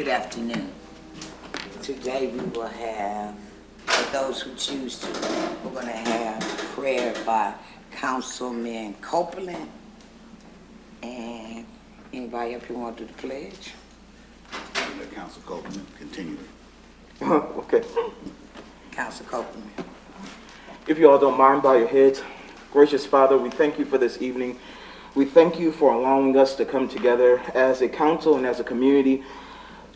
Good afternoon. Today we will have, for those who choose to, we're going to have prayer by Councilman Copeland. And anybody up here want to do the pledge? Let Council Copeland continue. Okay. Council Copeland. If you all don't mind, bow your heads. Gracious Father, we thank you for this evening. We thank you for allowing us to come together as a council and as a community.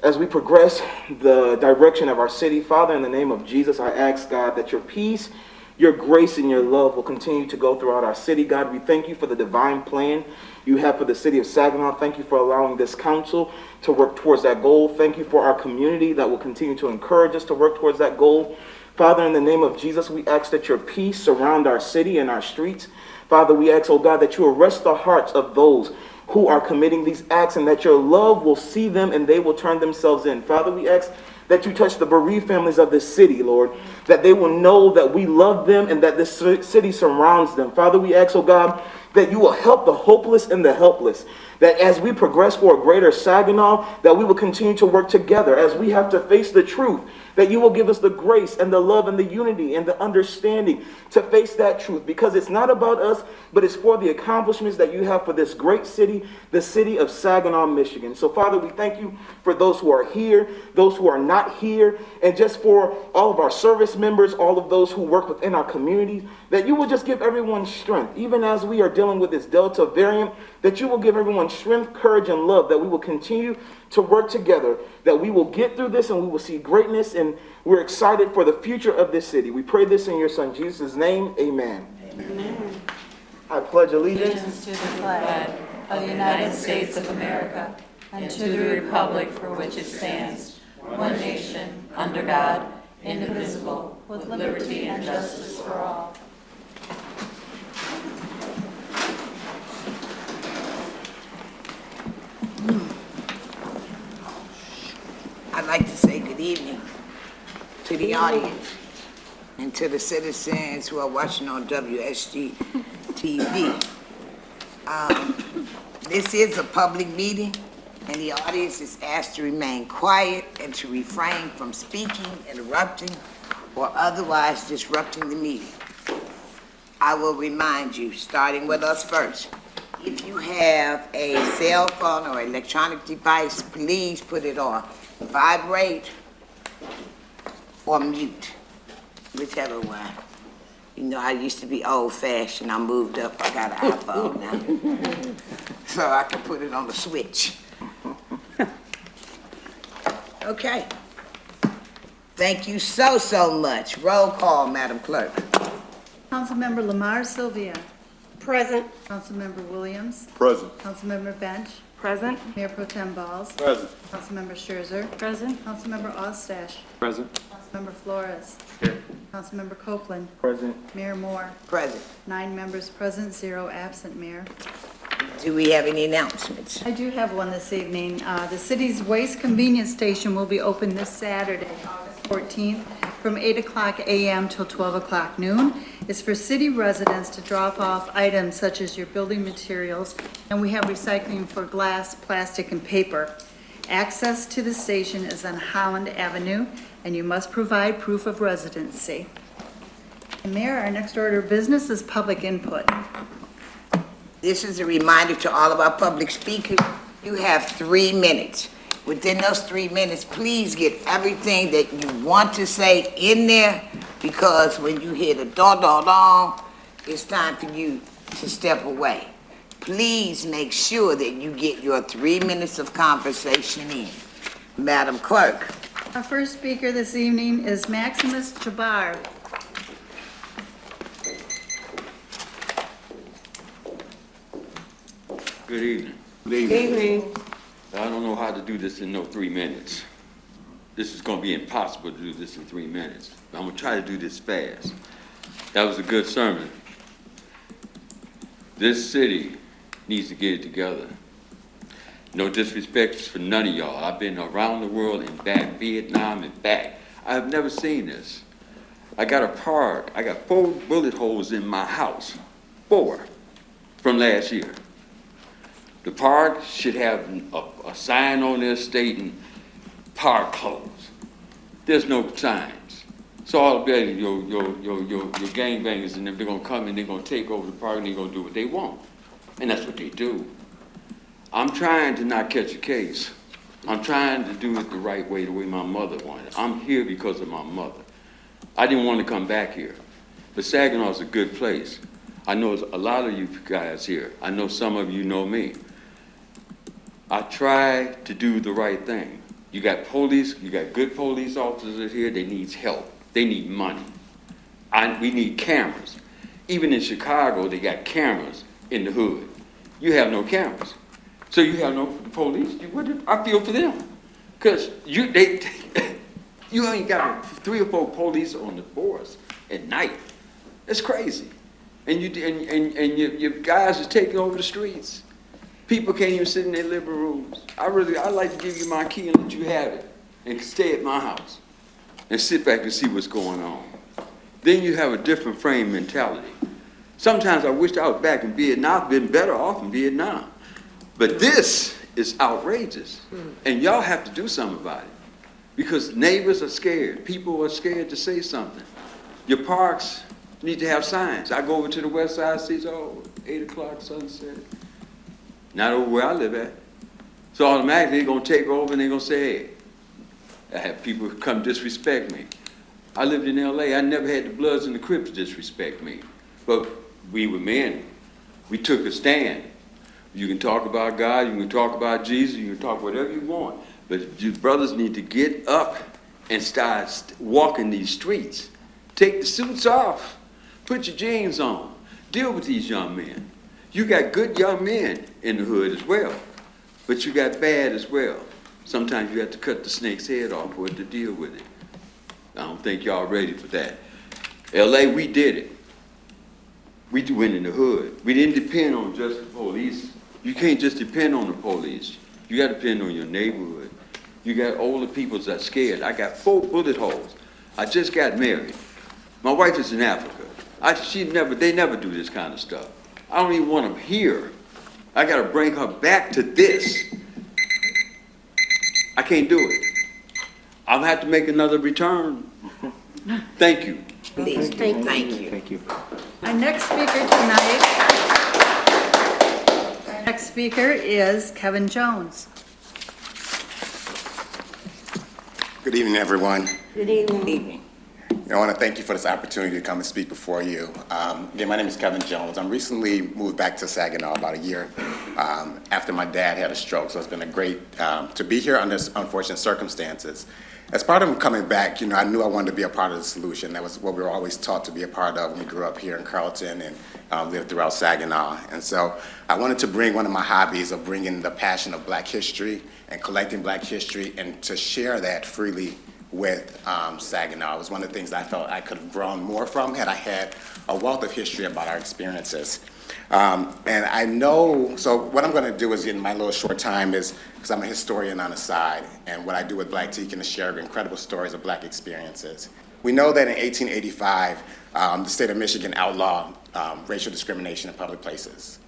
As we progress the direction of our city, Father, in the name of Jesus, I ask, God, that your peace, your grace, and your love will continue to go throughout our city. God, we thank you for the divine plan you have for the city of Saginaw. Thank you for allowing this council to work towards that goal. Thank you for our community that will continue to encourage us to work towards that goal. Father, in the name of Jesus, we ask that your peace surround our city and our streets. Father, we ask, oh God, that you arrest the hearts of those who are committing these acts and that your love will see them and they will turn themselves in. Father, we ask that you touch the bereaved families of this city, Lord, that they will know that we love them and that this city surrounds them. Father, we ask, oh God, that you will help the hopeless and the helpless, that as we progress for a greater Saginaw, that we will continue to work together as we have to face the truth, that you will give us the grace and the love and the unity and the understanding to face that truth, because it's not about us, but it's for the accomplishments that you have for this great city, the city of Saginaw, Michigan. So, Father, we thank you for those who are here, those who are not here, and just for all of our service members, all of those who work within our communities, that you will just give everyone strength, even as we are dealing with this Delta variant, that you will give everyone strength, courage, and love, that we will continue to work together, that we will get through this and we will see greatness, and we're excited for the future of this city. We pray this in your Son, Jesus' name, amen. Amen. I pledge allegiance Allegiance to the flag of the United States of America and to the republic for which it stands, one nation, under God, indivisible, with liberty and justice for all. I'd like to say good evening to the audience and to the citizens who are watching on WSG TV. This is a public meeting, and the audience is asked to remain quiet and to refrain from speaking, interrupting, or otherwise disrupting the meeting. I will remind you, starting with us first, if you have a cell phone or electronic device, please put it on vibrate or mute, whichever one. You know, I used to be old-fashioned. I moved up. I got an iPhone now. So I can put it on the switch. Okay. Thank you so much. Roll call, Madam Clerk. Councilmember Lamar Sylvia. Present. Councilmember Williams. Present. Councilmember Bench. Present. Mayor Pro Tem Balls. Present. Councilmember Scherzer. Present. Councilmember Ostash. present. Councilmember Flores. Here. Councilmember Copeland. Present. Mayor Moore. Present. 9 members present, 0 absent, Mayor. Do we have any announcements? I do have one this evening. The city's waste convenience station will be open this Saturday, August 14th, from 8 o'clock a.m. till 12 o'clock noon. It's for city residents to drop off items such as your building materials, and we have recycling for glass, plastic, and paper. Access to the station is on Holland Avenue, and you must provide proof of residency. And Mayor, our next order of business is public input. This is a reminder to all of our public speakers. You have 3 minutes. Within those 3 minutes, please get everything that you want to say in there, because when you hear the dong, it's time for you to step away. Please make sure that you get your 3 minutes of conversation in. Madam Clerk. Our first speaker this evening is Maximus Jabbar. Good evening. Good evening. I don't know how to do this in no 3 minutes. This is gonna be impossible to do this in 3 minutes. But I'm gonna try to do this fast. That was a good sermon. This city needs to get it together. No disrespect for none of y'all. I've been around the world and back, Vietnam and back. I've never seen this. I got a park. I got 4 bullet holes in my house. 4 from last year. The park should have a sign on there stating park closed. There's no signs. So all the your gangbangers and them, they're gonna come and they're gonna take over the park and they're gonna do what they want. And that's what they do. I'm trying to not catch a case. I'm trying to do it the right way, the way my mother wanted. I'm here because of my mother. I didn't want to come back here. But Saginaw is a good place. I know a lot of you guys here. I know some of you know me. I try to do the right thing. You got police, you got good police officers here, they need help. They need money. We need cameras. Even in Chicago, they got cameras in the hood. You have no cameras. So you have no police. I feel for them. Because you ain't got 3 or 4 police on the force at night. It's crazy. And your guys are taking over the streets. People can't even sit in their living rooms. I like to give you my key and let you have it and stay at my house and sit back and see what's going on. Then you have a different frame mentality. Sometimes I wish I was back in Vietnam. I've been better off in Vietnam. But this is outrageous. And y'all have to do something about it. Because neighbors are scared. People are scared to say something. Your parks need to have signs. I go over to the west side, see, 8 o'clock sunset. Not over where I live at. So automatically they're going to take over and they're going to say, hey, I have people come disrespect me. I lived in LA. I never had the Bloods and the Crips disrespect me. But we were men. We took a stand. You can talk about God, you can talk about Jesus, you can talk whatever you want. But you brothers need to get up and start walking these streets. Take the suits off. Put your jeans on. Deal with these young men. You got good young men in the hood as well, but you got bad as well. Sometimes you have to cut the snake's head off for it to deal with it. I don't think y'all ready for that. LA, we did it. We went in the hood. We didn't depend on just the police. You can't just depend on the police. You got to depend on your neighborhood. You got older people that are scared. I got 4 bullet holes. I just got married. My wife is in Africa. They never do this kind of stuff. I don't even want them here. I got to bring her back to this. I can't do it. I'll have to make another return. Thank you. Please, thank you. Thank you. Our next speaker is Kevin Jones. Good evening, everyone. Good evening. I want to thank you for this opportunity to come and speak before you. Again, my name is Kevin Jones. I'm recently moved back to Saginaw about a year after my dad had a stroke, so it's been a great to be here under unfortunate circumstances. As part of coming back, I knew I wanted to be a part of the solution. That was what we were always taught to be a part of when we grew up here in Carrollton and lived throughout Saginaw. And so I wanted to bring one of my hobbies of bringing the passion of Black history and collecting Black history and to share that freely with Saginaw. It was one of the things I felt I could have grown more from had I had a wealth of history about our experiences. And I know, so what I'm going to do is in my little short time is, because I'm a historian on the side, and what I do with Black Teakin is share incredible stories of Black experiences. We know that in 1885, the state of Michigan outlawed racial discrimination in public places.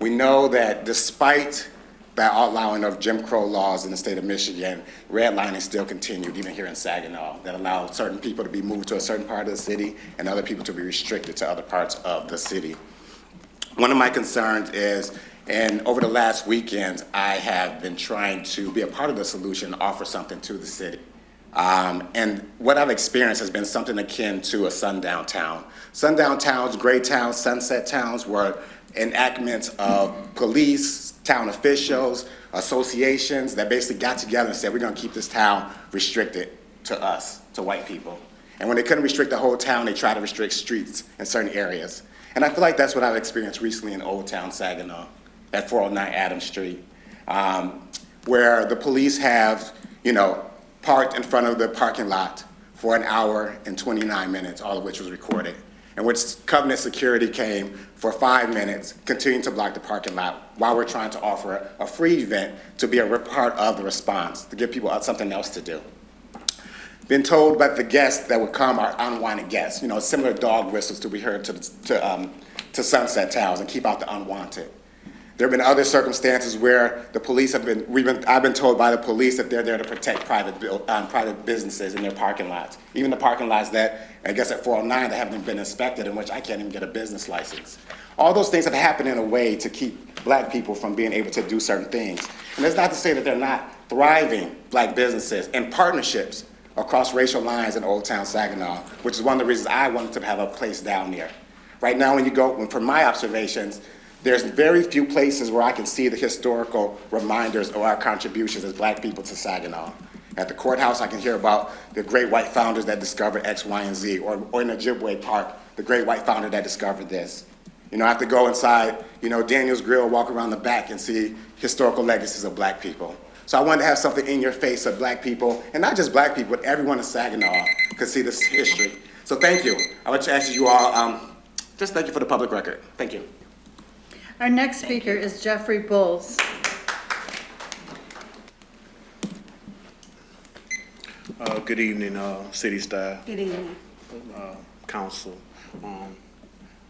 We know that despite the outlawing of Jim Crow laws in the state of Michigan, redlining still continued, even here in Saginaw, that allowed certain people to be moved to a certain part of the city and other people to be restricted to other parts of the city. One of my concerns is, and over the last weekend, I have been trying to be a part of the solution, offer something to the city. And what I've experienced has been something akin to a sundown town. Sundown towns, gray towns, sunset towns were enactments of police, town officials, associations that basically got together and said, we're gonna keep this town restricted to us, to white people. And when they couldn't restrict the whole town, they tried to restrict streets in certain areas. And I feel like that's what I've experienced recently in Old Town Saginaw, at 409 Adams Street, where the police have, parked in front of the parking lot for 1 hour and 29 minutes, all of which was recorded, in which Covenant Security came for 5 minutes, continuing to block the parking lot while we're trying to offer a free event to be a part of the response, to give people something else to do. Been told that the guests that would come are unwanted guests, similar dog whistles to be heard to sunset towns and keep out the unwanted. There have been other circumstances where the police have I've been told by the police that they're there to protect private businesses in their parking lots. Even the parking lots that, I guess at 409, that haven't been inspected, in which I can't even get a business license. All those things have happened in a way to keep black people from being able to do certain things. And that's not to say that they're not thriving black businesses and partnerships across racial lines in Old Town Saginaw, which is one of the reasons I wanted to have a place down there. Right now, from my observations, there's very few places where I can see the historical reminders of our contributions as black people to Saginaw. At the courthouse, I can hear about the great white founders that discovered X, Y, and Z, or in Ojibwe Park, the great white founder that discovered this. I have to go inside, Daniel's Grill, walk around the back and see historical legacies of black people. So I wanted to have something in your face of black people, and not just black people, but everyone in Saginaw could see this history. So thank you. I would ask you all, just thank you for the public record. Thank you. Our next speaker is Jeffrey Bowles. Good evening, city staff, Good evening. council.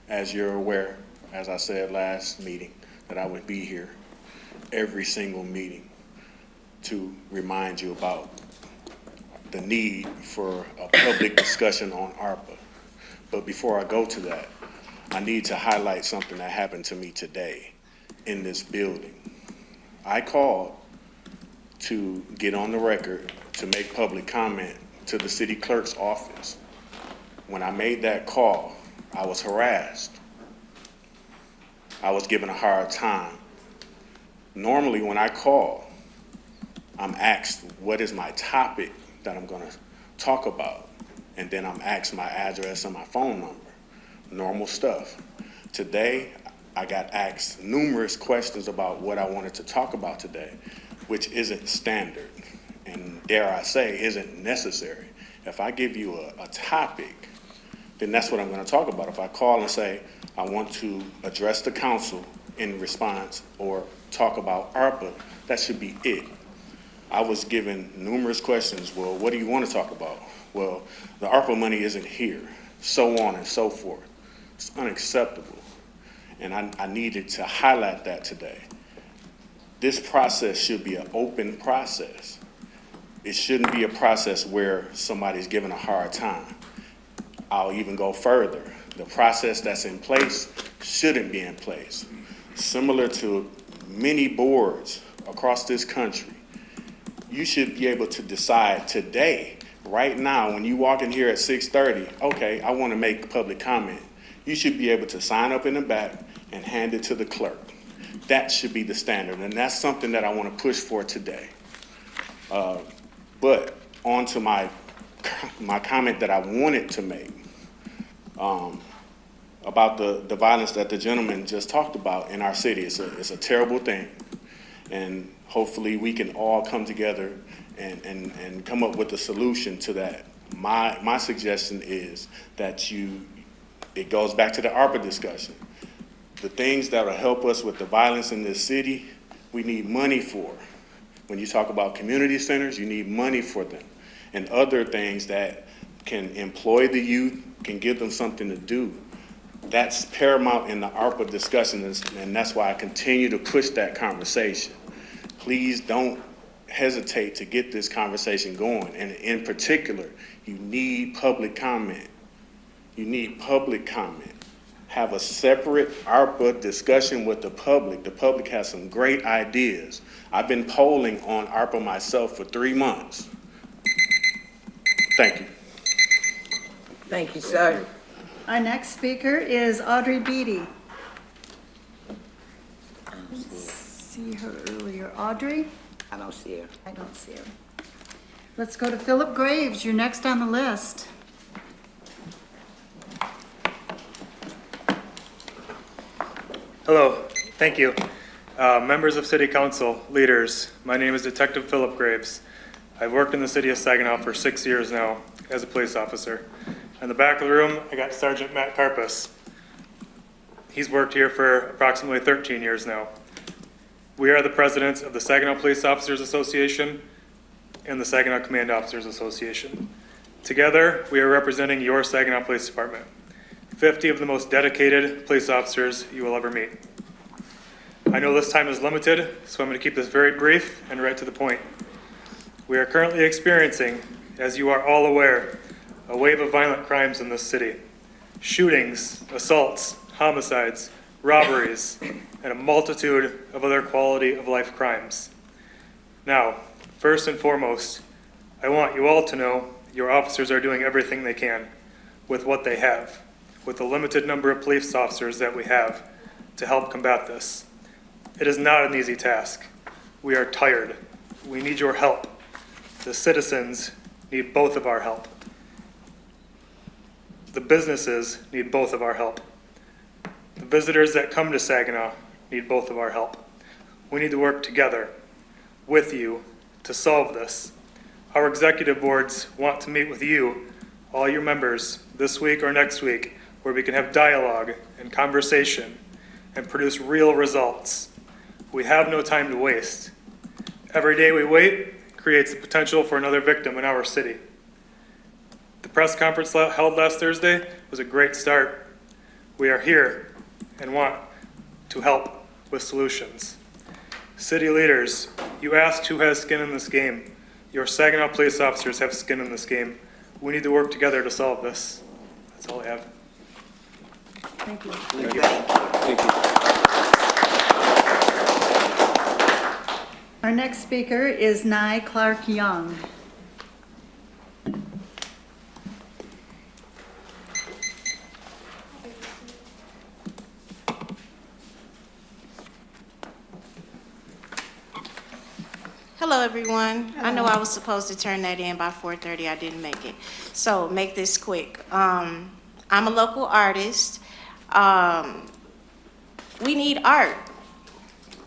As you're aware, as I said last meeting, that I would be here every single meeting to remind you about the need for a public discussion on ARPA. But before I go to that, I need to highlight something that happened to me today in this building. I called to get on the record to make public comment to the city clerk's office. When I made that call, I was harassed. I was given a hard time. Normally, when I call, I'm asked what is my topic that I'm gonna talk about, and then I'm asked my address and my phone number. Normal stuff. Today, I got asked numerous questions about what I wanted to talk about today, which isn't standard, and dare I say, isn't necessary. If I give you a topic, then that's what I'm gonna talk about. If I call and say, I want to address the council in response or talk about ARPA, that should be it. I was given numerous questions. Well, what do you want to talk about? Well, the ARPA money isn't here, so on and so forth. It's unacceptable. And I needed to highlight that today. This process should be an open process. It shouldn't be a process where somebody's given a hard time. I'll even go further. The process that's in place shouldn't be in place. Similar to many boards across this country, you should be able to decide today, right now, when you walk in here at 6:30, okay, I want to make public comment. You should be able to sign up in the back and hand it to the clerk. That should be the standard, and that's something that I want to push for today. But on to my comment that I wanted to make about the violence that the gentleman just talked about in our city. It's a terrible thing, and hopefully we can all come together and come up with a solution to that. My suggestion is that it goes back to the ARPA discussion. The things that will help us with the violence in this city, we need money for. When you talk about community centers, you need money for them. And other things that can employ the youth, can give them something to do. That's paramount in the ARPA discussion, and that's why I continue to push that conversation. Please don't hesitate to get this conversation going. And in particular, you need public comment. You need public comment. Have a separate ARPA discussion with the public. The public has some great ideas. I've been polling on ARPA myself for 3 months. Thank you. Thank you, sir. Our next speaker is Audrey Beatty. See her earlier. Audrey? I don't see her. I don't see her. Let's go to Philip Graves. You're next on the list. Hello, thank you. Members of City Council, leaders, my name is Detective Philip Graves. I've worked in the city of Saginaw for 6 years now as a police officer. In the back of the room, I got Sergeant Matt Karpus. He's worked here for approximately 13 years now. We are the presidents of the Saginaw Police Officers Association and the Saginaw Command Officers Association. Together, we are representing your Saginaw Police Department. 50 of the most dedicated police officers you will ever meet. I know this time is limited, so I'm going to keep this very brief and right to the point. We are currently experiencing, as you are all aware, a wave of violent crimes in this city. Shootings, assaults, homicides, robberies, and a multitude of other quality of life crimes. Now, first and foremost, I want you all to know your officers are doing everything they can with what they have, with the limited number of police officers that we have to help combat this. It is not an easy task. We are tired. We need your help. The citizens need both of our help. The businesses need both of our help. The visitors that come to Saginaw need both of our help. We need to work together with you to solve this. Our executive boards want to meet with you, all your members, this week or next week, where we can have dialogue and conversation and produce real results. We have no time to waste. Every day we wait creates the potential for another victim in our city. The press conference held last Thursday was a great start. We are here and want to help with solutions. City leaders, you asked who has skin in this game. Your Saginaw police officers have skin in this game. We need to work together to solve this. That's all I have. Thank you. Thank you. Thank you. Our next speaker is Nye Clark Young. Hello, everyone. I know I was supposed to turn that in by 4:30. I didn't make it. So make this quick. I'm a local artist. We need art.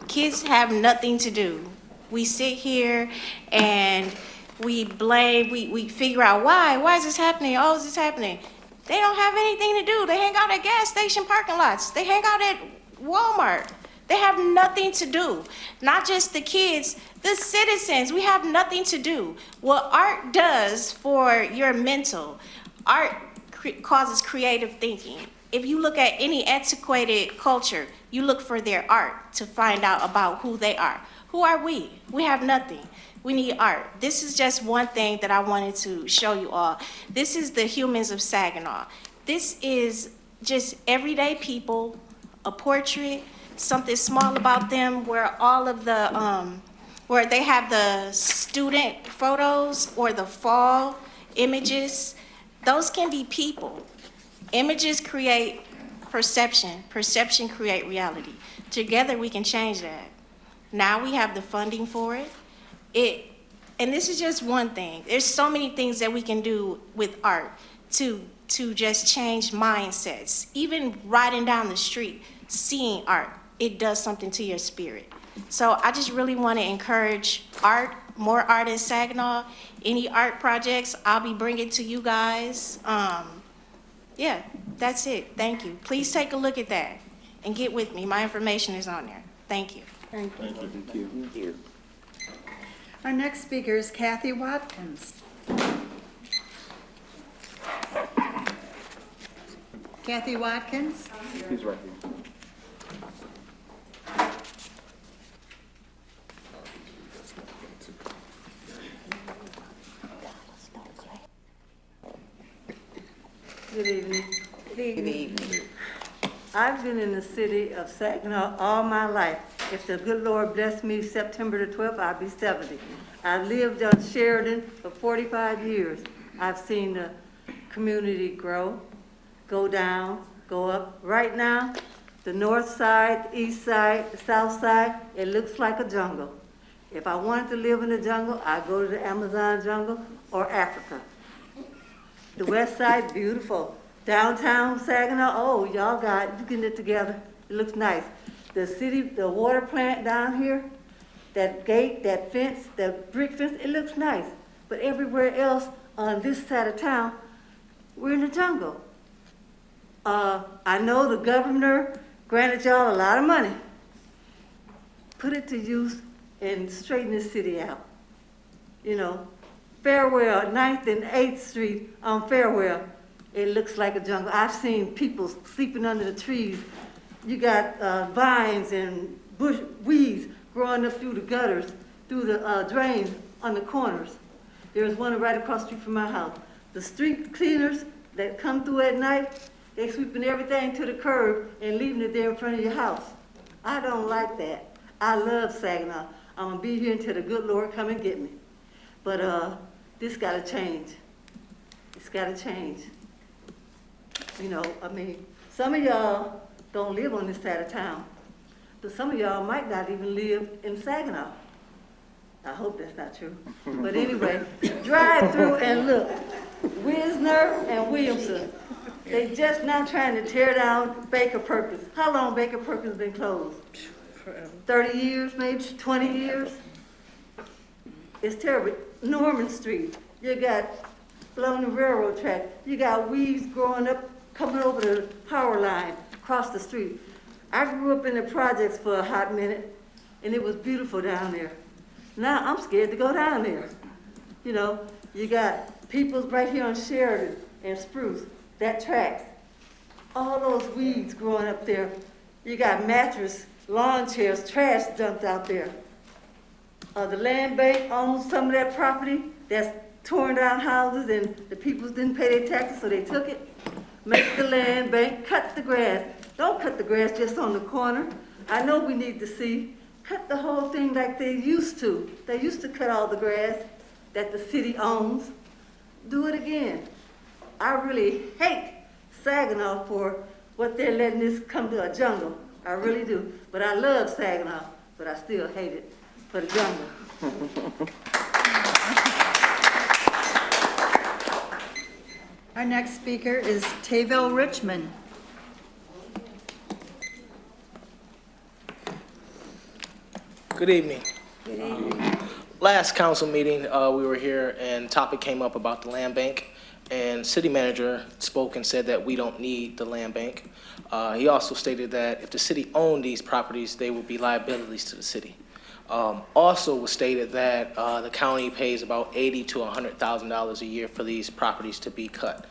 Kids have nothing to do. We sit here and we blame, we figure out why is this happening? Oh, is this happening? They don't have anything to do. They hang out at gas station parking lots. They hang out at Walmart. They have nothing to do. Not just the kids, the citizens, we have nothing to do. What art does for your mental, art causes creative thinking. If you look at any antiquated culture, you look for their art to find out about who they are. Who are we? We have nothing. We need art. This is just one thing that I wanted to show you all. This is the humans of Saginaw. This is just everyday people, a portrait, something small about them, where all of the, where they have the student photos or the fall images. Those can be people. Images create perception. Perception create reality. Together we can change that. Now we have the funding for it. And this is just one thing. There's so many things that we can do with art to just change mindsets. Even riding down the street, seeing art, it does something to your spirit. So I just really want to encourage art, more art in Saginaw. Any art projects, I'll be bringing to you guys. Yeah, that's it. Thank you. Please take a look at that and get with me. My information is on there. Thank you. Thank you. Thank you. Thank you. Our next speaker is Kathy Watkins. Kathy Watkins? He's right here. Good evening. Good evening. I've been in the city of Saginaw all my life. If the good Lord bless me September the 12th, I'll be 70. I lived on Sheridan for 45 years. I've seen the community grow, go down, go up. Right now, the north side, the east side, the south side, it looks like a jungle. If I wanted to live in the jungle, I'd go to the Amazon jungle or Africa. The west side, beautiful. Downtown Saginaw, oh, y'all you getting it together. It looks nice. The city, the water plant down here, that gate, that fence, the brick fence, it looks nice. But everywhere else on this side of town, we're in the jungle. I know the governor granted y'all a lot of money. Put it to use and straighten this city out. You know, Fairwell, 9th and 8th Street on Fairwell, it looks like a jungle. I've seen people sleeping under the trees. You got vines and weeds growing up through the gutters, through the drains on the corners. There's one right across the street from my house. The street cleaners that come through at night, they sweeping everything to the curb and leaving it there in front of your house. I don't like that. I love Saginaw. I'm gonna be here until the good Lord come and get me. But this gotta change. It's gotta change. You know, I mean, some of y'all don't live on this side of town, but some of y'all might not even live in Saginaw. I hope that's not true. But anyway, drive through and look. Wisner and Williamson, they just now trying to tear down Baker Perkins. How long Baker Perkins been closed? 30 years, maybe 20 years? It's terrible. Norman Street, you got along the railroad track, you got weeds growing up, coming over the power line across the street. I grew up in the projects for a hot minute, and it was beautiful down there. Now I'm scared to go down there. You know, you got people's right here on Sheridan and Spruce, that tracks. All those weeds growing up there. You got mattress, lawn chairs, trash dumped out there. The land bank owns some of that property that's torn down houses, and the people didn't pay their taxes, so they took it. Make the land bank, cut the grass. Don't cut the grass just on the corner. I know we need to see. Cut the whole thing like they used to. They used to cut all the grass that the city owns. Do it again. I really hate Saginaw for what they're letting this come to a jungle. I really do. But I love Saginaw, but I still hate it for the jungle. Our next speaker is Tayville Richmond. Good evening. Good evening. Last council meeting, we were here and topic came up about the land bank, and city manager spoke and said that we don't need the land bank. He also stated that if the city owned these properties, they would be liabilities to the city. Also was stated that the county pays about $80,000 to $100,000 a year for these properties to be cut.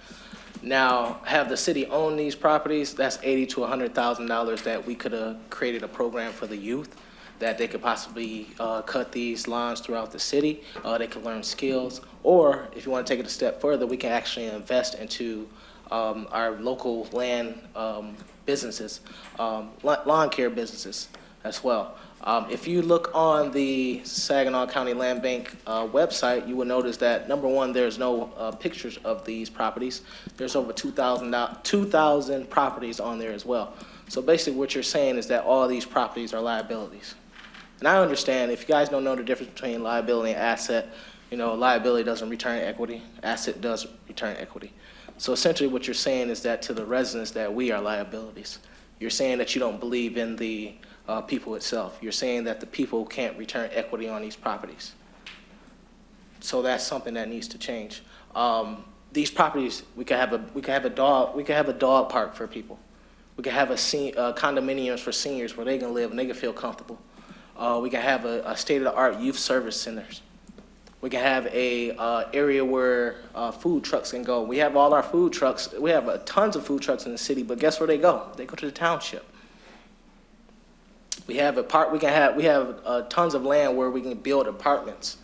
Now, have the city owned these properties, that's $80,000 to $100,000 that we could have created a program for the youth, that they could possibly cut these lawns throughout the city. They could learn skills. Or if you want to take it a step further, we can actually invest into our local land businesses, lawn care businesses as well. If you look on the Saginaw County Land Bank website, you will notice that, number one, there's no pictures of these properties. There's over 2,000 properties on there as well. So basically what you're saying is that all these properties are liabilities. And I understand, if you guys don't know the difference between liability and asset, you know, liability doesn't return equity, asset does return equity. So essentially what you're saying is that to the residents that we are liabilities. You're saying that you don't believe in the people itself. You're saying that the people can't return equity on these properties. So that's something that needs to change. These properties, we could have a dog park for people. We could have condominiums for seniors where they can live and they can feel comfortable. We can have a state-of-the-art youth service centers. We can have a area where food trucks can go. We have all our food trucks. We have tons of food trucks in the city, but guess where they go? They go to the township. We have tons of land where we can build apartments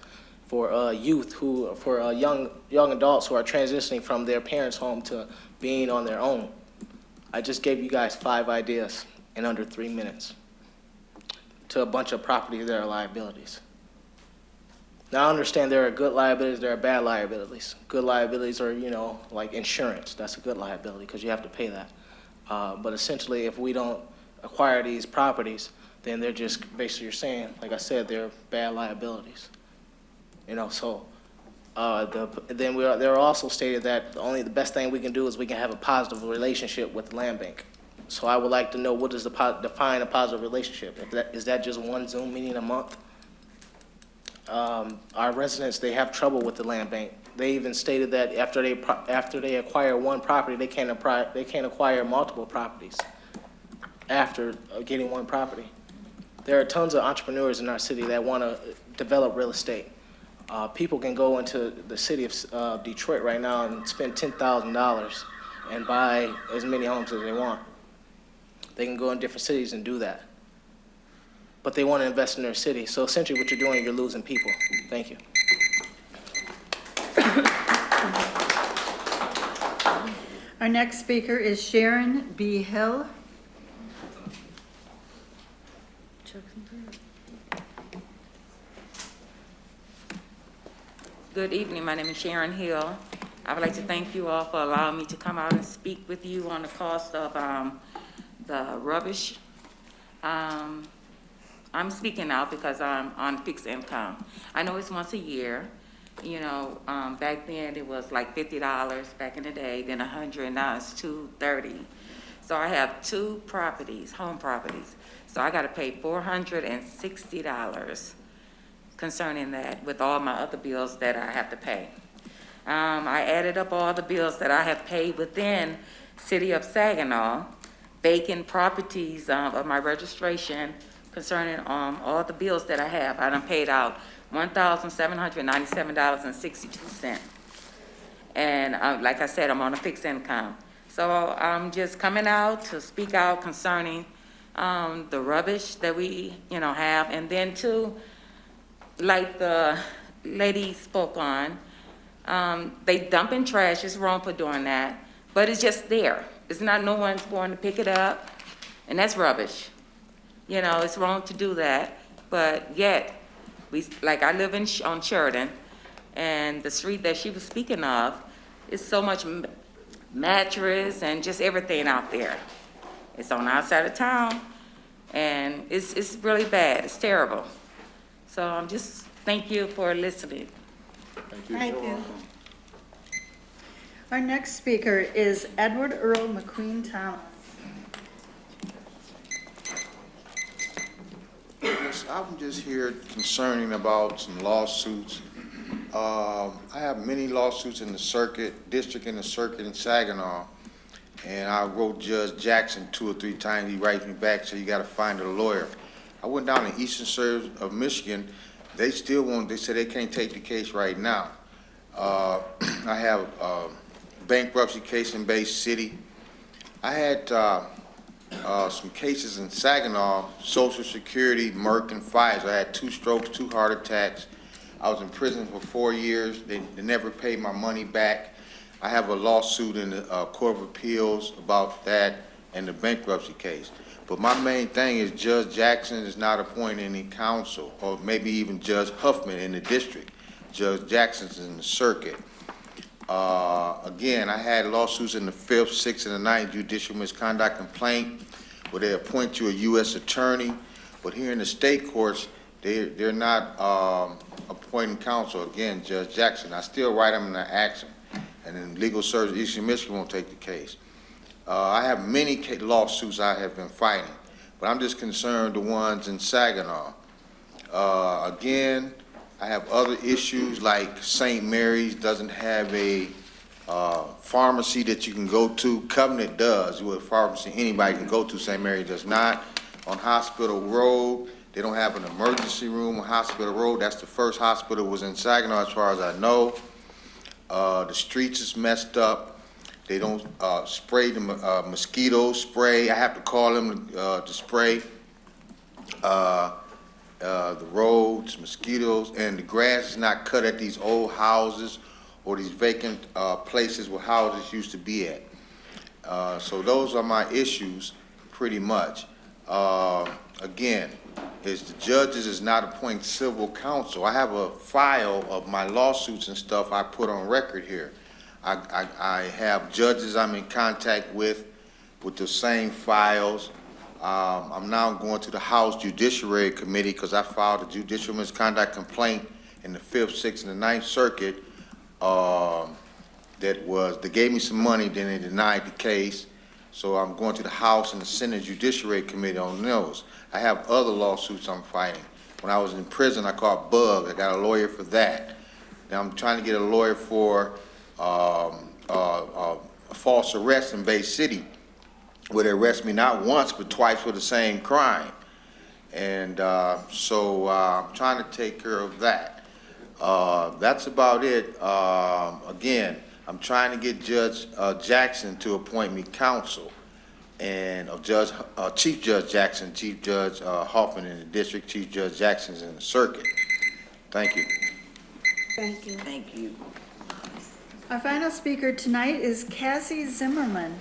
for youth for young adults who are transitioning from their parents' home to being on their own. I just gave you guys 5 ideas in under 3 minutes to a bunch of properties that are liabilities. Now I understand there are good liabilities, there are bad liabilities. Good liabilities are, you know, like insurance. That's a good liability because you have to pay that. But essentially, if we don't acquire these properties, then they're just basically, you're saying, like I said, they're bad liabilities. You know, so they're also stated that the best thing we can do is we can have a positive relationship with the land bank. So I would like to know, what does define a positive relationship? Is that just one Zoom meeting a month? Our residents, they have trouble with the land bank. They even stated that after they acquire one property, they can't acquire multiple properties after getting one property. There are tons of entrepreneurs in our city that want to develop real estate. People can go into the city of Detroit right now and spend $10,000 and buy as many homes as they want. They can go in different cities and do that. but they want to invest in their city. So essentially what you're doing, you're losing people. Thank you. Our next speaker is Sharon B. Hill. Good evening. My name is Sharon Hill. I would like to thank you all for allowing me to come out and speak with you on the cost of the rubbish. I'm speaking out because I'm on fixed income. I know it's once a year. You know, back then it was like $50 back in the day, then $100, now it's $230. So I have 2 properties, home properties. So I got to pay $460 concerning that with all my other bills that I have to pay. I added up all the bills that I have paid within City of Saginaw, vacant properties of my registration concerning all the bills that I have. I done paid out $1,797.62. And like I said, I'm on a fixed income. So I'm just coming out to speak out concerning the rubbish that we, have. And then too, like the lady spoke on, they dump in trash. It's wrong for doing that, but it's just there. It's not, no one's going to pick it up, and that's rubbish. It's wrong to do that, but yet, like I live on Sheridan, and the street that she was speaking of, is so much mattress and just everything out there. It's on the outside of town, and it's really bad. It's terrible. So I'm just, thank you for listening. Thank you. Our next speaker is Edward Earl McQueen Thomas. Yes, I'm just here concerning about some lawsuits. I have many lawsuits in the district in the circuit in Saginaw, and I wrote Judge Jackson 2 or 3 times. He writes me back, so you got to find a lawyer. I went down to Eastern Service of Michigan. They still they said they can't take the case right now. I have a bankruptcy case in Bay City. I had some cases in Saginaw, Social Security, Merck, and Pfizer. I had 2 strokes, 2 heart attacks. I was in prison for 4 years. They never paid my money back. I have a lawsuit in the Court of Appeals about that and the bankruptcy case. But my main thing is Judge Jackson is not appointing any counsel, or maybe even Judge Huffman in the district. Judge Jackson's in the circuit. Again, I had lawsuits in the 5th, 6th, and the 9th judicial misconduct complaint where they appoint you a U.S. attorney. But here in the state courts, they're not appointing counsel. Again, Judge Jackson. I still write them and I ask them. And then Legal Service Eastern Michigan won't take the case. I have many lawsuits I have been fighting, but I'm just concerned the ones in Saginaw. Again, I have other issues like St. Mary's doesn't have a pharmacy that you can go to. Covenant does, with a pharmacy anybody can go to. St. Mary's does not. On Hospital Road, they don't have an emergency room on Hospital Road. That's the first hospital was in Saginaw as far as I know. The streets is messed up. They don't spray the mosquito spray. I have to call them to spray the roads, mosquitoes, and the grass is not cut at these old houses or these vacant places where houses used to be at. So those are my issues pretty much. Again, is the judges is not appointing civil counsel. I have a file of my lawsuits and stuff I put on record here. I have judges I'm in contact with the same files. I'm now going to the House Judiciary Committee because I filed a judicial misconduct complaint in the 5th, 6th, and the 9th Circuit they gave me some money, then they denied the case. So I'm going to the House and the Senate Judiciary Committee on those. I have other lawsuits I'm fighting. When I was in prison, I caught bug. I got a lawyer for that. Now I'm trying to get a lawyer for a false arrest in Bay City, where they arrest me not once but twice for the same crime. And so I'm trying to take care of that. That's about it. Again, I'm trying to get Judge Jackson to appoint me counsel. and of Chief Judge Jackson, Chief Judge Hoffman in the district, Chief Judge Jackson's in the circuit. Thank you. Thank you. Thank you. Our final speaker tonight is Cassie Zimmerman.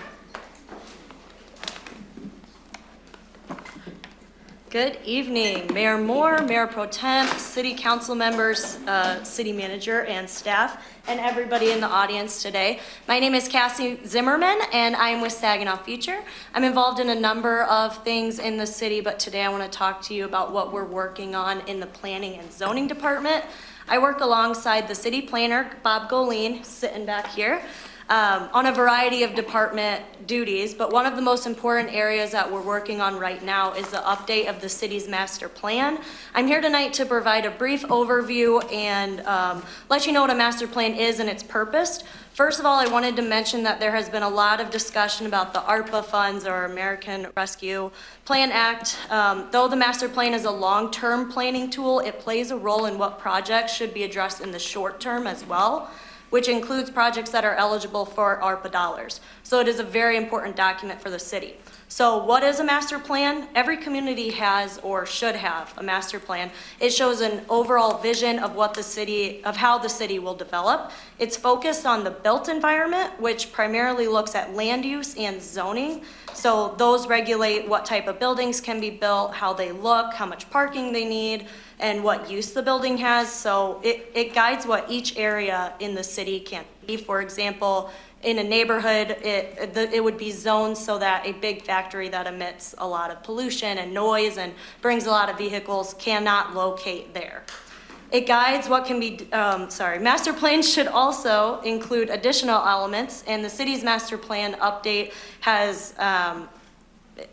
Good evening, Mayor Moore, Mayor Pro Tem, City Council members, City Manager and staff, and everybody in the audience today. My name is Cassie Zimmerman, and I am with Saginaw Future. I'm involved in a number of things in the city, but today I want to talk to you about what we're working on in the Planning and Zoning Department. I work alongside the city planner, Bob Goleen, sitting back here, on a variety of department duties, but one of the most important areas that we're working on right now is the update of the city's master plan. I'm here tonight to provide a brief overview and let you know what a master plan is and its purpose. First of all, I wanted to mention that there has been a lot of discussion about the ARPA funds or American Rescue Plan Act. Though the master plan is a long-term planning tool, it plays a role in what projects should be addressed in the short term as well, which includes projects that are eligible for ARPA dollars. So it is a very important document for the city. So what is a master plan? Every community has or should have a master plan. It shows an overall vision of what the city, of how the city will develop. It's focused on the built environment, which primarily looks at land use and zoning. So those regulate what type of buildings can be built, how they look, how much parking they need, and what use the building has. So it guides what each area in the city can be. For example, in a neighborhood, it would be zoned so that a big factory that emits a lot of pollution and noise and brings a lot of vehicles cannot locate there. It guides what can be, master plans should also include additional elements, and the city's master plan update has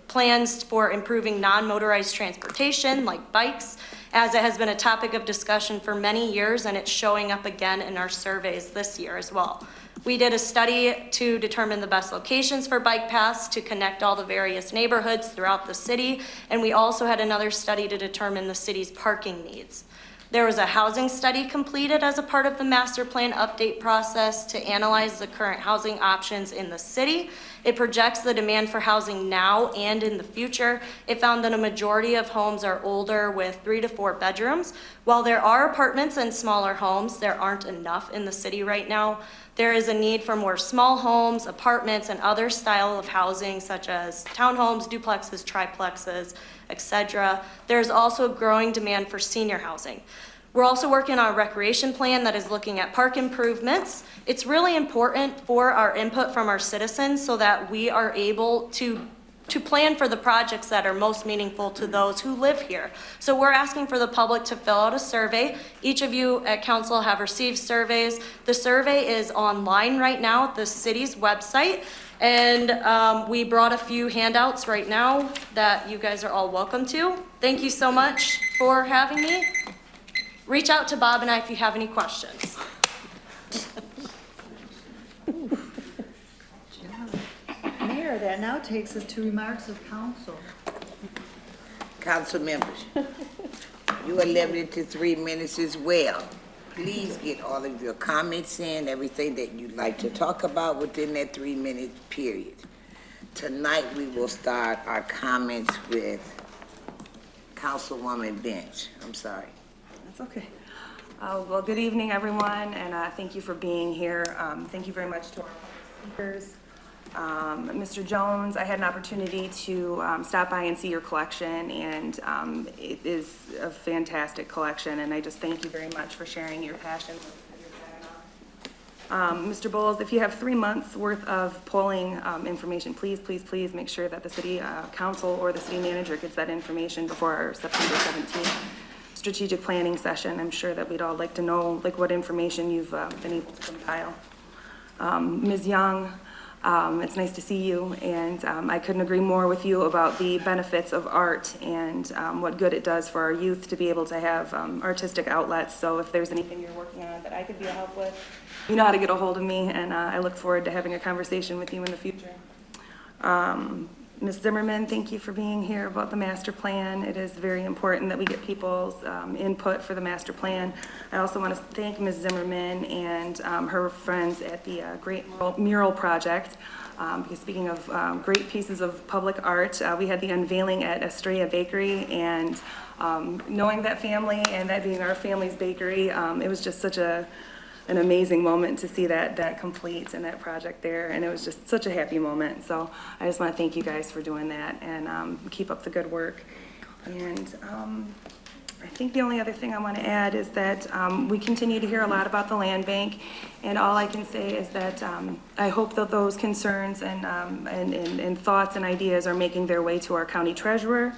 plans for improving non-motorized transportation like bikes, as it has been a topic of discussion for many years, and it's showing up again in our surveys this year as well. We did a study to determine the best locations for bike paths to connect all the various neighborhoods throughout the city, and we also had another study to determine the city's parking needs. There was a housing study completed as a part of the master plan update process to analyze the current housing options in the city. It projects the demand for housing now and in the future. It found that a majority of homes are older with 3 to 4 bedrooms. While there are apartments and smaller homes, there aren't enough in the city right now. There is a need for more small homes, apartments, and other style of housing such as townhomes, duplexes, triplexes, etc. There's also a growing demand for senior housing. We're also working on a recreation plan that is looking at park improvements. It's really important for our input from our citizens so that we are able to plan for the projects that are most meaningful to those who live here. So we're asking for the public to fill out a survey. Each of you at council have received surveys. The survey is online right now at the city's website. And we brought a few handouts right now that you guys are all welcome to. Thank you so much for having me. Reach out to Bob and I if you have any questions. Mayor, that now takes us to remarks of council. Council members, you are limited to 3 minutes as well. Please get all of your comments in, everything that you'd like to talk about within that 3-minute period. Tonight, we will start our comments with Councilwoman Bench. I'm sorry. That's okay. Well, good evening, everyone, and thank you for being here. Thank you very much to our speakers. Mr. Jones, I had an opportunity to stop by and see your collection, and it is a fantastic collection, and I just thank you very much for sharing your passion with Mr. Bowles, if you have 3 months worth of polling information, please make sure that the city council or the city manager gets that information before our September 17th strategic planning session. I'm sure that we'd all like to know what information you've been able to compile. Ms. Young, it's nice to see you, and I couldn't agree more with you about the benefits of art and what good it does for our youth to be able to have artistic outlets. So if there's anything you're working on that I could be a help with, you know how to get a hold of me, and I look forward to having a conversation with you in the future. Ms. Zimmerman, thank you for being here about the master plan. It is very important that we get people's input for the master plan. I also want to thank Ms. Zimmerman and her friends at the Great Mural Project. Because speaking of great pieces of public art, we had the unveiling at Estrella Bakery, and knowing that family and that being our family's bakery, it was just such an amazing moment to see that complete and that project there, and it was just such a happy moment. So I just want to thank you guys for doing that, and keep up the good work. And I think the only other thing I want to add is that we continue to hear a lot about the land bank, and all I can say is that I hope that those concerns and thoughts and ideas are making their way to our county treasurer.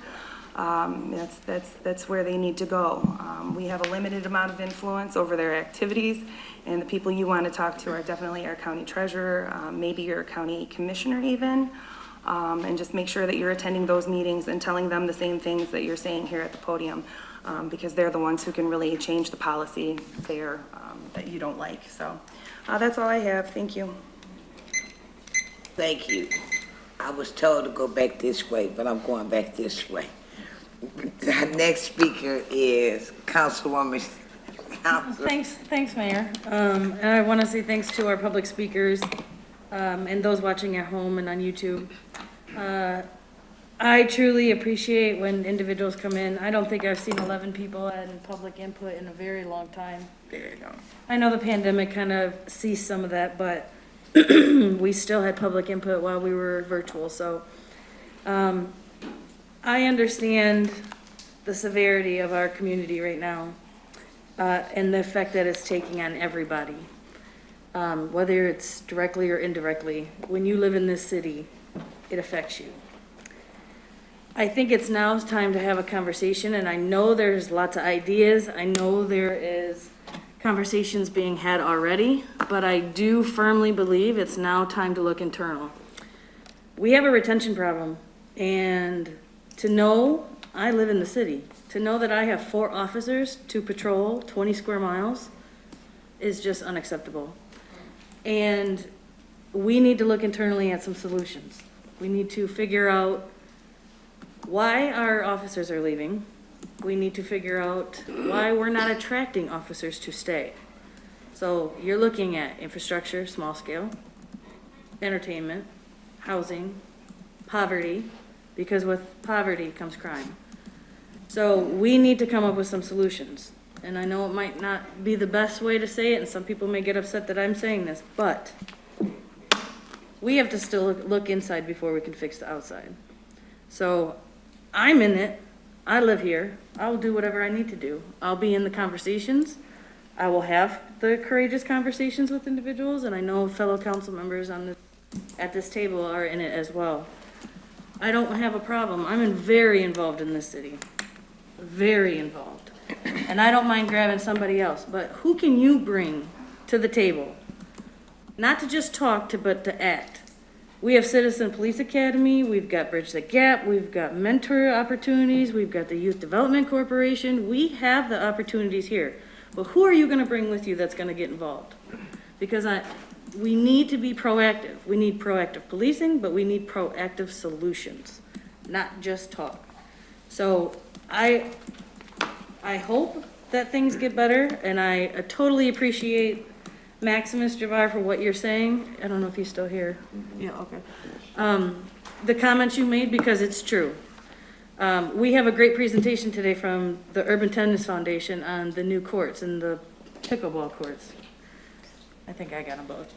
That's where they need to go. We have a limited amount of influence over their activities, and the people you want to talk to are definitely our county treasurer, maybe your county commissioner even, and just make sure that you're attending those meetings and telling them the same things that you're saying here at the podium, because they're the ones who can really change the policy there that you don't like. So that's all I have. Thank you. Thank you. I was told to go back this way, but I'm going back this way. Our next speaker is Councilwoman. Thanks, Mayor. And I want to say thanks to our public speakers and those watching at home and on YouTube. I truly appreciate when individuals come in. I don't think I've seen 11 people in public input in a very long time. There you go. I know the pandemic kind of ceased some of that, but we still had public input while we were virtual. So I understand the severity of our community right now and the effect that it's taking on everybody, whether it's directly or indirectly. When you live in this city, it affects you. I think it's now time to have a conversation, and I know there's lots of ideas. I know there is conversations being had already, but I do firmly believe it's now time to look internal. We have a retention problem, and to know, I live in the city, to know that I have 4 officers to patrol 20 square miles is just unacceptable. And we need to look internally at some solutions. We need to figure out why our officers are leaving. We need to figure out why we're not attracting officers to stay. So you're looking at infrastructure, small scale, entertainment, housing, poverty, because with poverty comes crime. So we need to come up with some solutions. And I know it might not be the best way to say it, and some people may get upset that I'm saying this, but we have to still look inside before we can fix the outside. So I'm in it. I live here. I'll do whatever I need to do. I'll be in the conversations. I will have the courageous conversations with individuals, and I know fellow council members at this table are in it as well. I don't have a problem. I'm very involved in this city. Very involved. And I don't mind grabbing somebody else, but who can you bring to the table? Not to just talk, but to act. We have Citizen Police Academy, we've got Bridge the Gap, we've got mentor opportunities, we've got the Youth Development Corporation. We have the opportunities here. But who are you going to bring with you that's going to get involved? Because we need to be proactive. We need proactive policing, but we need proactive solutions, not just talk. So I hope that things get better, and I totally appreciate Maximus Javar for what you're saying. I don't know if he's still here. Yeah, okay. The comments you made, because it's true. We have a great presentation today from the Urban Tennis Foundation on the new courts and the pickleball courts. I think I got them both.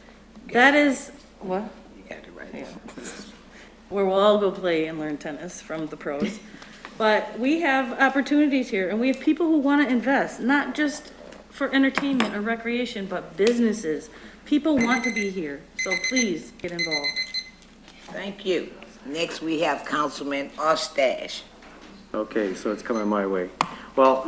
That is, what? You got it right. Yeah. Where we'll all go play and learn tennis from the pros. But we have opportunities here, and we have people who want to invest, not just for entertainment or recreation, but businesses. People want to be here, so please get involved. Thank you. Next, we have Councilman Ostash. Okay, so it's coming my way. Well,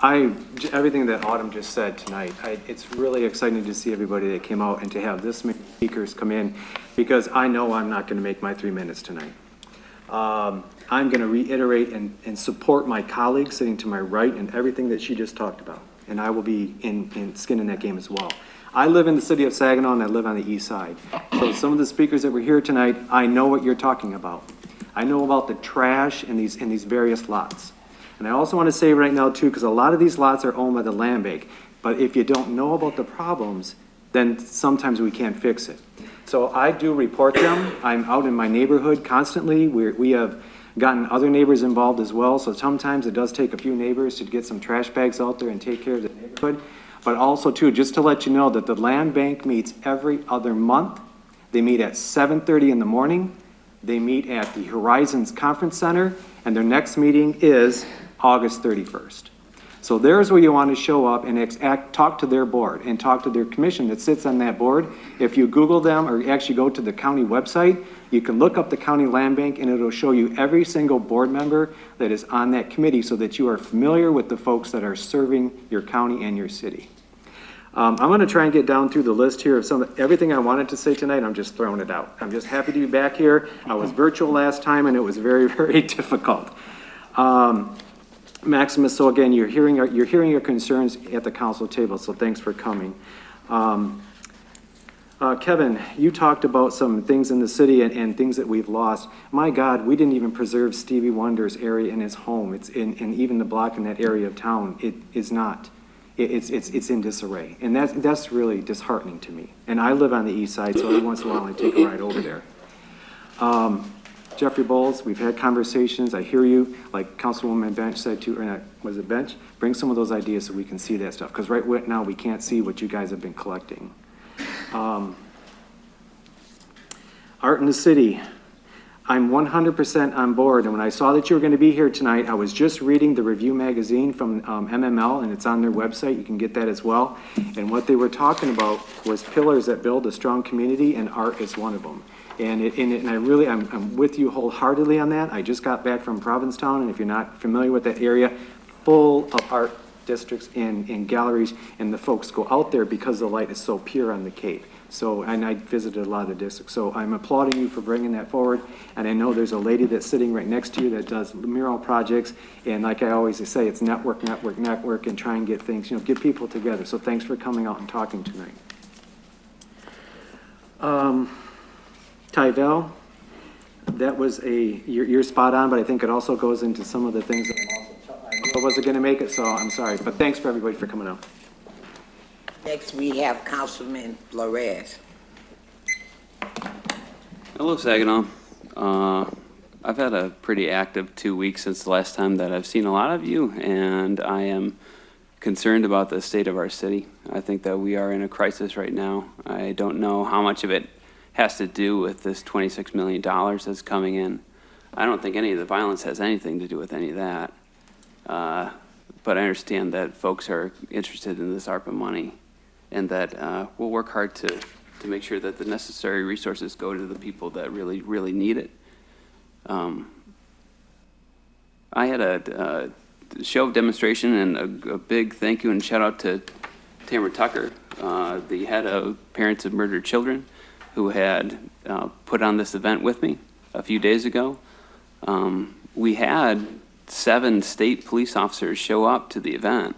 everything that Autumn just said tonight, it's really exciting to see everybody that came out and to have this many speakers come in, because I know I'm not gonna make my 3 minutes tonight. I'm going to reiterate and support my colleague sitting to my right and everything that she just talked about. And I will be in skin in that game as well. I live in the city of Saginaw and I live on the east side. So some of the speakers that were here tonight, I know what you're talking about. I know about the trash in these various lots. And I also want to say right now too, because a lot of these lots are owned by the land bank, but if you don't know about the problems, then sometimes we can't fix it. So I do report them. I'm out in my neighborhood constantly. We have gotten other neighbors involved as well. So sometimes it does take a few neighbors to get some trash bags out there and take care of the neighborhood. But also too, just to let you know that the land bank meets every other month. They meet at 7:30 in the morning. They meet at the Horizons Conference Center, and their next meeting is August 31st. So there's where you want to show up and talk to their board and talk to their commission that sits on that board. If you Google them or actually go to the county website, you can look up the county land bank and it'll show you every single board member that is on that committee so that you are familiar with the folks that are serving your county and your city. I'm going to try and get down through the list here of everything I wanted to say tonight. I'm just throwing it out. I'm just happy to be back here. I was virtual last time and it was very, very difficult. Maximus, so again, you're hearing your concerns at the council table, so thanks for coming. Kevin, you talked about some things in the city and things that we've lost. My God, we didn't even preserve Stevie Wonder's area in his home. It's in even the block in that area of town. It is not. It's in disarray, and that's really disheartening to me. And I live on the east side, so every once in a while I take a ride over there. Jeffrey Bowles, we've had conversations. I hear you, like Councilwoman Bench said too, or not, was it Bench? Bring some of those ideas so we can see that stuff, because right now we can't see what you guys have been collecting. Art in the city. I'm 100% on board, and when I saw that you were going to be here tonight, I was just reading the review magazine from MML, and it's on their website. You can get that as well. And what they were talking about was pillars that build a strong community, and art is one of them. And I'm with you wholeheartedly on that. I just got back from Provincetown, and if you're not familiar with that area, full of art districts and galleries, and the folks go out there because the light is so pure on the Cape. So, and I visited a lot of the districts. So I'm applauding you for bringing that forward. And I know there's a lady that's sitting right next to you that does mural projects. And like I always say, it's network, and try and get things, get people together. So thanks for coming out and talking tonight. Tyvel, that was you're spot on, but I think it also goes into some of the things that I wasn't going to make it, so I'm sorry. But thanks for everybody for coming out. Next, we have Councilman Flores. Hello, Saginaw. I've had a pretty active 2 weeks since the last time that I've seen a lot of you, and I am concerned about the state of our city. I think that we are in a crisis right now. I don't know how much of it has to do with this $26 million that's coming in. I don't think any of the violence has anything to do with any of that. But I understand that folks are interested in this ARPA money, and that we'll work hard to make sure that the necessary resources go to the people that really, really need it. I had a show of demonstration and a big thank you and shout out to Tamara Tucker, the head of Parents of Murdered Children, who had put on this event with me a few days ago. We had 7 state police officers show up to the event.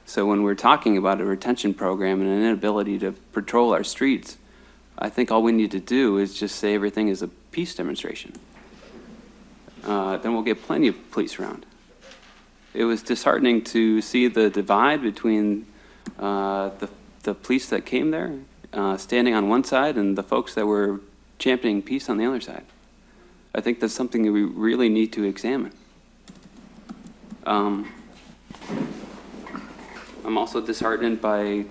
So when we're talking about a retention program and an inability to patrol our streets, I think all we need to do is just say everything is a peace demonstration. Then we'll get plenty of police around. It was disheartening to see the divide between the police that came there, standing on one side, and the folks that were championing peace on the other side. I think that's something that we really need to examine. I'm also disheartened by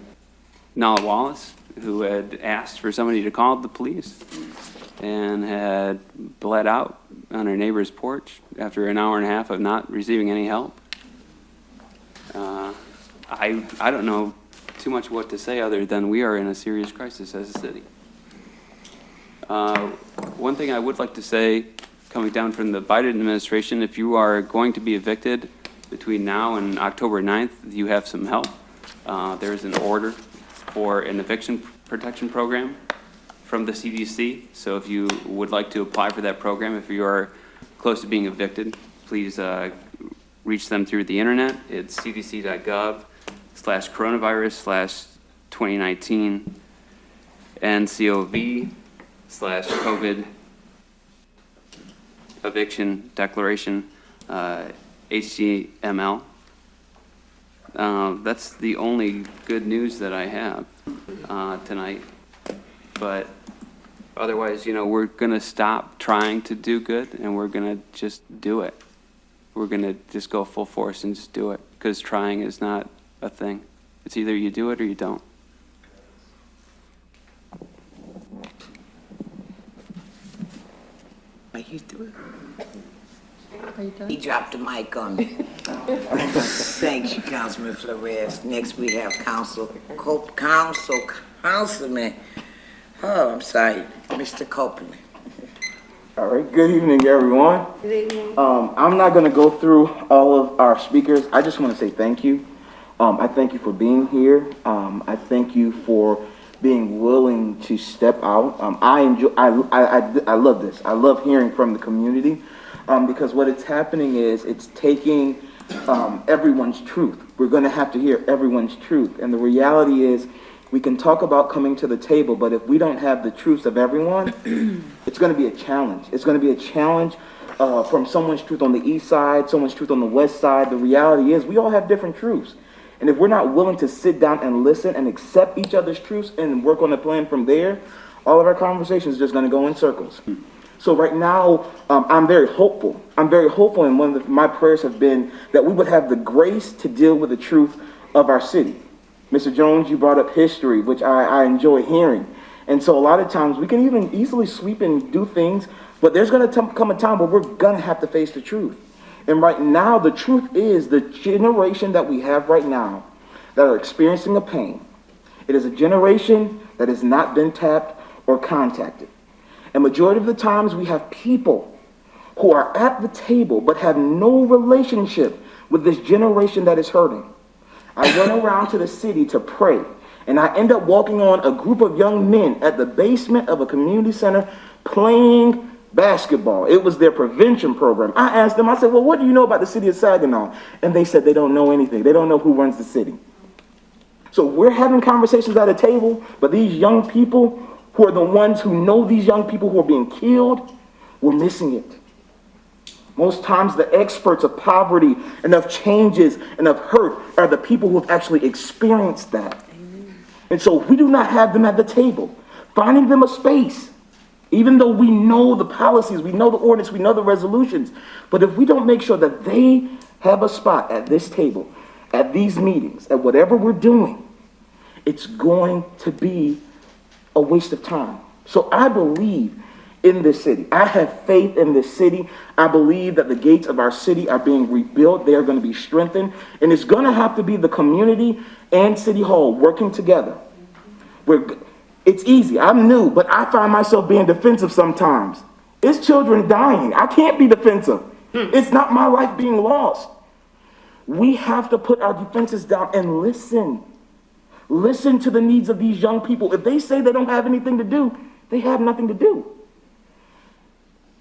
Nala Wallace, who had asked for somebody to call the police and had bled out on her neighbor's porch after an hour and a half of not receiving any help. I don't know too much what to say other than we are in a serious crisis as a city. One thing I would like to say, coming down from the Biden administration, if you are going to be evicted between now and October 9th, you have some help. There is an order for an eviction protection program from the CDC. So if you would like to apply for that program, if you are close to being evicted, please reach them through the internet. It's cdc.gov/coronavirus/2020 2019 NCOV/COVID eviction declaration, HTML. That's the only good news that I have tonight. But otherwise, you know, we're going to stop trying to do good and we're going to just do it. We're going to just go full force and just do it, because trying is not a thing. It's either you do it or you don't. Are you through? Are you done? He dropped the mic on me. Thank you, Councilman Flores. Next, we have Councilman, oh, I'm sorry, Mr. Copeland. All right, good evening, everyone. Good evening. I'm not gonna go through all of our speakers. I just wanna say thank you. I thank you for being here. I thank you for being willing to step out. I love this. I love hearing from the community, because what it's happening is it's taking everyone's truth. We're gonna have to hear everyone's truth. And the reality is, we can talk about coming to the table, but if we don't have the truths of everyone, it's going to be a challenge. It's going to be a challenge from someone's truth on the east side, someone's truth on the west side. The reality is we all have different truths. And if we're not willing to sit down and listen and accept each other's truths and work on a plan from there, all of our conversations are just going to go in circles. So right now, I'm very hopeful. I'm very hopeful, and one of my prayers have been that we would have the grace to deal with the truth of our city. Mr. Jones, you brought up history, which I enjoy hearing. And so a lot of times we can even easily sweep and do things, but there's going to come a time where we're going to have to face the truth. And right now, the truth is the generation that we have right now that are experiencing a pain. It is a generation that has not been tapped or contacted. And majority of the times we have people who are at the table but have no relationship with this generation that is hurting. I went around to the city to pray, and I end up walking on a group of young men at the basement of a community center playing basketball. It was their prevention program. I asked them, I said, well, what do you know about the city of Saginaw? And they said they don't know anything. They don't know who runs the city. So we're having conversations at a table, but these young people who are the ones who know these young people who are being killed, we're missing it. Most times the experts of poverty and of changes and of hurt are the people who have actually experienced that. And so we do not have them at the table, finding them a space, even though we know the policies, we know the ordinance, we know the resolutions. But if we don't make sure that they have a spot at this table, at these meetings, at whatever we're doing, it's going to be a waste of time. So I believe in this city. I have faith in this city. I believe that the gates of our city are being rebuilt. They are going to be strengthened. And it's going to have to be the community and City Hall working together. It's easy. I'm new, but I find myself being defensive sometimes. It's children dying. I can't be defensive. It's not my life being lost. We have to put our defenses down and listen. Listen to the needs of these young people. If they say they don't have anything to do, they have nothing to do.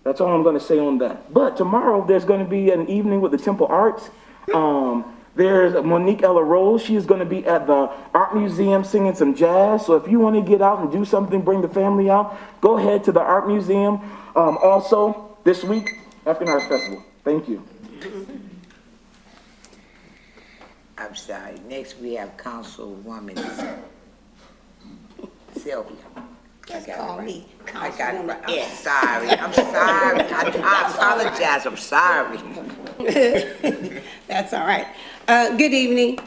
That's all I'm going to say on that. But tomorrow there's going to be an evening with the Temple Arts. There's Monique Ella Rose. She is going to be at the Art Museum singing some jazz. So if you want to get out and do something, bring the family out, go ahead to the Art Museum. Also, this week, African Arts Festival. Thank you. I'm sorry. Next, we have Councilwoman Sylvia. Just call me I got it Councilwoman. right. Yeah, sorry. I'm sorry. I apologize. I'm sorry. That's all right. Good evening.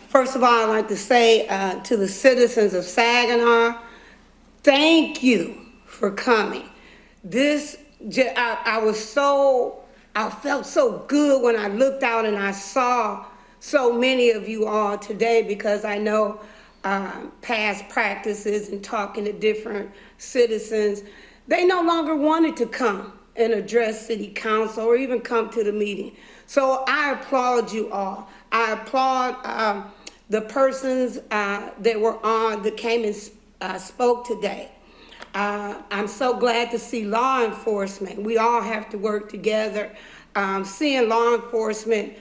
First of all, I'd like to say to the citizens of Saginaw, thank you for coming. I felt so good when I looked out and I saw so many of you all today, because I know past practices and talking to different citizens, they no longer wanted to come and address city council or even come to the meeting. So I applaud you all. I applaud the persons that were on, that came and spoke today. I'm so glad to see law enforcement. We all have to work together. Seeing law enforcement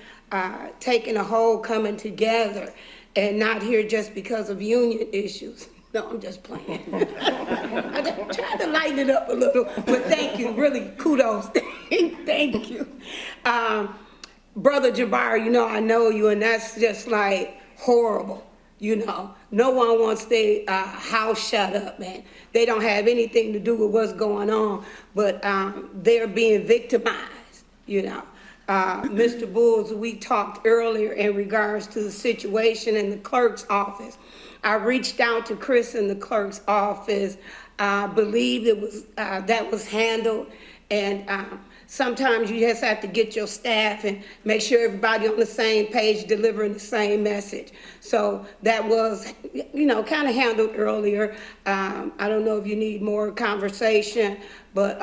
taking a hold, coming together, and not here just because of union issues. No, I'm just playing. I just tried to lighten it up a little, but thank you, really, kudos, thank you. Brother Jabbar, you know, I know you, and that's just like horrible, you know. No one wants their house shut up, man. They don't have anything to do with what's going on, but they're being victimized, you know. Mr. Bulls, we talked earlier in regards to the situation in the clerk's office. I reached out to Chris in the clerk's office, believed it was, that was handled, and sometimes you just have to get your staff and make sure everybody on the same page delivering the same message. So that was, you know, kind of handled earlier. I don't know if you need more conversation, but,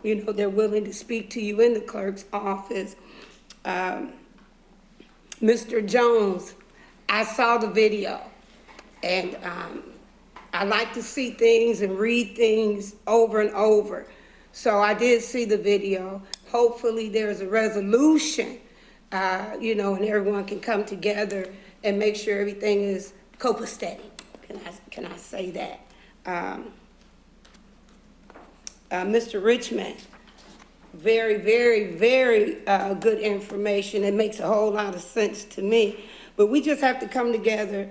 you know, they're willing to speak to you in the clerk's office. Mr. Jones, I saw the video, and I like to see things and read things over and over. So I did see the video. Hopefully there's a resolution, you know, and everyone can come together and make sure everything is copacetic. Can I say that? Mr. Richmond, very, very, very good information. It makes a whole lot of sense to me. But we just have to come together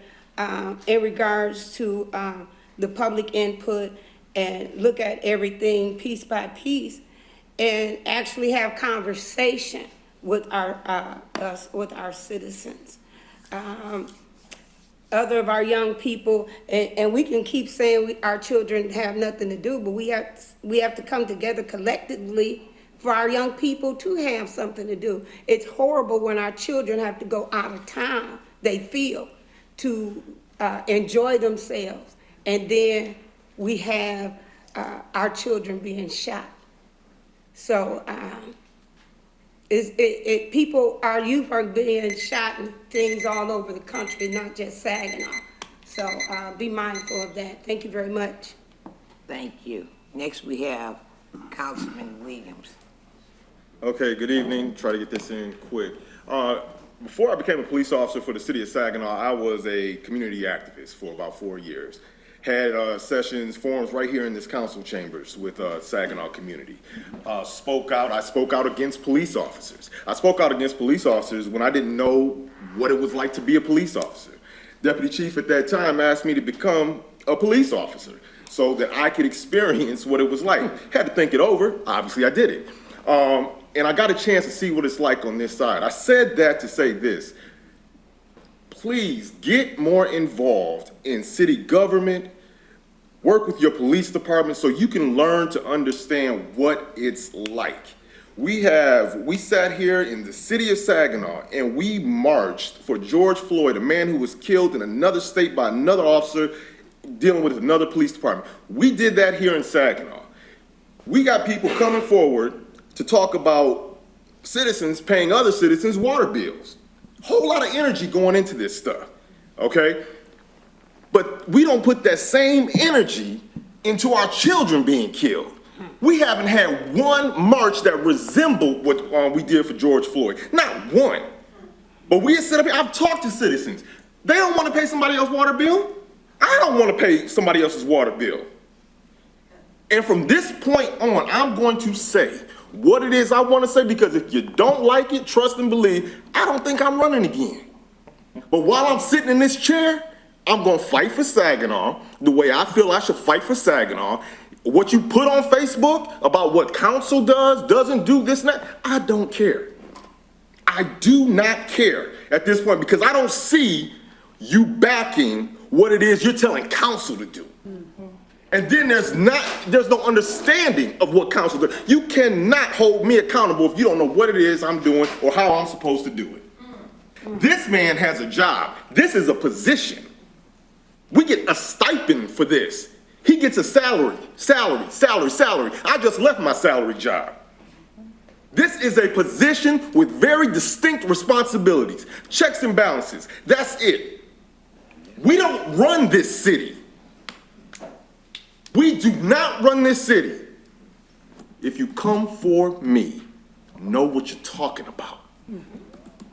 in regards to the public input and look at everything piece by piece and actually have conversation with our citizens. Other of our young people, and we can keep saying our children have nothing to do, but we have to come together collectively for our young people to have something to do. It's horrible when our children have to go out of town, they feel, to enjoy themselves, and then we have our children being shot. So our youth are being shot and things all over the country, not just Saginaw. So be mindful of that. Thank you very much. Thank you. Next we have Councilman Williams. Okay, good evening. Try to get this in quick. Before I became a police officer for the city of Saginaw, I was a community activist for about 4 years. Had sessions, forums right here in this council chambers with Saginaw community. I spoke out against police officers. I spoke out against police officers when I didn't know what it was like to be a police officer. Deputy Chief at that time asked me to become a police officer so that I could experience what it was like. Had to think it over. Obviously, I did it. And I got a chance to see what it's like on this side. I said that to say this. Please get more involved in city government, work with your police department so you can learn to understand what it's like. We sat here in the city of Saginaw and we marched for George Floyd, a man who was killed in another state by another officer dealing with another police department. We did that here in Saginaw. We got people coming forward to talk about citizens paying other citizens water bills. Whole lot of energy going into this stuff, okay? But we don't put that same energy into our children being killed. We haven't had one march that resembled what we did for George Floyd. Not one. But we sit up here, I've talked to citizens. They don't want to pay somebody else's water bill. I don't want to pay somebody else's water bill. And from this point on, I'm going to say what it is I want to say, because if you don't like it, trust and believe, I don't think I'm running again. But while I'm sitting in this chair, I'm going to fight for Saginaw the way I feel I should fight for Saginaw. What you put on Facebook about what council does, doesn't do, this and that, I don't care. I do not care at this point, because I don't see you backing what it is you're telling council to do. And then there's no understanding of what council does. You cannot hold me accountable if you don't know what it is I'm doing or how I'm supposed to do it. This man has a job. This is a position. We get a stipend for this. He gets a salary. I just left my salary job. This is a position with very distinct responsibilities, checks and balances. That's it. We don't run this city. We do not run this city. If you come for me, know what you're talking about.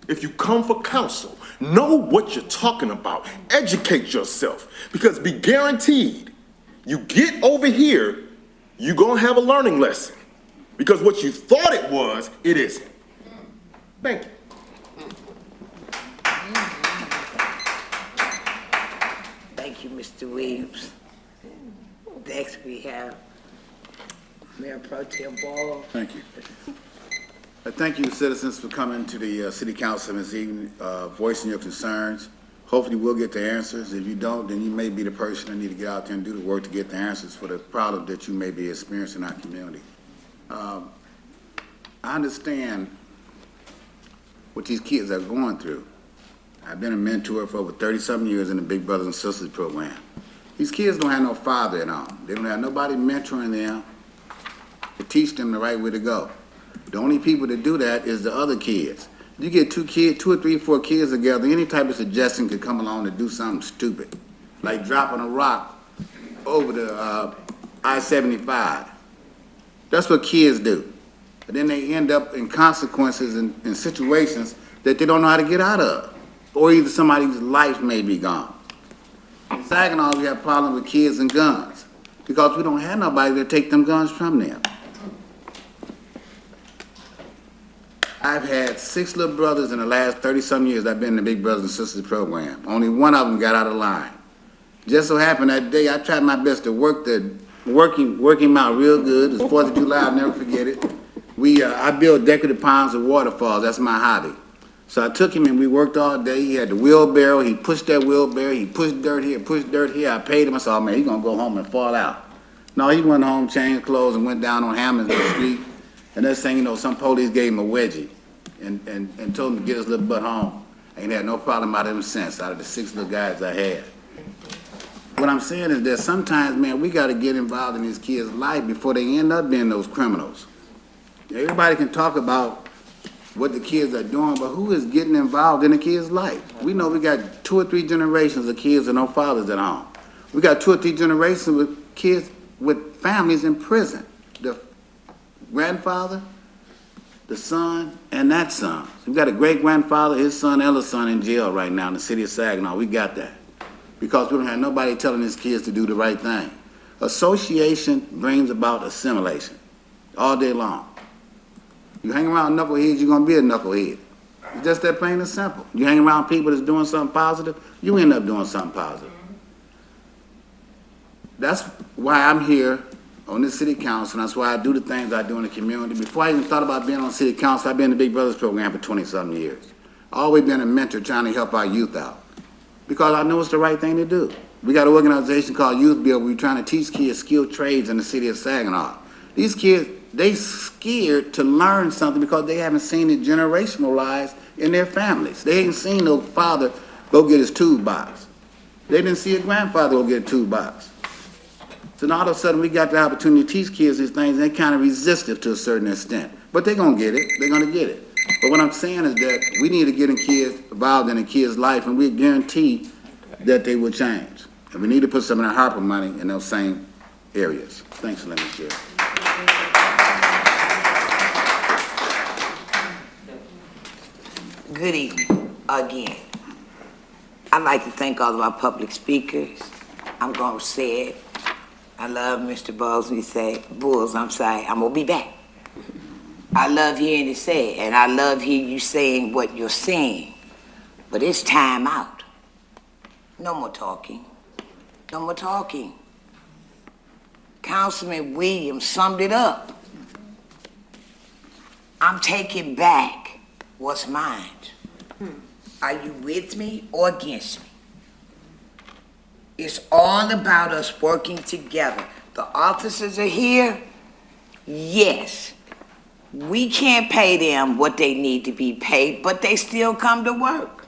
If you come for counsel, know what you're talking about. Educate yourself, because be guaranteed, you get over here, you're gonna have a learning lesson. Because what you thought it was, it isn't. Thank you. Thank you, Mr. Williams. Next, we have Mayor Pro Tem Ball. Thank you. Thank you, citizens, for coming to the city council this evening, voicing your concerns. Hopefully, we'll get the answers. If you don't, then you may be the person that need to get out there and do the work to get the answers for the problem that you may be experiencing in our community. I understand what these kids are going through. I've been a mentor for over 30-something years in the Big Brothers and Sisters program. These kids don't have no father at home. They don't have nobody mentoring them to teach them the right way to go. The only people that do that is the other kids. You get two or three, four kids together, any type of suggestion could come along to do something stupid, like dropping a rock over the I-75. That's what kids do. But then they end up in consequences in situations that they don't know how to get out of, or either somebody's life may be gone. In Saginaw, we have problems with kids and guns because we don't have nobody to take them guns from them. I've had 6 little brothers in the last 30-some years I've been in the Big Brothers and Sisters program. Only one of them got out of line. Just so happened that day I tried my best to work him out real good. It was 4th of July, I'll never forget it. I built decorative ponds and waterfalls. That's my hobby. So I took him and we worked all day. He had the wheelbarrow. He pushed that wheelbarrow. He pushed dirt here, pushed dirt here. I paid him. I said, oh, man, he's going to go home and fall out. No, he went home, changed clothes, and went down on Hammond Street. And next thing you know, some police gave him a wedgie and told him to get his little butt home. Ain't had no problem out of him since, out of the 6 little guys I had. What I'm saying is that sometimes, man, we got to get involved in these kids' life before they end up being those criminals. Everybody can talk about what the kids are doing, but who is getting involved in the kid's life? We know we got 2 or 3 generations of kids with no fathers at home. We got 2 or 3 generations with kids with families in prison. The grandfather, the son, and that son. So we got a great-grandfather, his son, and his son in jail right now in the city of Saginaw. We got that because we don't have nobody telling these kids to do the right thing. Association brings about assimilation all day long. You hang around knuckleheads, you're going to be a knucklehead. It's just that plain and simple. You hang around people that's doing something positive, you end up doing something positive. That's why I'm here on this city council, and that's why I do the things I do in the community. Before I even thought about being on city council, I've been in the Big Brothers program for 20-something years. I've always been a mentor trying to help our youth out because I know it's the right thing to do. We got an organization called Youth Build where we're trying to teach kids skilled trades in the city of Saginaw. These kids, they scared to learn something because they haven't seen it generationalized in their families. They ain't seen no father go get his toolbox. They didn't see a grandfather go get a toolbox. So now all of a sudden we got the opportunity to teach kids these things, and they're kind of resistive to a certain extent. But they're going to get it. They're going to get it. But what I'm saying is that we need to get involved in a kid's life, and we guarantee that they will change. And we need to put some of the Harper money in those same areas. Thanks for letting me share. Good evening again. I'd like to thank all of our public speakers. I'm going to say it. I love Mr. Bulls when he say, Bulls, I'm going to be back. I love hearing it said, and I love hearing you saying what you're saying. But it's time out. No more talking. No more talking. Councilman Williams summed it up. I'm taking back what's mine. Are you with me or against me? It's all about us working together. The officers are here. Yes. We can't pay them what they need to be paid, but they still come to work.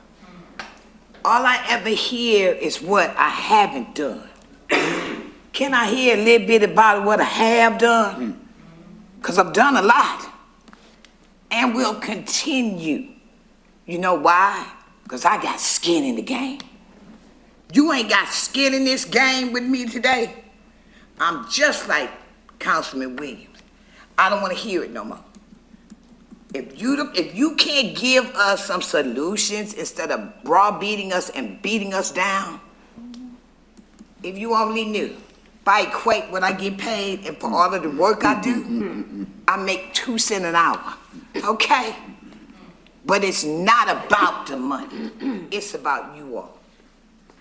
All I ever hear is what I haven't done. Can I hear a little bit about what I have done? Because I've done a lot and will continue. You know why? Because I got skin in the game. You ain't got skin in this game with me today. I'm just like Councilman Williams. I don't want to hear it no more. If you can't give us some solutions instead of browbeating us and beating us down, if you only knew, if I equate what I get paid and for all of the work I do, I make 2 cents an hour, okay? But it's not about the money. It's about you all.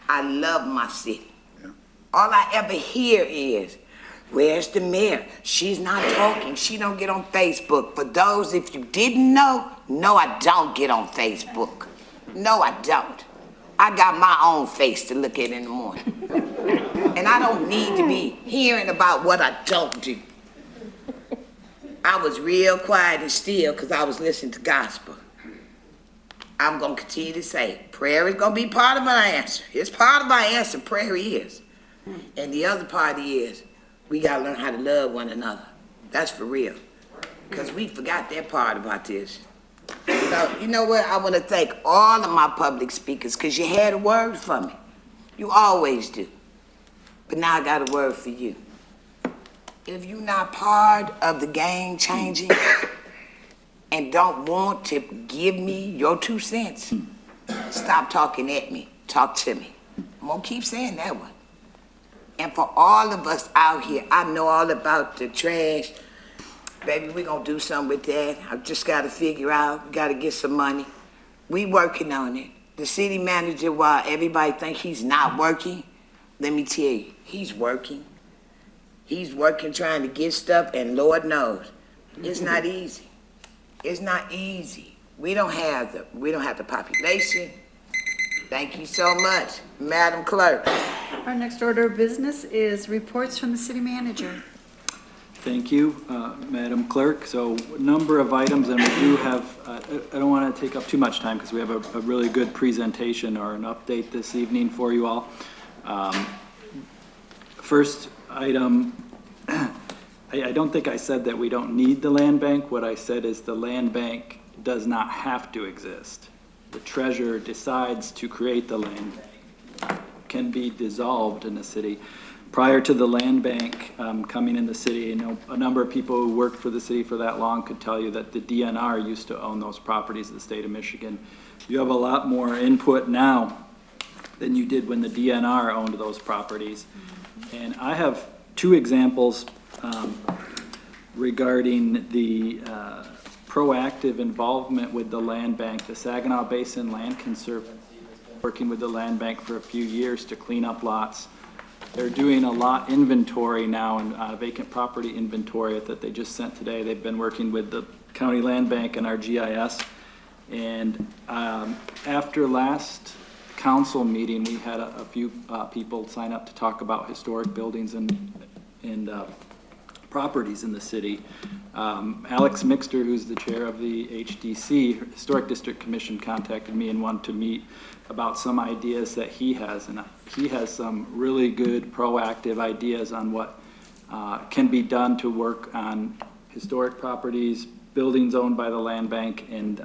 I love my city. All I ever hear is, where's the mayor? She's not talking. She don't get on Facebook. For those, if you didn't know, no, I don't get on Facebook. No, I don't. I got my own face to look at in the morning. And I don't need to be hearing about what I don't do. I was real quiet and still because I was listening to gospel. I'm going to continue to say, prayer is going to be part of my answer. It's part of my answer, prayer is. And the other part is, we got to learn how to love one another. That's for real. Because we forgot that part about this. So, you know what? I want to thank all of my public speakers because you had a word for me. You always do. But now I got a word for you. If you're not part of the game changing and don't want to give me your 2 cents, stop talking at me. Talk to me. I'm going to keep saying that one. And for all of us out here, I know all about the trash. Baby, we're going to do something with that. I just got to figure out. We got to get some money. We working on it. The city manager, while everybody think he's not working, let me tell you, he's working. He's working trying to get stuff, and Lord knows, it's not easy. It's not easy. We don't have the population. Thank you so much, Madam Clerk. Our next order of business is reports from the city manager. Thank you, Madam Clerk. So a number of items, and we do have, I don't want to take up too much time because we have a really good presentation or an update this evening for you all. First item, I don't think I said that we don't need the land bank. What I said is the land bank does not have to exist. The treasurer decides to create the land bank, can be dissolved in the city. Prior to the land bank coming in the city, I know a number of people who worked for the city for that long could tell you that the DNR used to own those properties in the state of Michigan. You have a lot more input now than you did when the DNR owned those properties. And I have 2 examples regarding the proactive involvement with the land bank. The Saginaw Basin Land Conservancy has been working with the land bank for a few years to clean up lots. They're doing a lot inventory now, and vacant property inventory that they just sent today. They've been working with the county land bank and our GIS. And after last council meeting, we had a few people sign up to talk about historic buildings and properties in the city. Alex Mixter, who's the chair of the HDC, Historic District Commission, contacted me and wanted to meet about some ideas that he has. And he has some really good proactive ideas on what can be done to work on historic properties, buildings owned by the land bank, and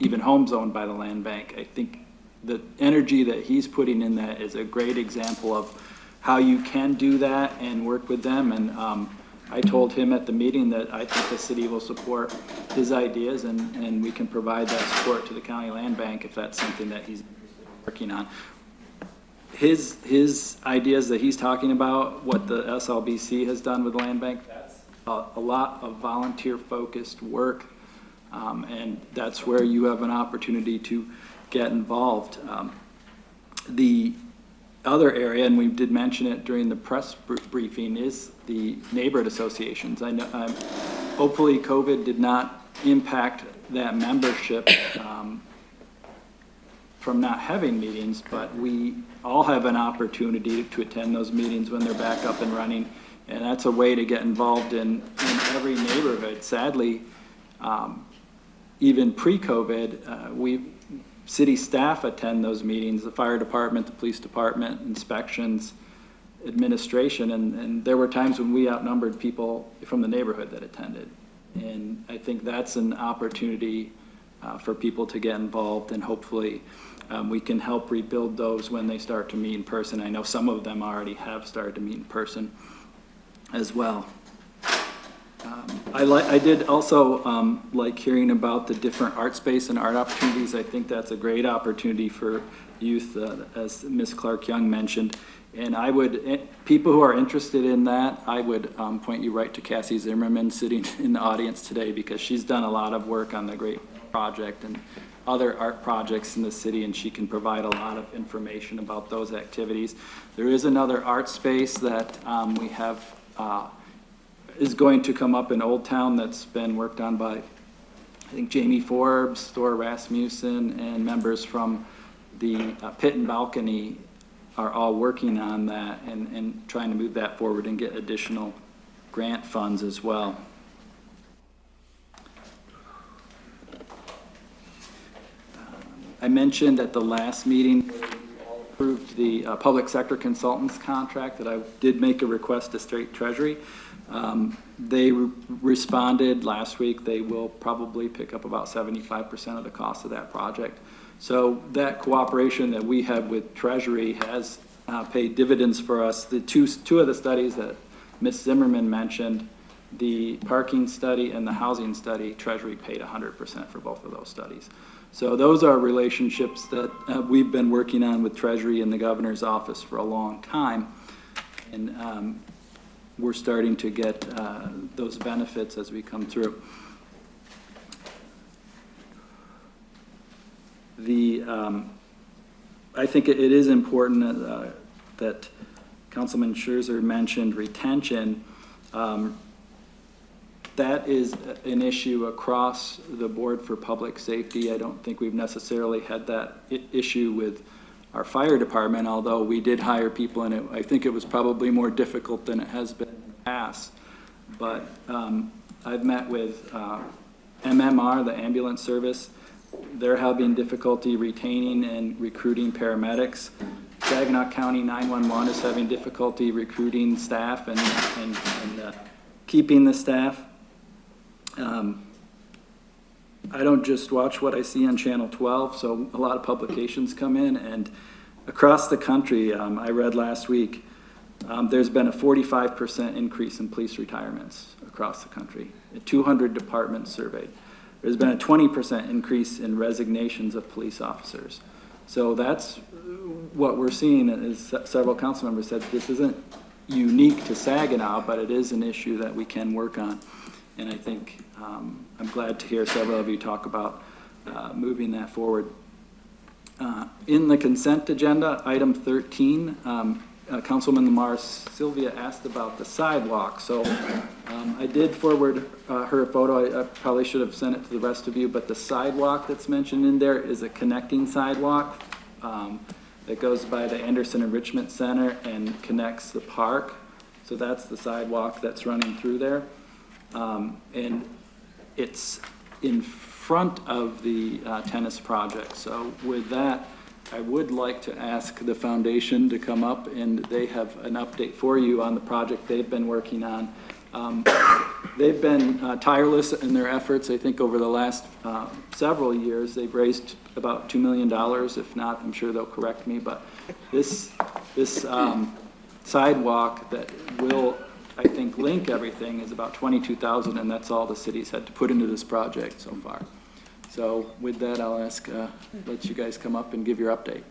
even homes owned by the land bank. I think the energy that he's putting in that is a great example of how you can do that and work with them. And I told him at the meeting that I think the city will support his ideas, and we can provide that support to the county land bank if that's something that he's working on. His ideas that he's talking about, what the SLBC has done with the land bank, that's a lot of volunteer focused work, and that's where you have an opportunity to get involved. The other area, and we did mention it during the press briefing, is the neighborhood associations. I know, hopefully COVID did not impact that membership from not having meetings, but we all have an opportunity to attend those meetings when they're back up and running, and that's a way to get involved in every neighborhood. Sadly, even pre-COVID, city staff attend those meetings, the fire department, the police department, inspections, administration, and there were times when we outnumbered people from the neighborhood that attended. And I think that's an opportunity for people to get involved, and hopefully we can help rebuild those when they start to meet in person. I know some of them already have started to meet in person as well. I did also like hearing about the different art space and art opportunities. I think that's a great opportunity for youth, as Ms. Clark-Young mentioned. And I would, people who are interested in that, I would point you right to Cassie Zimmerman sitting in the audience today, because she's done a lot of work on the Great Project and other art projects in the city, and she can provide a lot of information about those activities. There is another art space that we have is going to come up in Old Town that's been worked on by, I think, Jamie Forbes, Thor Rasmussen, and members from the Pit and Balcony are all working on that and trying to move that forward and get additional grant funds as well. I mentioned at the last meeting, we approved the public sector consultants contract that I did make a request to State Treasury. They responded last week. They will probably pick up about 75% of the cost of that project. So that cooperation that we have with Treasury has paid dividends for us. The two of the studies that Ms. Zimmerman mentioned, the parking study and the housing study, Treasury paid 100% for both of those studies. So those are relationships that we've been working on with Treasury and the governor's office for a long time. And we're starting to get those benefits as we come through. I think it is important that Councilman Scherzer mentioned retention. That is an issue across the board for public safety. I don't think we've necessarily had that issue with our fire department, although we did hire people, and I think it was probably more difficult than it has been in the past. But I've met with MMR, the ambulance service. They're having difficulty retaining and recruiting paramedics. Saginaw County 911 is having difficulty recruiting staff and keeping the staff. I don't just watch what I see on Channel 12, so a lot of publications come in, and across the country, I read last week, there's been a 45% increase in police retirements across the country, 200 departments surveyed. There's been a 20% increase in resignations of police officers. So that's what we're seeing, as several council members said, this isn't unique to Saginaw, but it is an issue that we can work on. And I think I'm glad to hear several of you talk about moving that forward. In the consent agenda, item 13, Councilman Lamar Sylvia asked about the sidewalk. So I did forward her a photo. I probably should have sent it to the rest of you, but the sidewalk that's mentioned in there is a connecting sidewalk that goes by the Anderson Enrichment Center and connects the park. So that's the sidewalk that's running through there. And it's in front of the tennis project. So with that, I would like to ask the foundation to come up, and they have an update for you on the project they've been working on. They've been tireless in their efforts. I think over the last several years, they've raised about $2 million. If not, I'm sure they'll correct me, but this sidewalk that will, I think, link everything is about $22,000, and that's all the city's had to put into this project so far. So with that, I'll ask, let you guys come up and give your update.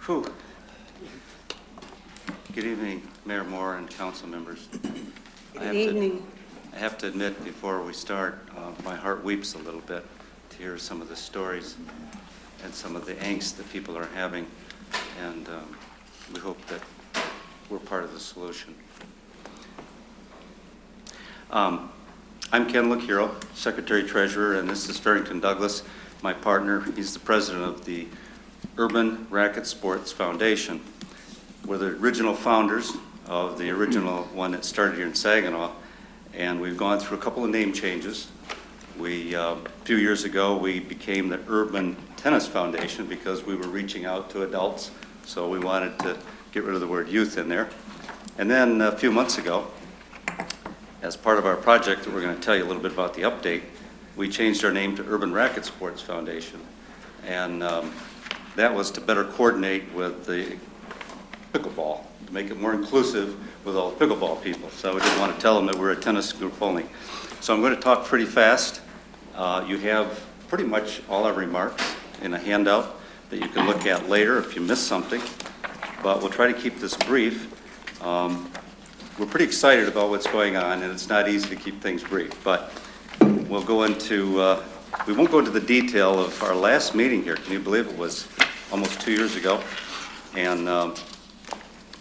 Whew. Good evening, Mayor Moore and council members. Good evening. I have to admit, before we start, my heart weeps a little bit to hear some of the stories and some of the angst that people are having, and we hope that we're part of the solution. I'm Ken Lucchero, Secretary Treasurer, and this is Farrington Douglas, my partner. He's the president of the Urban Racquet Sports Foundation. We're the original founders of the original one that started here in Saginaw, and we've gone through a couple of name changes. A few years ago, we became the Urban Tennis Foundation because we were reaching out to adults, so we wanted to get rid of the word youth in there. And then a few months ago, as part of our project that we're going to tell you a little bit about the update, we changed our name to Urban Racquet Sports Foundation. And that was to better coordinate with the pickleball, to make it more inclusive with all the pickleball people. So I didn't want to tell them that we're a tennis group only. So I'm going to talk pretty fast. You have pretty much all our remarks in a handout that you can look at later if you miss something, but we'll try to keep this brief. We're pretty excited about what's going on, and it's not easy to keep things brief, but we'll go into, we won't go into the detail of our last meeting here. Can you believe it was almost 2 years ago? And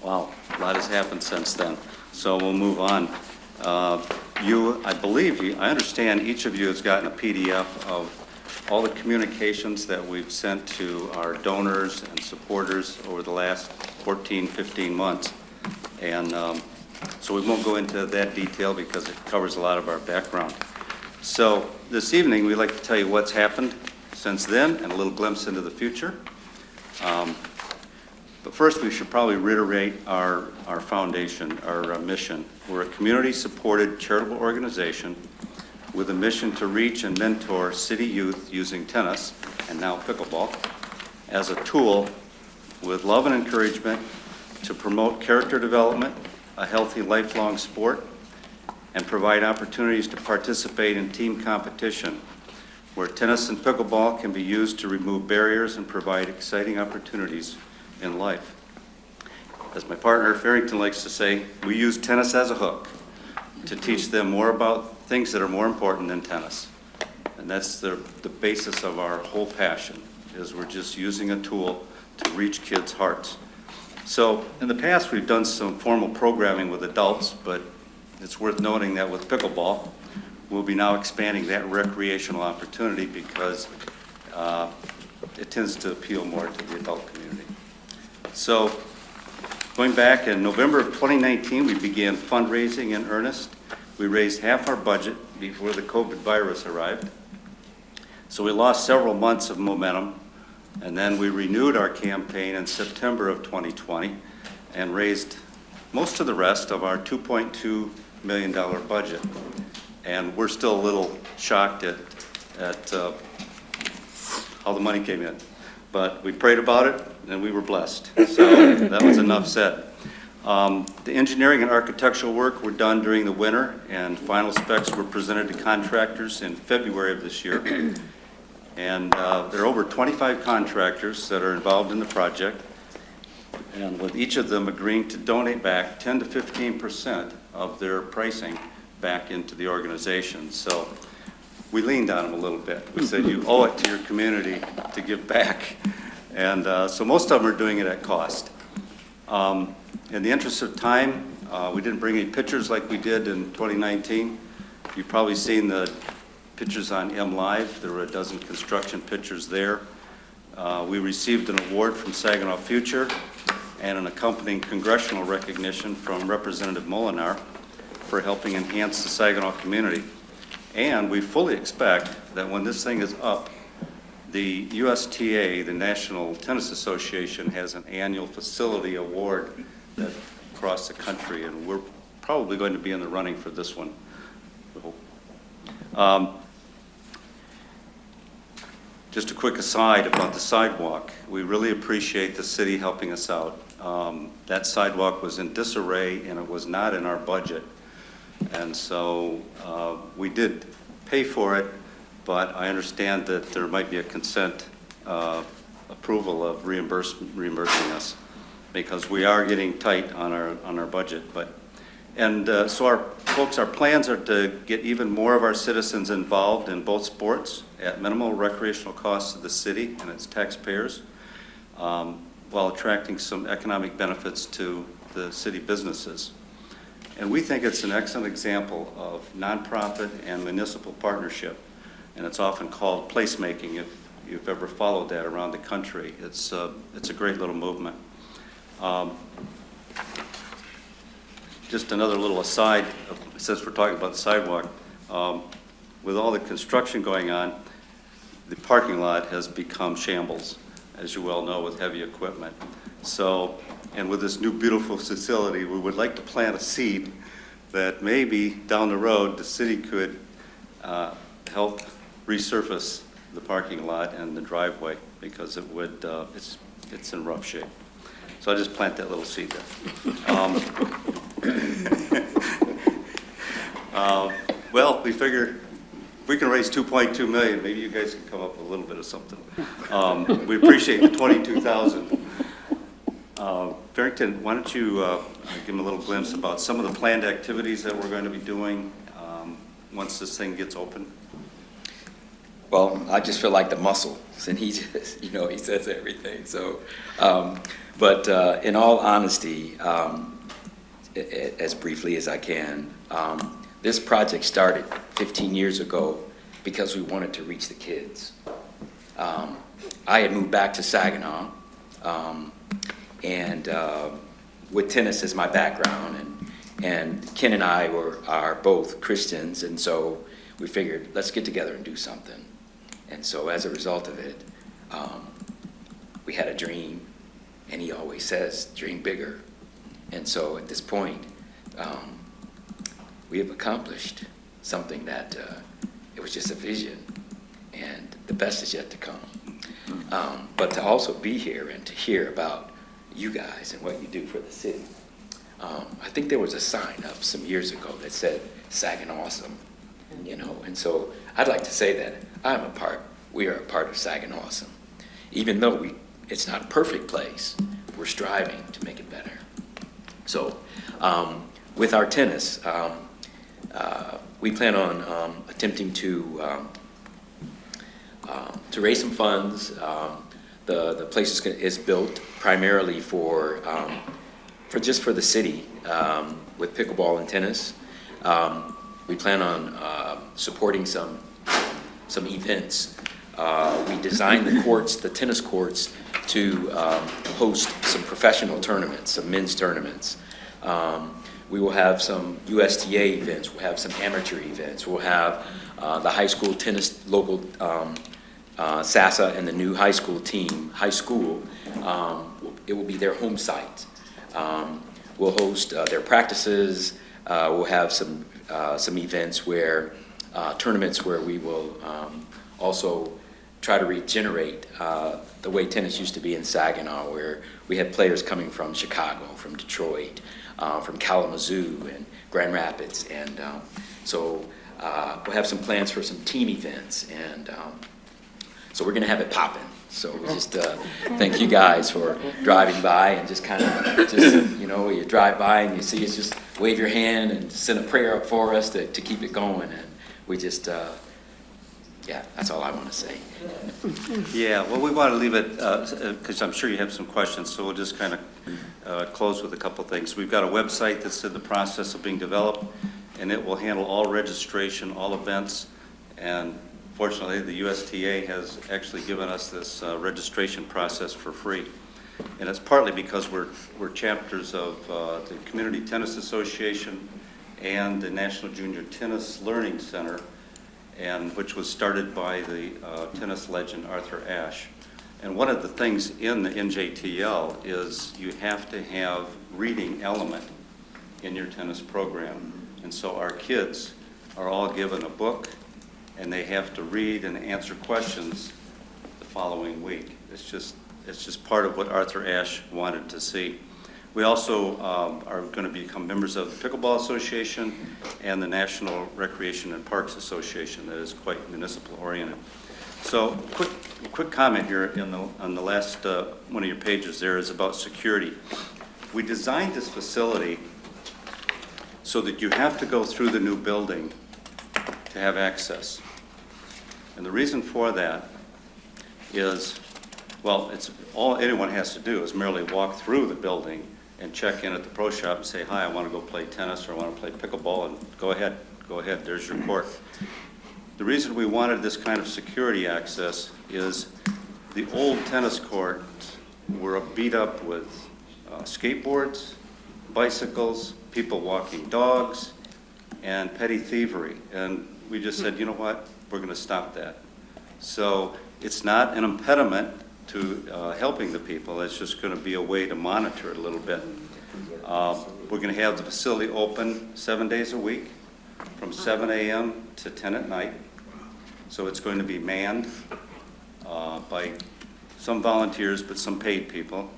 wow, a lot has happened since then. So we'll move on. I understand each of you has gotten a PDF of all the communications that we've sent to our donors and supporters over the last 14, 15 months. And so we won't go into that detail because it covers a lot of our background. So this evening, we'd like to tell you what's happened since then and a little glimpse into the future. But first, we should probably reiterate our foundation, our mission. We're a community-supported charitable organization with a mission to reach and mentor city youth using tennis, and now pickleball, as a tool with love and encouragement to promote character development, a healthy lifelong sport, and provide opportunities to participate in team competition, where tennis and pickleball can be used to remove barriers and provide exciting opportunities in life. As my partner Farrington likes to say, we use tennis as a hook to teach them more about things that are more important than tennis. And that's the basis of our whole passion, is we're just using a tool to reach kids' hearts. So in the past, we've done some formal programming with adults, but it's worth noting that with pickleball, we'll be now expanding that recreational opportunity because it tends to appeal more to the adult community. So going back in November of 2019, we began fundraising in earnest. We raised half our budget before the COVID virus arrived. So we lost several months of momentum, and then we renewed our campaign in September of 2020 and raised most of the rest of our $2.2 million budget. And we're still a little shocked at how the money came in. But we prayed about it, and we were blessed. So that was enough said. The engineering and architectural work were done during the winter, and final specs were presented to contractors in February of this year. And there are over 25 contractors that are involved in the project, and with each of them agreeing to donate back 10 to 15% of their pricing back into the organization. So we leaned on them a little bit. We said, you owe it to your community to give back. And so most of them are doing it at cost. In the interest of time, we didn't bring any pictures like we did in 2019. You've probably seen the pictures on MLive. There were a dozen construction pictures there. We received an award from Saginaw Future and an accompanying congressional recognition from Representative Molinar for helping enhance the Saginaw community. And we fully expect that when this thing is up, the USTA, the National Tennis Association, has an annual facility award that across the country, and we're probably going to be in the running for this one, we hope. Just a quick aside about the sidewalk. We really appreciate the city helping us out. That sidewalk was in disarray and it was not in our budget. And so we did pay for it, but I understand that there might be a consent approval of reimbursing us because we are getting tight on our budget. So our plans are to get even more of our citizens involved in both sports at minimal recreational costs to the city and its taxpayers, while attracting some economic benefits to the city businesses. And we think it's an excellent example of nonprofit and municipal partnership, and it's often called placemaking if you've ever followed that around the country. It's a great little movement. Just another little aside, since we're talking about the sidewalk, with all the construction going on, the parking lot has become shambles, as you well know, with heavy equipment. So, and with this new beautiful facility, we would like to plant a seed that maybe down the road the city could help resurface the parking lot and the driveway. because it would, it's in rough shape. So I just plant that little seed there. Well, we figure if we can raise 2.2 million, maybe you guys can come up with a little bit of something. We appreciate the 22,000. Farrington, why don't you give them a little glimpse about some of the planned activities that we're going to be doing once this thing gets open? Well, I just feel like the muscle, and he just, you know, he says everything. So, but in all honesty, as briefly as I can, this project started 15 years ago because we wanted to reach the kids. I had moved back to Saginaw, and with tennis as my background, and Ken and I are both Christians, and so we figured, let's get together and do something. And so as a result of it, we had a dream, and he always says, dream bigger. And so at this point, we have accomplished something that it was just a vision, and the best is yet to come. But to also be here and to hear about you guys and what you do for the city. I think there was a sign up some years ago that said Saginaw Awesome, you know, and so I'd like to say that we are a part of Saginaw Awesome. Even though it's not a perfect place, we're striving to make it better. So with our tennis, we plan on attempting to raise some funds. The place is built primarily for the city with pickleball and tennis. We plan on supporting some events. We designed the courts, the tennis courts, to host some professional tournaments, some men's tournaments. We will have some USTA events. We'll have some amateur events. We'll have the high school tennis local SASA and the new high school team. It will be their home site. We'll host their practices. We'll have some events where tournaments where we will also try to regenerate the way tennis used to be in Saginaw, where we had players coming from Chicago, from Detroit, from Kalamazoo and Grand Rapids, and so we'll have some plans for some team events, and so we're going to have it popping. So we just thank you guys for driving by and just kind of you know, you drive by and you see us, just wave your hand and send a prayer up for us to keep it going, and we just yeah, that's all I want to say. Yeah, well, we want to leave it, because I'm sure you have some questions, so we'll just kind of close with a couple things. We've got a website that's in the process of being developed, and it will handle all registration, all events, and fortunately, the USTA has actually given us this registration process for free. And it's partly because we're chapters of the Community Tennis Association and the National Junior Tennis Learning Center, and which was started by the tennis legend Arthur Ashe. And one of the things in the NJTL is you have to have reading element in your tennis program. And so our kids are all given a book, and they have to read and answer questions the following week. It's just part of what Arthur Ashe wanted to see. We also are going to become members of the Pickleball Association and the National Recreation and Parks Association, that is quite municipal oriented. So quick comment here on the last one of your pages there is about security. We designed this facility so that you have to go through the new building to have access. And the reason for that is, well, it's all anyone has to do is merely walk through the building and check in at the pro shop and say, hi, I want to go play tennis or I want to play pickleball, and go ahead, there's your court. The reason we wanted this kind of security access is the old tennis courts were beat up with skateboards, bicycles, people walking dogs, and petty thievery. And we just said, you know what, we're going to stop that. So it's not an impediment to helping the people. It's just going to be a way to monitor it a little bit. We're going to have the facility open 7 days a week from 7 a.m. to 10 at night. So it's going to be manned by some volunteers, but some paid people.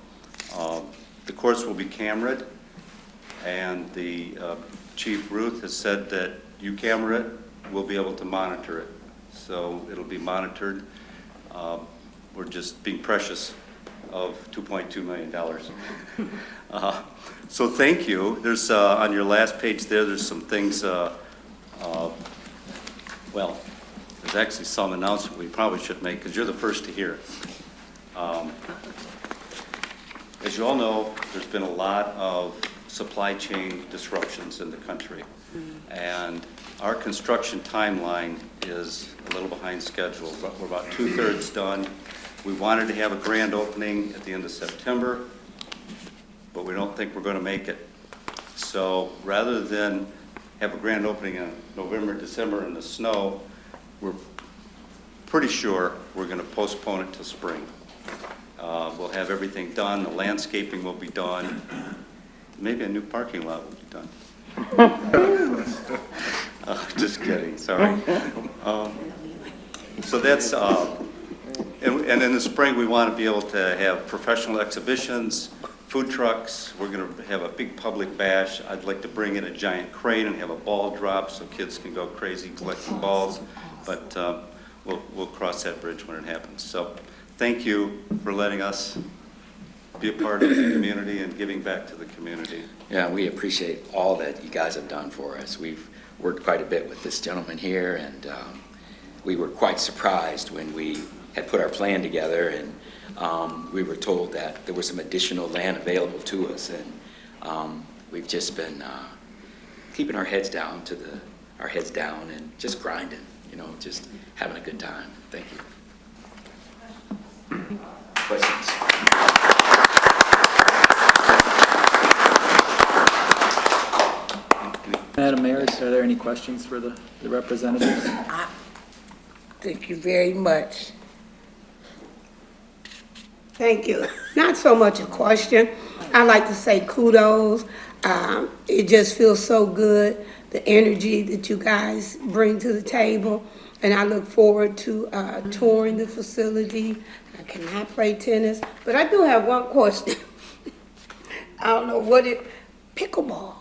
The course will be cameraed, and the Chief Ruth has said that you camera it, we'll be able to monitor it. So it'll be monitored. We're just being precious of $2.2 million. So thank you. There's, on your last page there's some things, well, there's actually some announcement we probably should make, because you're the first to hear it. As you all know, there's been a lot of supply chain disruptions in the country. And our construction timeline is a little behind schedule, but we're about 2/3 done. We wanted to have a grand opening at the end of September, but we don't think we're going to make it. So rather than have a grand opening in November, December in the snow, we're pretty sure we're going to postpone it to spring. We'll have everything done, the landscaping will be done, maybe a new parking lot will be done. Just kidding, sorry. So that's, and in the spring we want to be able to have professional exhibitions, food trucks. We're going to have a big public bash. I'd like to bring in a giant crane and have a ball drop so kids can go crazy collecting balls, but we'll cross that bridge when it happens. So thank you for letting us be a part of the community and giving back to the community. Yeah, we appreciate all that you guys have done for us. We've worked quite a bit with this gentleman here, and we were quite surprised when we had put our plan together, and we were told that there was some additional land available to us, and we've just been keeping our heads down and just grinding, just having a good time. Thank you. Questions? Madam Mayor, are there any questions for the representatives? Thank you very much. Thank you. Not so much a question. I like to say kudos. It just feels so good, the energy that you guys bring to the table. And I look forward to touring the facility. I cannot play tennis, but I do have one question. I don't know pickleball.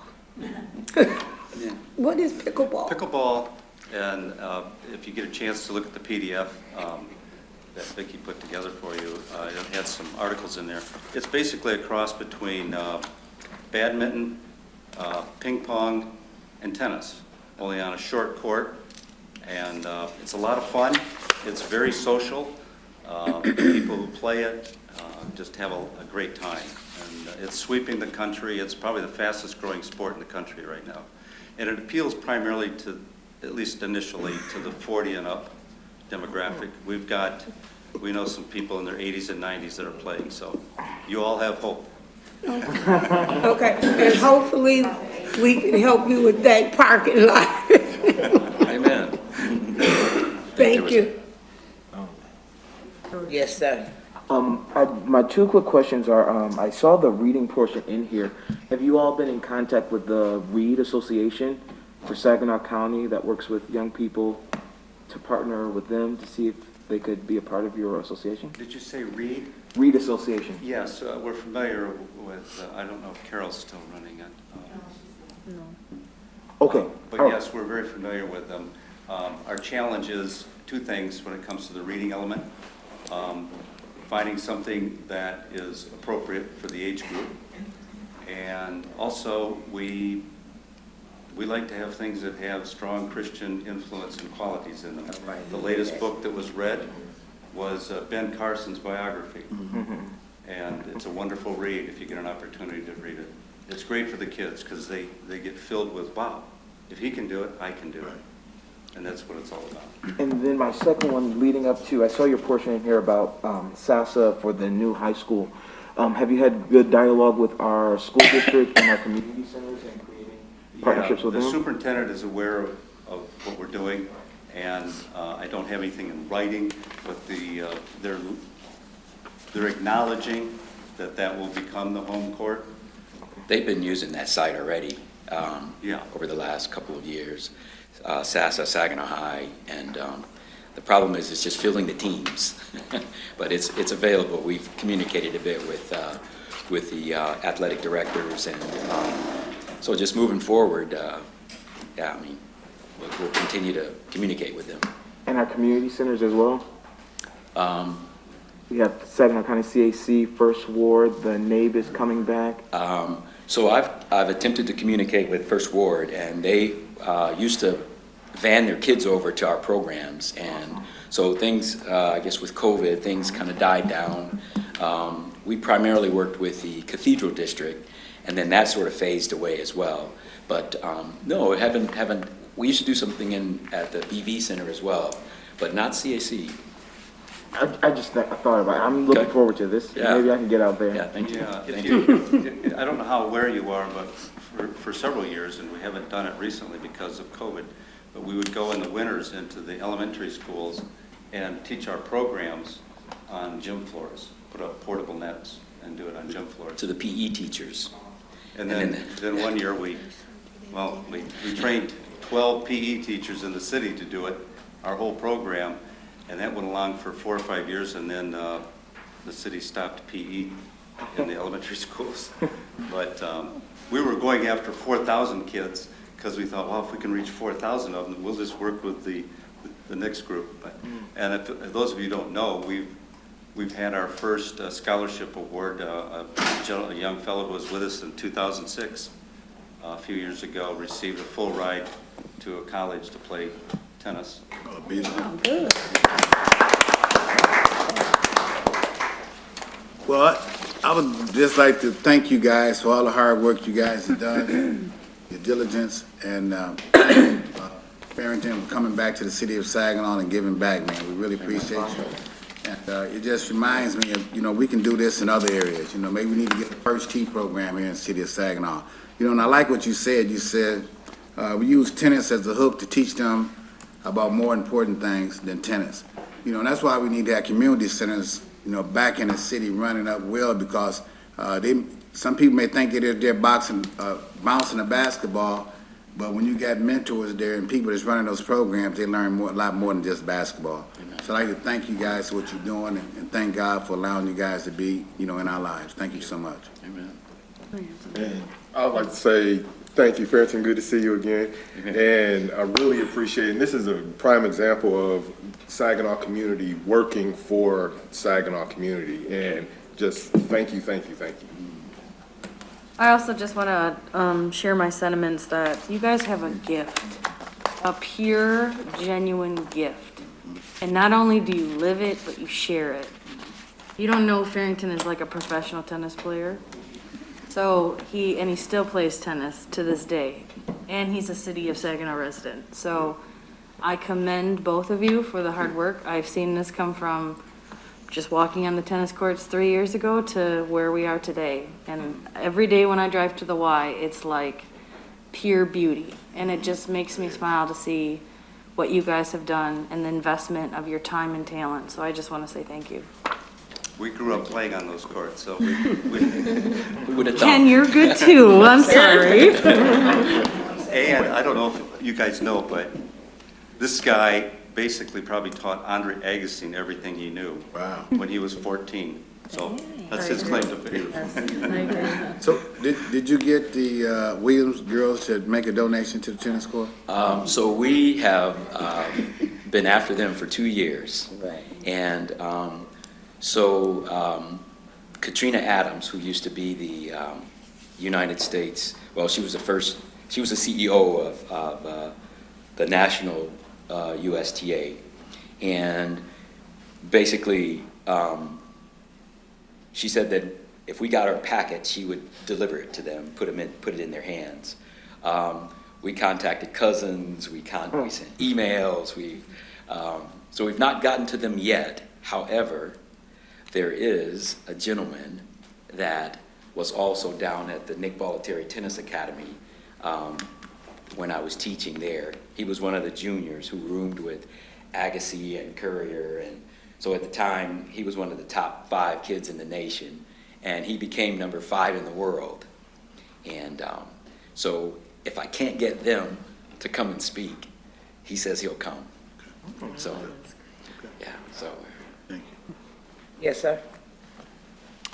What is pickleball? Pickleball, and if you get a chance to look at the PDF that Vicki put together for you, it had some articles in there. It's basically a cross between badminton, ping pong, and tennis, only on a short court. And it's a lot of fun. It's very social. People who play it just have a great time. And it's sweeping the country. It's probably the fastest growing sport in the country right now. And it appeals primarily to, at least initially, to the 40 and up demographic. We know some people in their 80s and 90s that are playing, so you all have hope. Okay, and hopefully we can help you with that parking lot. Amen. Thank you. Yes, sir. My two quick questions are, I saw the reading portion in here. Have you all been in contact with the Read Association for Saginaw County that works with young people to partner with them to see if they could be a part of your association? Did you say Read? Read Association. Yes, we're familiar with, I don't know if Carol's still running it. No. Okay. But yes, we're very familiar with them. Our challenge is two things when it comes to the reading element. Finding something that is appropriate for the age group. And also, we like to have things that have strong Christian influence and qualities in them. The latest book that was read was Ben Carson's biography. And it's a wonderful read if you get an opportunity to read it. It's great for the kids because they get filled with, wow, if he can do it, I can do it. And that's what it's all about. And then my second one leading up to, I saw your portion in here about SASA for the new high school. Have you had good dialogue with our school district and our community centers and creating partnerships with them? The superintendent is aware of what we're doing, and I don't have anything in writing, but they're acknowledging that will become the home court. They've been using that site already over the last couple of years. SASA, Saginaw High, and The problem is it's just filling the teams. But it's available. We've communicated a bit with the athletic directors, and so just moving forward, yeah, I mean, we'll continue to communicate with them. And our community centers as well? We have Saginaw County CAC, First Ward, the NABE is coming back. So I've attempted to communicate with First Ward, and they used to van their kids over to our programs, and so things, I guess with COVID, things kind of died down. We primarily worked with the Cathedral District, and then that sort of phased away as well. But no, haven't. We used to do something at the BV Center as well, but not CAC. I just thought about it. I'm looking forward to this. Yeah. Maybe I can get out there. Yeah, thank you. Yeah, Thank you. I don't know how aware you are, but for several years, and we haven't done it recently because of COVID, but we would go in the winters into the elementary schools and teach our programs on gym floors, put up portable nets and do it on gym floors. To the PE teachers. And then one year we trained 12 PE teachers in the city to do it, our whole program, and that went along for 4 or 5 years, and then the city stopped PE in the elementary schools. But we were going after 4,000 kids because we thought, well, if we can reach 4,000 of them, we'll just work with the next group. And if those of you who don't know, we've had our first scholarship award. A young fellow who was with us in 2006, a few years ago, received a full ride to a college to play tennis. Oh, beautiful. Oh, good. Well, I would just like to thank you guys for all the hard work you guys have done, your diligence, and Farrington coming back to the city of Saginaw and giving back, man. We really appreciate you. And it just reminds me of, we can do this in other areas. Maybe we need to get a first tee program here in the city of Saginaw. And I like what you said. You said we use tennis as a hook to teach them about more important things than tennis. And that's why we need to have community centers, back in the city running up well, because some people may think they're bouncing a basketball, but when you got mentors there and people that's running those programs, they learn a lot more than just basketball. Amen. So I'd like to thank you guys for what you're doing, and thank God for allowing you guys to be, in our lives. Thank you so much. Amen. And I would like to say thank you, Farrington. Good to see you again. And I really appreciate it. And this is a prime example of Saginaw community working for Saginaw community. And just thank you, thank you, thank you. I also just want to share my sentiments that you guys have a gift, a pure, genuine gift. And not only do you live it, but you share it. You don't know Farrington is like a professional tennis player. So he still plays tennis to this day. And he's a city of Saginaw resident. So I commend both of you for the hard work. I've seen this come from just walking on the tennis courts 3 years ago to where we are today. And every day when I drive to the Y, it's like pure beauty. And it just makes me smile to see what you guys have done and the investment of your time and talent. So I just want to say thank you. We grew up playing on those courts, so we would have Ken, you're good too. I'm sorry. And I don't know if you guys know, but this guy basically probably taught Andre Agassi everything he knew. Wow. When he was 14. So that's his claim to fame. So did you get the Williams girls to make a donation to the tennis court? So we have been after them for 2 years. Right. And Katrina Adams, who used to be the United States, she was the CEO of the national USTA. And basically, she said that if we got our packet, she would deliver it to them, put it in their hands. We contacted cousins, we sent emails, so we've not gotten to them yet. However, there is a gentleman that was also down at the Nick Bollettieri Tennis Academy when I was teaching there. He was one of the juniors who roomed with Agassi and Courier, and so at the time he was one of the top 5 kids in the nation, and he became number 5 in the world. And so if I can't get them to come and speak, he says he'll come. So Yeah, so. Yes, sir.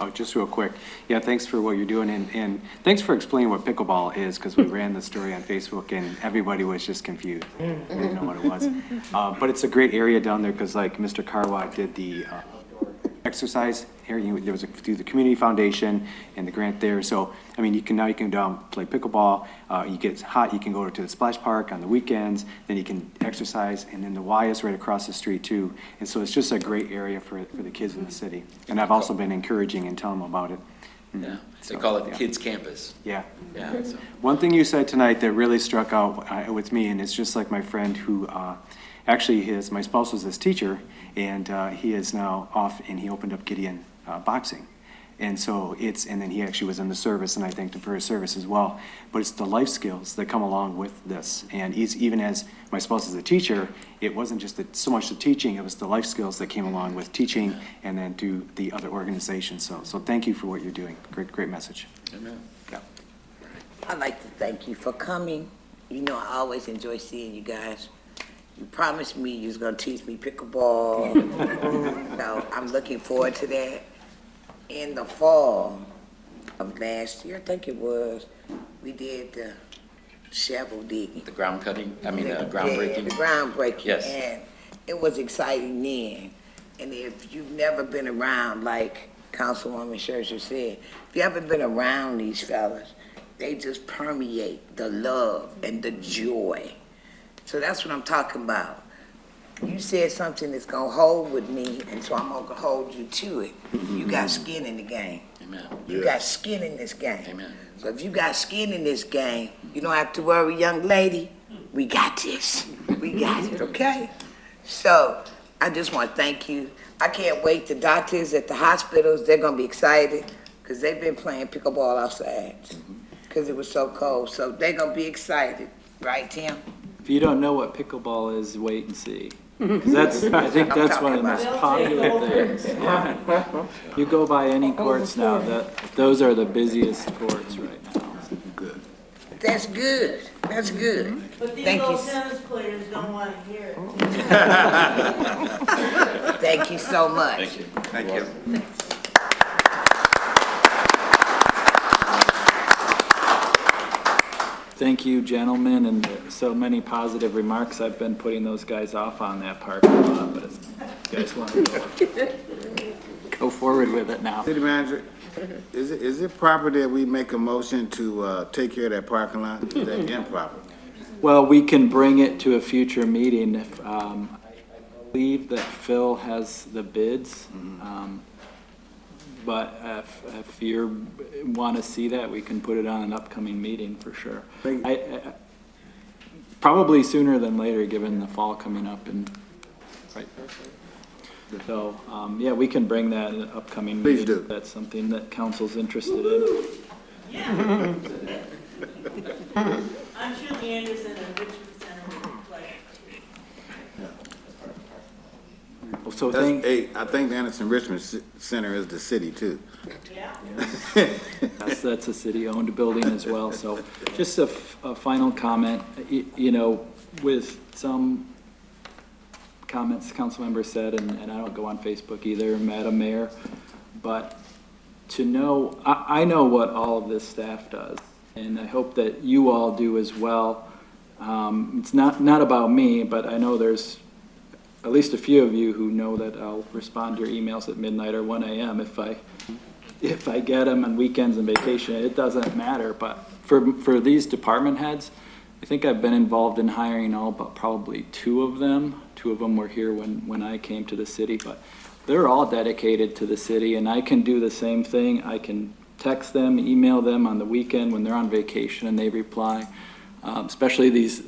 Oh, just real quick. Yeah, thanks for what you're doing, and thanks for explaining what pickleball is, because we ran the story on Facebook, and everybody was just confused. They didn't know what it was. But it's a great area down there, because like Mr. Carwat did the exercise area, there was through the community foundation and the grant there. So, I mean, you can go down, play pickleball, you get hot, you can go to the splash park on the weekends, then you can exercise, and then the Y is right across the street too. And so it's just a great area for the kids in the city. And I've also been encouraging and telling them about it. Yeah, they call it the kids' campus. Yeah. Yeah. So. One thing you said tonight that really struck out with me, and it's just like my friend who, actually my spouse was his teacher, and he is now off, and he opened up Gideon boxing. And so and then he actually was in the service, and I thanked him for his service as well. But it's the life skills that come along with this. And even as my spouse is a teacher, it wasn't just so much the teaching, it was the life skills that came along with teaching and then to the other organizations. So thank you for what you're doing. Great message. Amen. Yeah. I'd like to thank you for coming. You know, I always enjoy seeing you guys. You promised me you was gonna teach me pickleball. So I'm looking forward to that. In the fall of last year, I think it was, we did the shovel digging. The ground cutting, groundbreaking. Yeah, the groundbreaking. Yes. And it was exciting then. And if you've never been around, like Councilwoman Scherzer said, if you haven't been around these fellas, they just permeate the love and the joy. So that's what I'm talking about. You said something that's gonna hold with me, and so I'm gonna hold you to it. You got skin in the game. Amen. You got skin in this game. Amen. So if you got skin in this game, you don't have to worry, young lady. We got this. We got it, okay? So I just want to thank you. I can't wait. The doctors at the hospitals, they're gonna be excited because they've been playing pickleball outside because it was so cold. So they're gonna be excited, right, Tim? If you don't know what pickleball is, wait and see. 'Cause I think that's one of the most popular things. You go by any courts now, those are the busiest courts right now. Good. That's good. That's good. But these Thank you. old tennis players don't want to hear it. Thank you so much. Thank you. Thank you. Thank you, gentlemen, and so many positive remarks. I've been putting those guys off on that parking lot, but if you guys want to go forward with it now. City manager, is it proper that we make a motion to take care of that parking lot? Is that improper? Well, we can bring it to a future meeting if, I believe that Phil has the bids. But if you want to see that, we can put it on an upcoming meeting for sure. Probably sooner than later, given the fall coming up and, right. So, yeah, we can bring that in an upcoming meeting. Please do. If that's something that council's interested in. Yeah. I'm sure the Anderson and Richmond Center would play. So I think the Anderson Richmond Center is the city too. Yeah. That's a city-owned building as well. So just a final comment, you know, with some comments the council member said, and I don't go on Facebook either, Madam Mayor, but to know, I know what all of this staff does, and I hope that you all do as well. It's not about me, but I know there's at least a few of you who know that I'll respond to your emails at midnight or 1 a.m. if I get them on weekends and vacation. It doesn't matter, but for these department heads, I think I've been involved in hiring all but probably two of them. Two of them were here when I came to the city, but they're all dedicated to the city, and I can do the same thing. I can text them, email them on the weekend when they're on vacation and they reply. Especially these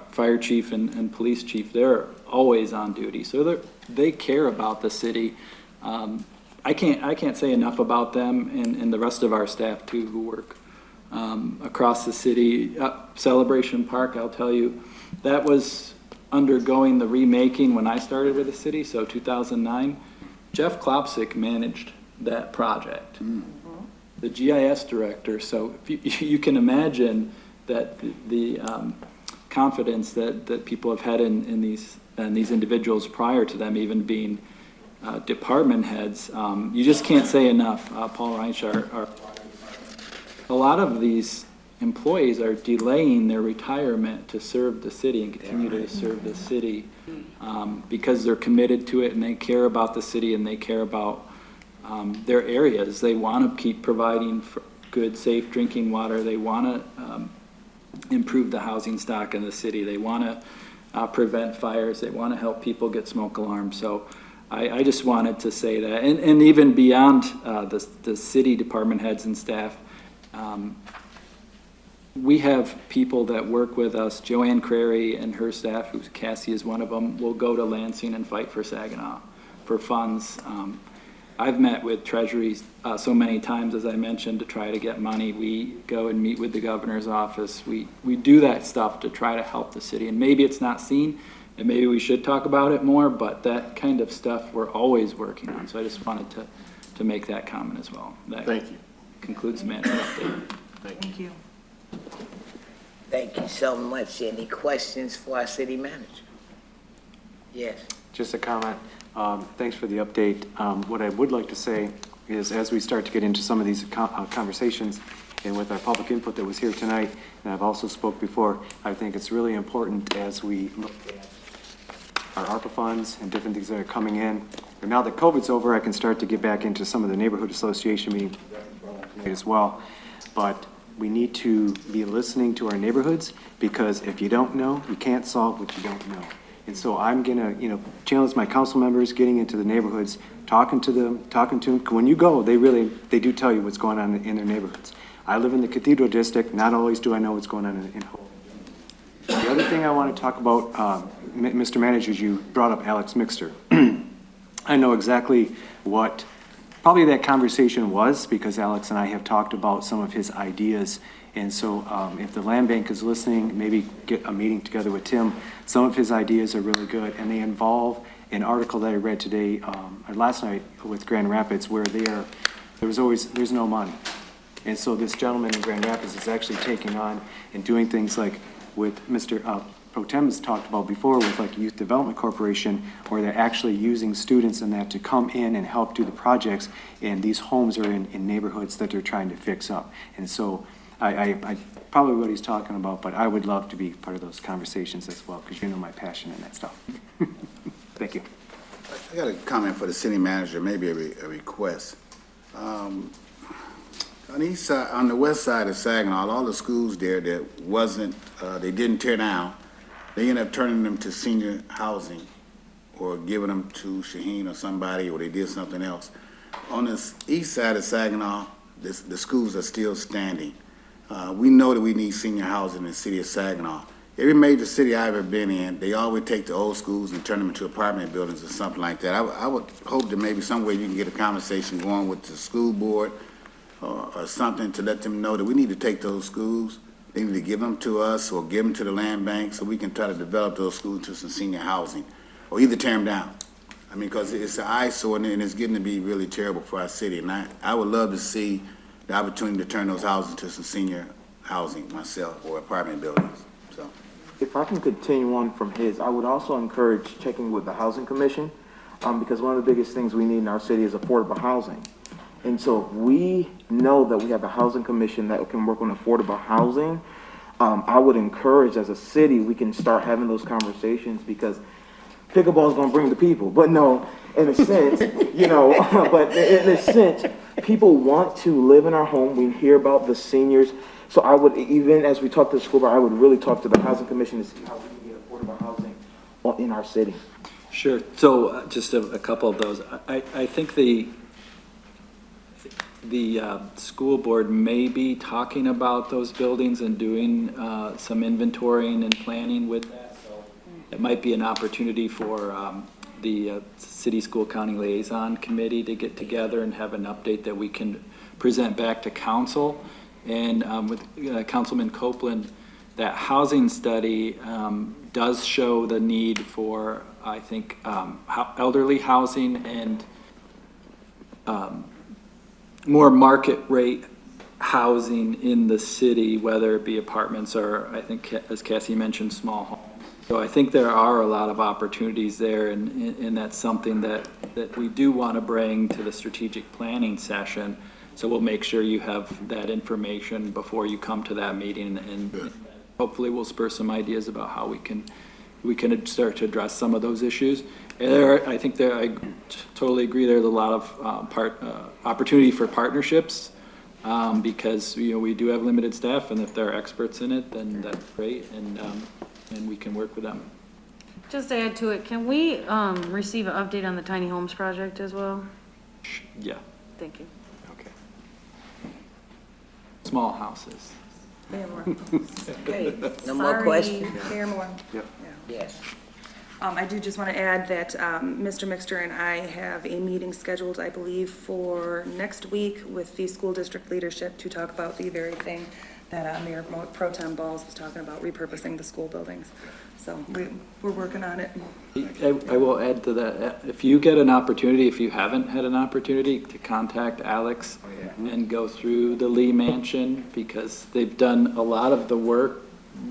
fire chief and police chief, they're always on duty, so they care about the city. I can't say enough about them and the rest of our staff too, who work across the city. Celebration Park, I'll tell you, that was undergoing the remaking when I started with the city, so 2009. Jeff Klopsick managed that project, the GIS director. So if you can imagine that the confidence that people have had in these individuals prior to them even being department heads. You just can't say enough. Paul Reinschart, a lot of these employees are delaying their retirement to serve the city and continue to serve the city because they're committed to it and they care about the city and they care about their areas. They want to keep providing for good, safe drinking water. They want to improve the housing stock in the city. They want to prevent fires. They want to help people get smoke alarms. So I just wanted to say that. And even beyond the city department heads and staff, we have people that work with us. Joanne Crary and her staff, who Cassie is one of them, will go to Lansing and fight for Saginaw for funds. I've met with Treasury so many times, as I mentioned, to try to get money. We go and meet with the governor's office. We do that stuff to try to help the city. And maybe it's not seen, and maybe we should talk about it more, but that kind of stuff we're always working on. So I just wanted to make that comment as well. Thank you. Concludes the manager update. Thank you. Thank you so much. Any questions for our city manager? Yes. Just a comment. Thanks for the update. What I would like to say is as we start to get into some of these conversations and with our public input that was here tonight, and I've also spoke before, I think it's really important as we look at our ARPA funds and different things that are coming in. And now that COVID's over, I can start to get back into some of the neighborhood association meetings as well. But we need to be listening to our neighborhoods, because if you don't know, you can't solve what you don't know. And so I'm gonna, challenge my council members, getting into the neighborhoods, talking to them. When you go, they do tell you what's going on in their neighborhoods. I live in the Cathedral District. Not always do I know what's going on in Hope. The other thing I want to talk about, Mr. Manager, you brought up Alex Mixter. I know exactly what probably that conversation was, because Alex and I have talked about some of his ideas. And so if the land bank is listening, maybe get a meeting together with Tim. Some of his ideas are really good, and they involve an article that I read today, or last night with Grand Rapids, where there's no money. And so this gentleman in Grand Rapids is actually taking on and doing things like with Mr. Pro Tem has talked about before with like Youth Development Corporation, where they're actually using students in that to come in and help do the projects. And these homes are in neighborhoods that they're trying to fix up. And so I probably what he's talking about, but I would love to be part of those conversations as well, because you know my passion in that stuff. Thank you. I got a comment for the city manager, maybe a request. On the east side, on the west side of Saginaw, all the schools there that wasn't, they didn't tear down, they ended up turning them to senior housing or giving them to Shaheen or somebody, or they did something else. On the east side of Saginaw, the schools are still standing. We know that we need senior housing in the city of Saginaw. Every major city I've ever been in, they always take the old schools and turn them into apartment buildings or something like that. I would hope that maybe some way you can get a conversation going with the school board or something to let them know that we need to take those schools. They need to give them to us or give them to the land bank so we can try to develop those schools into some senior housing, or either tear them down. I mean, because it's an eyesore and it's getting to be really terrible for our city. And I would love to see the opportunity to turn those houses into some senior housing myself, or apartment buildings. So, if I can continue on from his, I would also encourage checking with the Housing Commission, because one of the biggest things we need in our city is affordable housing. And so if we know that we have a Housing Commission that can work on affordable housing, I would encourage as a city, we can start having those conversations, because pickleball is going to bring the people. But no, in a sense, but in a sense, people want to live in our home. We hear about the seniors. So I would, even as we talk to the school board, I would really talk to the Housing Commission to see how we can get affordable housing in our city. Sure. So just a couple of those. I think the school board may be talking about those buildings and doing some inventorying and planning with that. So it might be an opportunity for the City School County Liaison Committee to get together and have an update that we can present back to council. And with Councilman Copeland, that housing study does show the need for, I think, elderly housing and more market rate housing in the city, whether it be apartments or, I think, as Cassie mentioned, small homes. So I think there are a lot of opportunities there, and that's something that we do want to bring to the strategic planning session. So we'll make sure you have that information before you come to that meeting, and hopefully we'll spur some ideas about how we can start to address some of those issues. And I totally agree, there's a lot of opportunity for partnerships, because, we do have limited staff, and if there are experts in it, then that's great, and we can work with them. Just to add to it, can we receive an update on the tiny homes project as well? Yeah. Thank you. Okay. Small houses. Mayor Moore. Okay, no more questions? Mayor Moore. Yep. Yes. I do just want to add that Mr. Mixter and I have a meeting scheduled, I believe, for next week with the school district leadership to talk about the very thing that Mayor Pro Tem Balls was talking about, repurposing the school buildings. So we're working on it. I will add to that, if you get an opportunity, if you haven't had an opportunity, to contact Alex and go through the Lee Mansion, because they've done a lot of the work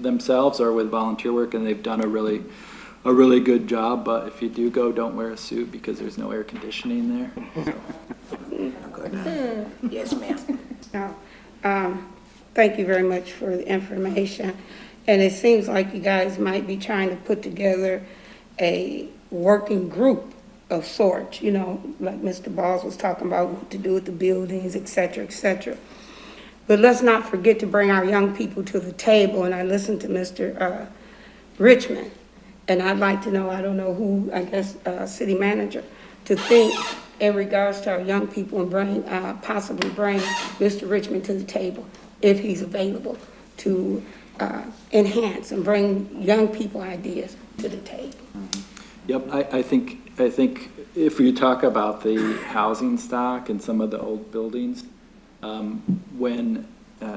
themselves or with volunteer work, and they've done a really good job. But if you do go, don't wear a suit because there's no air conditioning there. So. Yes, ma'am. Thank you very much for the information. And it seems like you guys might be trying to put together a working group of sorts, like Mr. Balls was talking about, what to do with the buildings, et cetera, et cetera. But let's not forget to bring our young people to the table. And I listened to Mr. Richmond, and I'd like to know, I don't know who, I guess, city manager, to think in regards to our young people and possibly bring Mr. Richmond to the table if he's available to enhance and bring young people ideas to the table. Yep, I think if you talk about the housing stock and some of the old buildings, when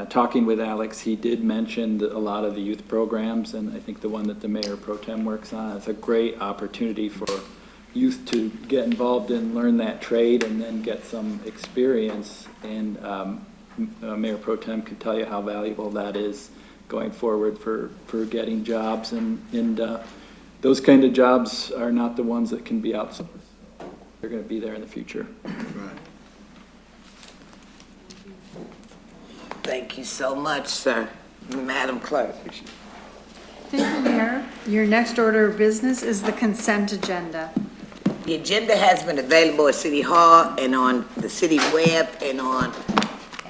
talking with Alex, he did mention a lot of the youth programs, and I think the one that the Mayor Pro Tem works on, it's a great opportunity for youth to get involved and learn that trade and then get some experience, and Mayor Pro Tem could tell you how valuable that is going forward for getting jobs, and those kind of jobs are not the ones that can be outsourced. They're going to be there in the future. Right. Thank you so much, sir. Madam Clerk. Thank you, Mayor. Your next order of business is the consent agenda. The agenda has been available at City Hall and on the city web and on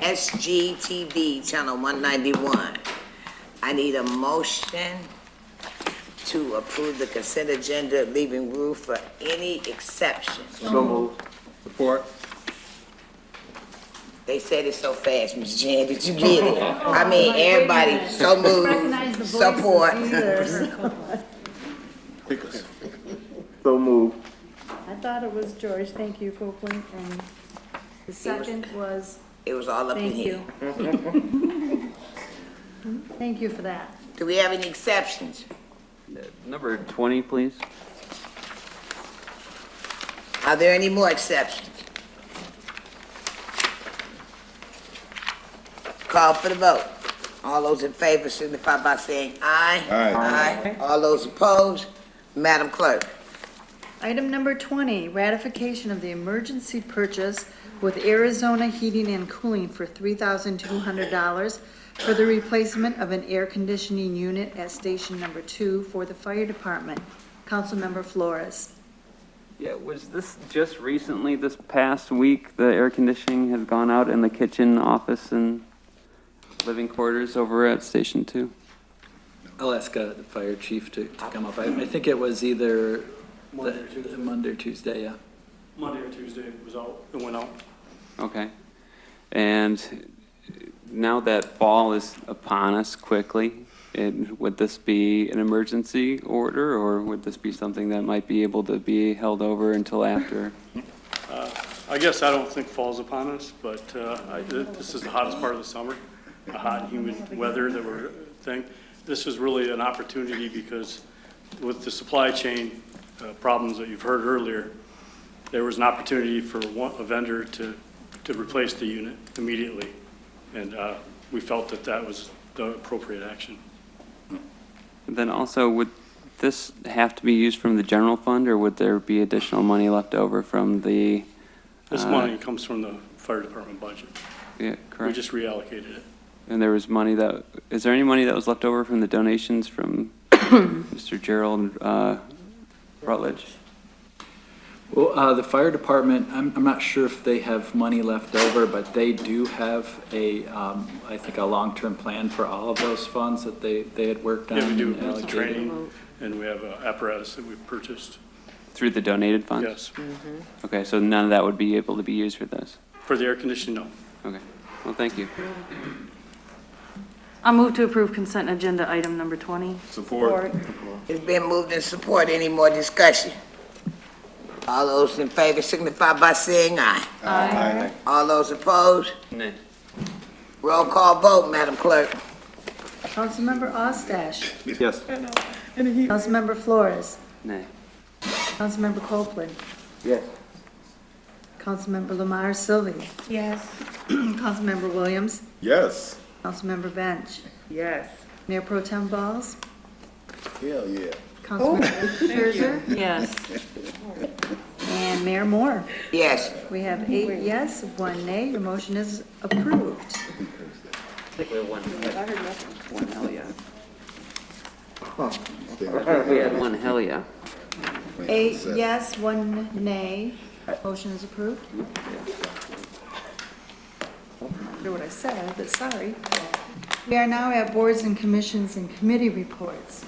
SGTV Channel 191. I need a motion to approve the consent agenda, leaving room for any exceptions. So moved. Support. They said it so fast, Ms. Jan, did you get it? I mean, everybody, so moved, support. So moved. I thought it was George. Thank you, Copeland. And the second was, It was all up in thank here. you. Thank you for that. Do we have any exceptions? Number 20, please. Are there any more exceptions? Call for the vote. All those in favor signify by saying aye. Aye. Aye. All those opposed? Madam Clerk. Item number 20, ratification of the emergency purchase with Arizona Heating and Cooling for $3,200 for the replacement of an air conditioning unit at station number 2 for the fire department. Councilmember Flores. Yeah, was this just recently, this past week, the air conditioning has gone out in the kitchen, office, and living quarters over at Station 2? I'll ask the fire chief to come up. I think it was either Monday or Tuesday, yeah. Monday or Tuesday it went out. Okay. And now that fall is upon us quickly, would this be an emergency order, or would this be something that might be able to be held over until after? I guess I don't think fall's upon us, but this is the hottest part of the summer, the hot and humid weather that we're thing. This is really an opportunity because with the supply chain problems that you've heard earlier, there was an opportunity for a vendor to replace the unit immediately. And we felt that that was the appropriate action. Then also, would this have to be used from the general fund, or would there be additional money left over from the? This money comes from the fire department budget. Yeah, We correct. just reallocated it. And there was money that, is there any money that was left over from the donations from Mr. Gerald Rutledge? Well, the fire department, I'm not sure if they have money left over, but they do have I think a long-term plan for all of those funds that they had worked on. Yeah, we do and with the allocated. training, and we have apparatus that we've purchased. Through the donated funds? Yes. Okay, so none of that would be able to be used for this? For the air conditioning, no. Okay, well, thank you. I'll move to approve consent agenda item number 20. Support. It's been moved and support. Any more discussion? All those in favor signify by saying aye. Aye. All those opposed? Nay. Roll call vote, Madam Clerk. Councilmember Ostache. Yes. Councilmember Flores. Nay. Councilmember Copeland. Yes. Councilmember Lamar Sylvie. Yes. Councilmember Williams. Yes. Councilmember Bench. Yes. Mayor Pro Tem Balls. Hell, yeah. Councilmember Scherzer. Yes. And Mayor Moore. Yes. We have 8 yes, 1 nay. Your motion is approved. I think we have one. One hell yeah. We had one hell yeah. 8 yes, 1 nay. Motion is approved. I don't know what I said, but sorry. We are now at boards and commissions and committee reports.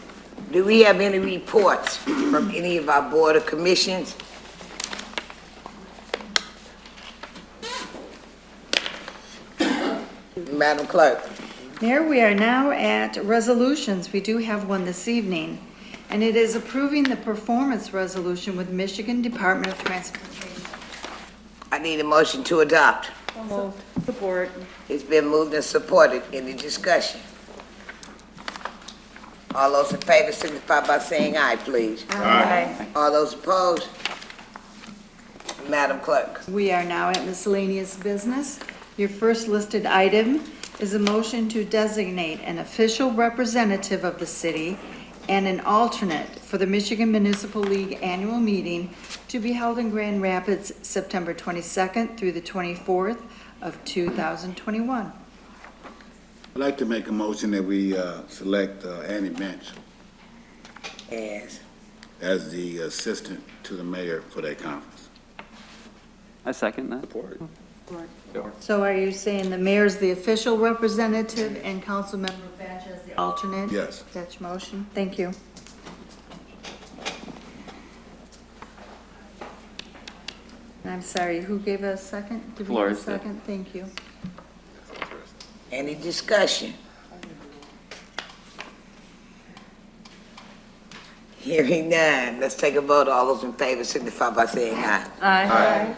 Do we have any reports from any of our board or commissions? Madam Clerk. Mayor, we are now at resolutions. We do have one this evening, and it is approving the performance resolution with Michigan Department of Transportation. I need a motion to adopt. Support. It's been moved and supported. Any discussion? All those in favor signify by saying aye, please. Aye. All those opposed? Madam Clerk. We are now at miscellaneous business. Your first listed item is a motion to designate an official representative of the city and an alternate for the Michigan Municipal League annual meeting to be held in Grand Rapids, September 22nd through the 24th of 2021. I'd like to make a motion that we select Annie Bench Yes. as the assistant to the mayor for that conference. I second that. Support. So are you saying the mayor's the official representative and Councilmember Batch as the alternate? Yes. That's your motion. Thank you. I'm sorry, who gave a second? Did we have a Flores did. second? Thank you. Any discussion? Hearing none, let's take a vote. All those in favor signify by saying aye. Aye.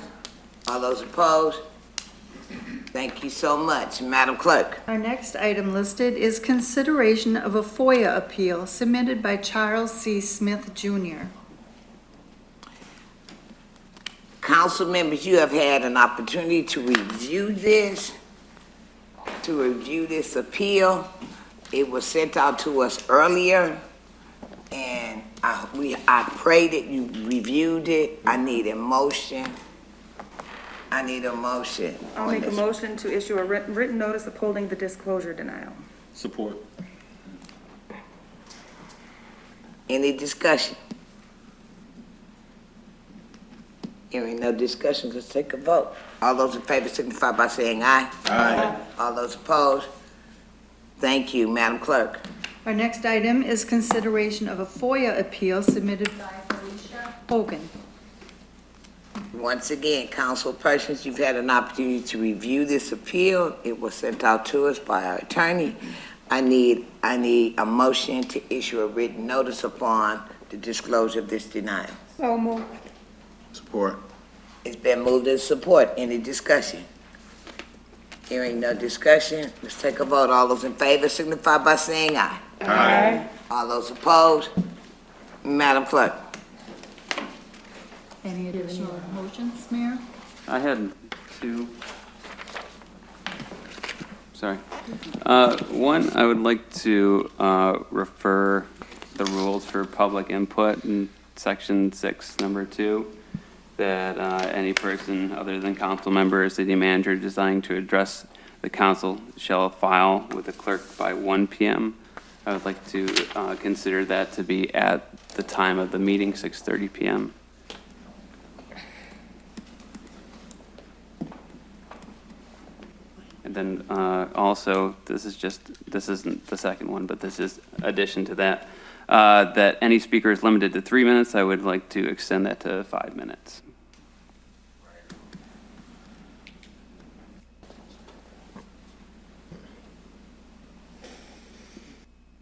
All those opposed? Thank you so much. Madam Clerk. Our next item listed is consideration of a FOIA appeal submitted by Charles C. Smith Jr. Council members, you have had an opportunity to review this appeal. It was sent out to us earlier, and I pray that you reviewed it. I need a motion. I'll make a motion to issue a written notice upholding the disclosure denial. Support. Any discussion? Hearing no discussion, let's take a vote. All those in favor signify by saying aye. Aye. All those opposed? Thank you, Madam Clerk. Our next item is consideration of a FOIA appeal submitted by Felicia Hogan. Once again, council persons, you've had an opportunity to review this appeal. It was sent out to us by our attorney. I need a motion to issue a written notice upon the disclosure of this denial. So moved. Support. It's been moved in support. Any discussion? Hearing no discussion, let's take a vote. All those in favor signify by saying aye. Aye. All those opposed? Madam Clerk. Any additional motions, Mayor? I had two. sorry. One, I would like to refer the rules for public input in section 6, number 2, that any person other than council member or city manager desiring to address the council shall file with the clerk by 1 p.m. I would like to consider that to be at the time of the meeting, 6:30 p.m. And then also, this isn't the second one, but this is addition to that, that any speaker is limited to 3 minutes. I would like to extend that to 5 minutes.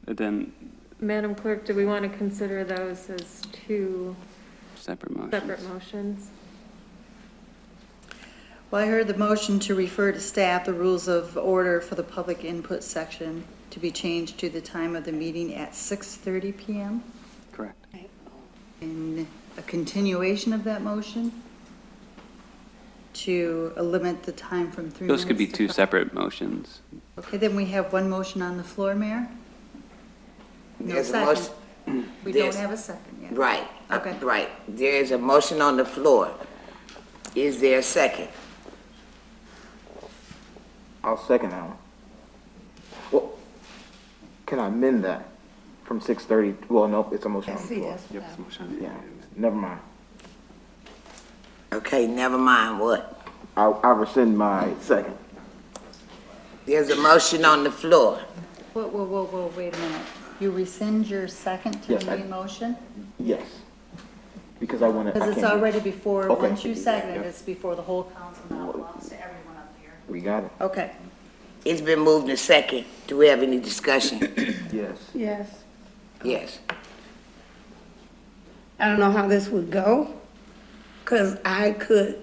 And then Madam Clerk, do we want to consider those as two separate motions? Well, I heard the motion to refer to staff the rules of order for the public input section to be changed to the time of the meeting at 6:30 p.m. Correct. And a continuation of that motion to limit the time from 3 minutes. Those could be to two 5. separate motions. Okay, then we have one motion on the floor, Mayor? No There's a second. motion. We There's- don't have a second yet. Right. Okay. Right. There is a motion on the floor. Is there a second? I'll second that one. Well, can I amend that from 6:30? Well, no, it's a motion on the floor. Yep, it's a motion. Yeah, never mind. Okay, never mind what. I'll rescind my second. There's a motion on the floor. Whoa, wait a minute. You rescind your second to Yes, the I- main motion? Yes. Because I want to. Because it's already before, Okay. once you second it, it's before the whole council, now it belongs to everyone up here. We got it. Okay. It's been moved and second. Do we have any discussion? Yes. Yes. Yes. I don't know how this would go, because I could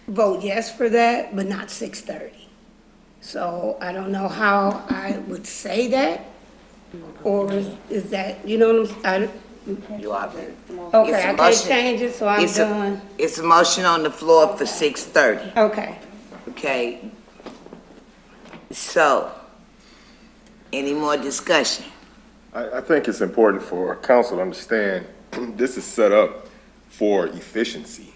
vote yes for that, but not 6:30. So I don't know how I would say that, or is that, you know what I'm, You are. okay, I can't change it, so I'm done. It's a motion on the floor for 6:30. Okay. Okay. So, any more discussion? I think it's important for council to understand, this is set up for efficiency.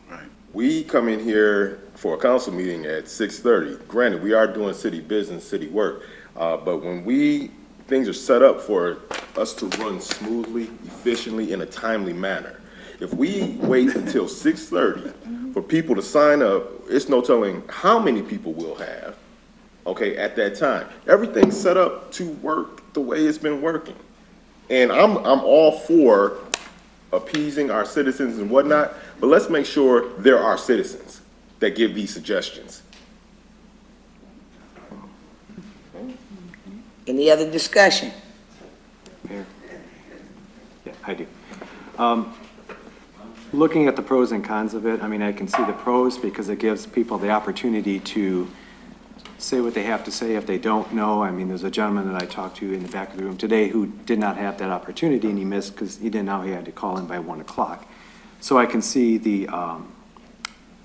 Right. We come in here for a council meeting at 6:30. Granted, we are doing city business, city work, but when things are set up for us to run smoothly, efficiently, in a timely manner. If we wait until 6:30 for people to sign up, it's no telling how many people we'll have, okay, at that time. Everything's set up to work the way it's been working. And I'm all for appeasing our citizens and whatnot, but let's make sure there are citizens that give these suggestions. Any other discussion? Mayor? Yeah, I do. Looking at the pros and cons of it, I mean, I can see the pros because it gives people the opportunity to say what they have to say if they don't know. I mean, there's a gentleman that I talked to in the back of the room today who did not have that opportunity, and he missed because he didn't know he had to call in by 1 o'clock. So I can see the,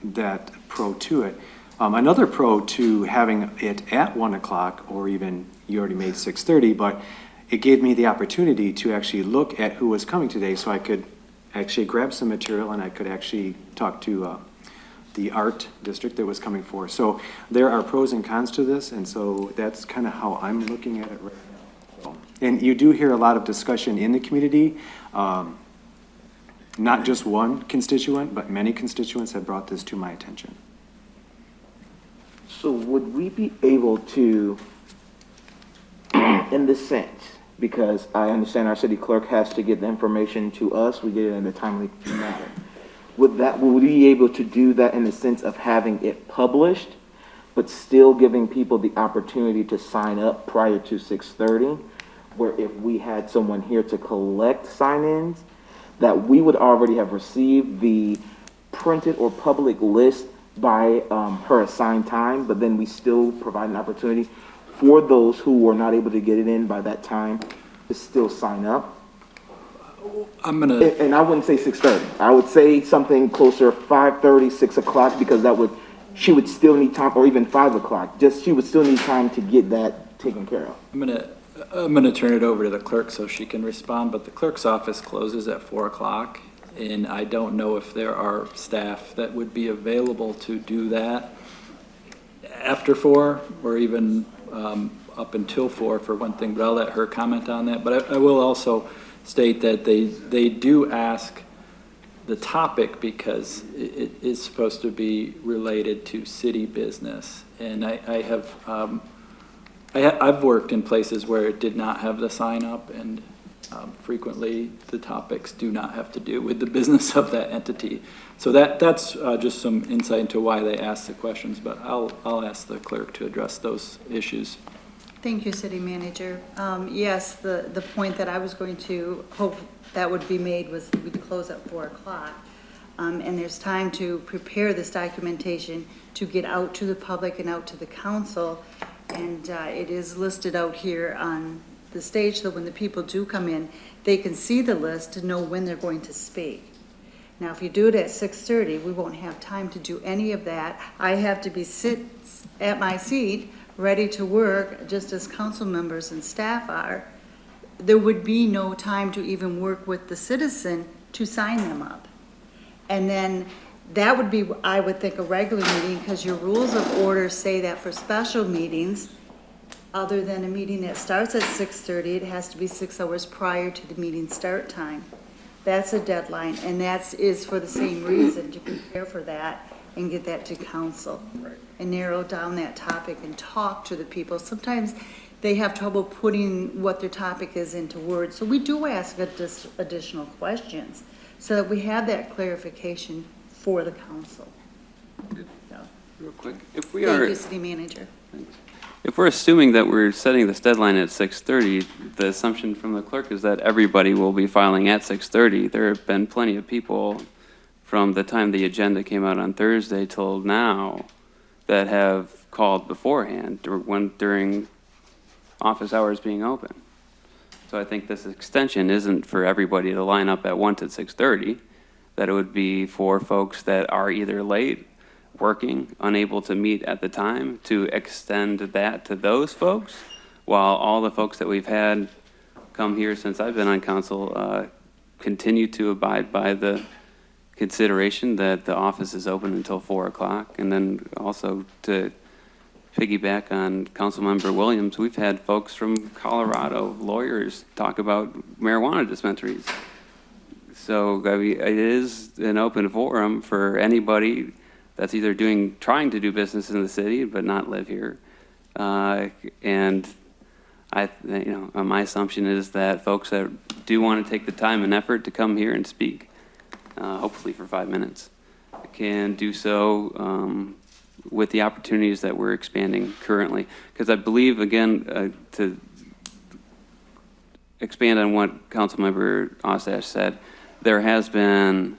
that pro to it. Another pro to having it at 1 o'clock, or even you already made 6:30, but it gave me the opportunity to actually look at who was coming today, so I could actually grab some material and I could actually talk to the art district that was coming for. So there are pros and cons to this, and so that's kind of how I'm looking at it right now. And you do hear a lot of discussion in the community. Not just one constituent, but many constituents have brought this to my attention. So would we be able to, in this sense, because I understand our city clerk has to get the information to us, we get it in a timely manner. Would we be able to do that in the sense of having it published, but still giving people the opportunity to sign up prior to 6:30? Where if we had someone here to collect sign-ins, that we would already have received the printed or public list by her assigned time, but then we still provide an opportunity for those who were not able to get it in by that time to still sign up. And I wouldn't say 6:30. I would say something closer 5:30, 6 o'clock, because that would she would still need time, or even 5 o'clock, just, she would still need time to get that taken care of. I'm gonna turn it over to the clerk so she can respond, but the clerk's office closes at 4 o'clock, and I don't know if there are staff that would be available to do that after 4, or even up until 4 for one thing, but I'll let her comment on that. But I will also state that they do ask the topic because it is supposed to be related to city business. And I've worked in places where it did not have the sign up, and frequently the topics do not have to do with the business of that entity. So that's just some insight into why they ask the questions, but I'll ask the clerk to address those issues. Thank you, City Manager. Yes, the point that I was going to hope that would be made was that we'd close at 4 o'clock. And there's time to prepare this documentation to get out to the public and out to the council. And it is listed out here on the stage, so when the people do come in, they can see the list to know when they're going to speak. Now, if you do it at 6:30, we won't have time to do any of that. I have to be sit at my seat, ready to work, just as council members and staff are. There would be no time to even work with the citizen to sign them up. And then that would be, I would think, a regular meeting, because your rules of order say that for special meetings, other than a meeting that starts at 6:30, it has to be 6 hours prior to the meeting start time. That's a deadline, and that is for the same reason, to prepare for that and get that to council. Right. And narrow down that topic and talk to the people. Sometimes they have trouble putting what their topic is into words, so we do ask additional questions so that we have that clarification for the council. So. Real quick, Thank you, City Manager. If we're assuming that we're setting this deadline at 6:30, the assumption from the clerk is that everybody will be filing at 6:30. There have been plenty of people from the time the agenda came out on Thursday till now that have called beforehand during office hours being open. So I think this extension isn't for everybody to line up at 1 to 6:30, that it would be for folks that are either late, working, unable to meet at the time, to extend that to those folks, while all the folks that we've had come here since I've been on council continue to abide by the consideration that the office is open until 4 o'clock. And then also to piggyback on Councilmember Williams, we've had folks from Colorado, lawyers, talk about marijuana dispensaries. So I mean, it is an open forum for anybody that's either trying to do business in the city but not live here. And my assumption is that folks that do want to take the time and effort to come here and speak, hopefully for 5 minutes, can do so with the opportunities that we're expanding currently. Because I believe, again, to expand on what Councilmember Ostash said, there has been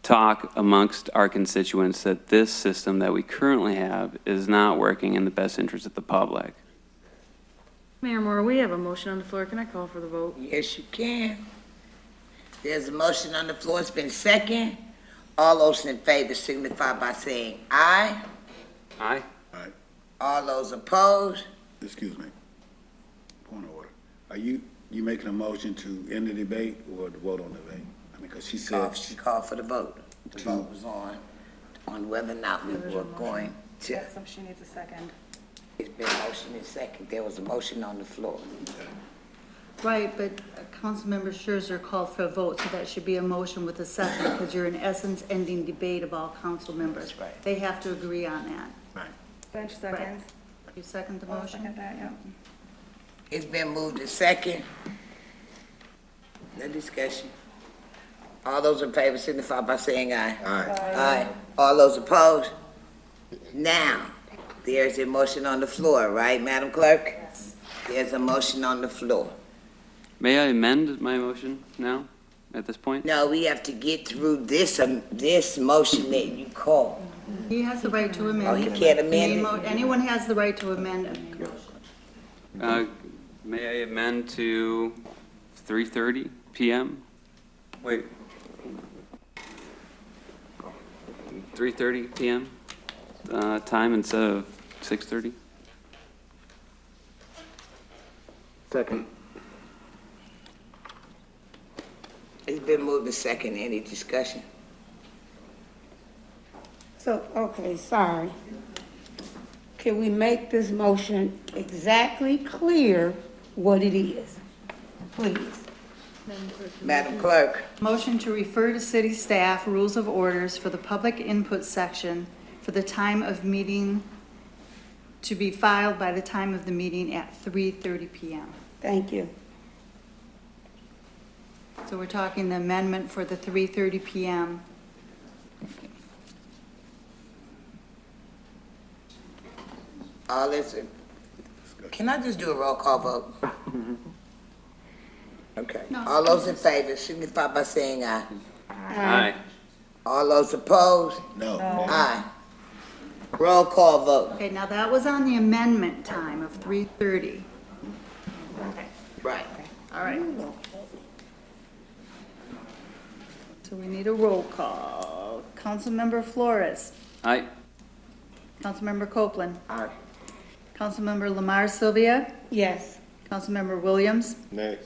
talk amongst our constituents that this system that we currently have is not working in the best interest of the public. Mayor Moore, we have a motion on the floor. Can I call for the vote? Yes, you can. There's a motion on the floor. It's been second. All those in favor signify by saying aye. Aye. Aye. All those opposed? Excuse me. Point of order. Are you making a motion to end the debate or to vote on the debate? I mean, because she said She called for the vote. The vote was on whether or not we were going to. She needs a second. It's been motion and second. There was a motion on the floor. Right, but Councilmember Scherzer called for a vote, so that should be a motion with a second, because you're in essence ending debate of all council members. That's right. They have to agree on that. Right. Bench seconds. You second the I'll motion? second that, yeah. It's been moved to second. No discussion. All those in favor signify by saying aye. Aye. Aye. All those opposed? Now, there's a motion on the floor, right, Madam Clerk? Yes. There's a motion on the floor. May I amend my motion now, at this point? No, we have to get through this motion that you call. He has the right to amend. Oh, he can't amend it? Anyone has the right to amend a motion. May I amend to 3:30 p.m.? Wait. 3:30 p.m.? time instead of 6:30? Second. It's been moved to second. Any discussion? So, okay, sorry. Can we make this motion exactly clear what it is? Please. Madam Clerk. Motion to refer to city staff rules of orders for the public input section for the time of meeting to be filed by the time of the meeting at 3:30 PM. Thank you. So we're talking the amendment for the 3:30 PM. All this, can I just do a roll call vote? Okay. All those in favor signify by saying aye. Aye. All those opposed? No. Aye. Roll call vote. Okay, now that was on the amendment time of 3:30. Right. All right. So we need a roll call. Councilmember Flores. Aye. Councilmember Copeland. Aye. Councilmember Lamar Sylvia. Yes. Councilmember Williams. Nay.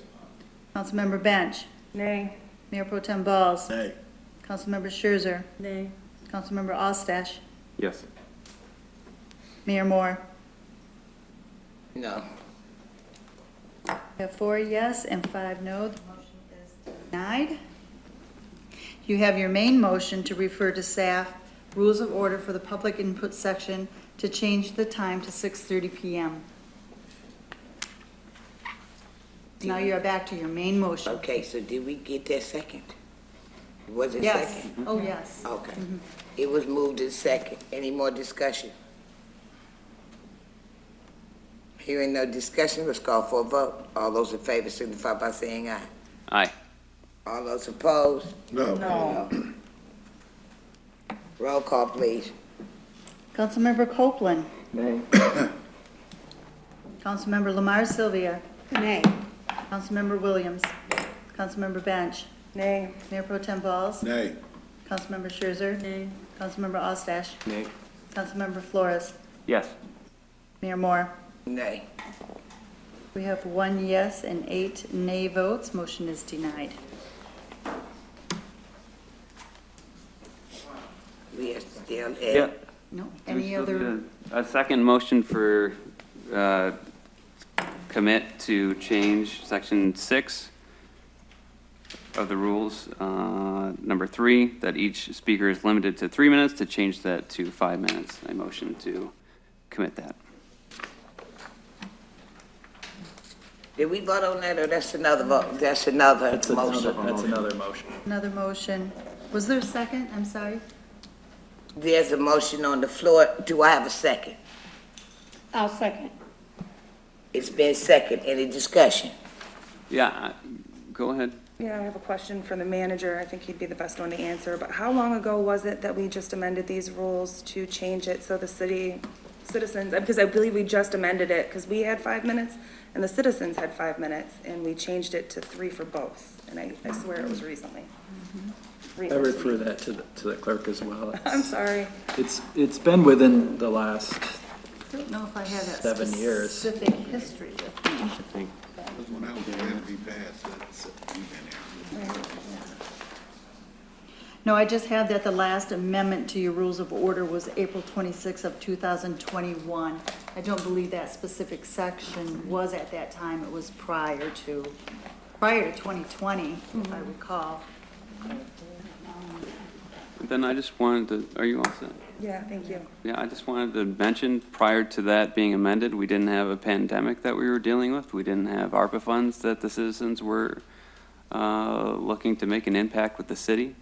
Councilmember Bench. Nay. Mayor Pro Tem Balls. Nay. Councilmember Scherzer. Nay. Councilmember Ostash. Yes. Mayor Moore. No. We have 4 yes and 5 no. The motion is denied. You have your main motion to refer to staff rules of order for the public input section to change the time to 6:30 PM. Now you're back to your main motion. Okay, so did we get that second? Was it Yes. second? Oh, yes. Okay. It was moved to second. Any more discussion? Hearing no discussion, let's call for a vote. All those in favor signify by saying aye. Aye. All those opposed? No. No. Roll call, please. Councilmember Copeland. Nay. Councilmember Lamar Sylvia. Nay. Councilmember Williams. Councilmember Bench. Nay. Mayor Pro Tem Balls. Nay. Councilmember Scherzer. Nay. Councilmember Ostash. Nay. Councilmember Flores. Yes. Mayor Moore. Nay. We have 1 yes and 8 nay votes. Motion is denied. We are still at. Yeah. No, Do we any still other? need a second motion for commit to change section 6 of the rules, number 3, that each speaker is limited to 3 minutes, to change that to 5 minutes. I motion to commit that. Did we vote on that, or that's another vote? That's another motion. That's another motion. Another motion. Was there a second? I'm sorry. There's a motion on the floor. Do I have a second? I'll second. It's been second. Any discussion? Yeah, go ahead. Yeah, I have a question for the manager. I think he'd be the best one to answer, but how long ago was it that we just amended these rules to change it so the citizens, because I believe we just amended it, because we had 5 minutes, and the citizens had 5 minutes, and we changed it to 3 for both, and I swear it was recently. I refer that to the clerk as well. I'm sorry. It's been within the last, I don't know if I have that 7 years. specific history with me. I think. When I was going to be passed, No, I just had that the last amendment to your rules of order was April 26th of 2021. I don't believe that specific section was at that time. It was prior to 2020, if I recall. Then I just wanted to, are you all set? Yeah, thank you. Yeah, I just wanted to mention, prior to that being amended, we didn't have a pandemic that we were dealing with. We didn't have ARPA funds that the citizens were looking to make an impact with the city.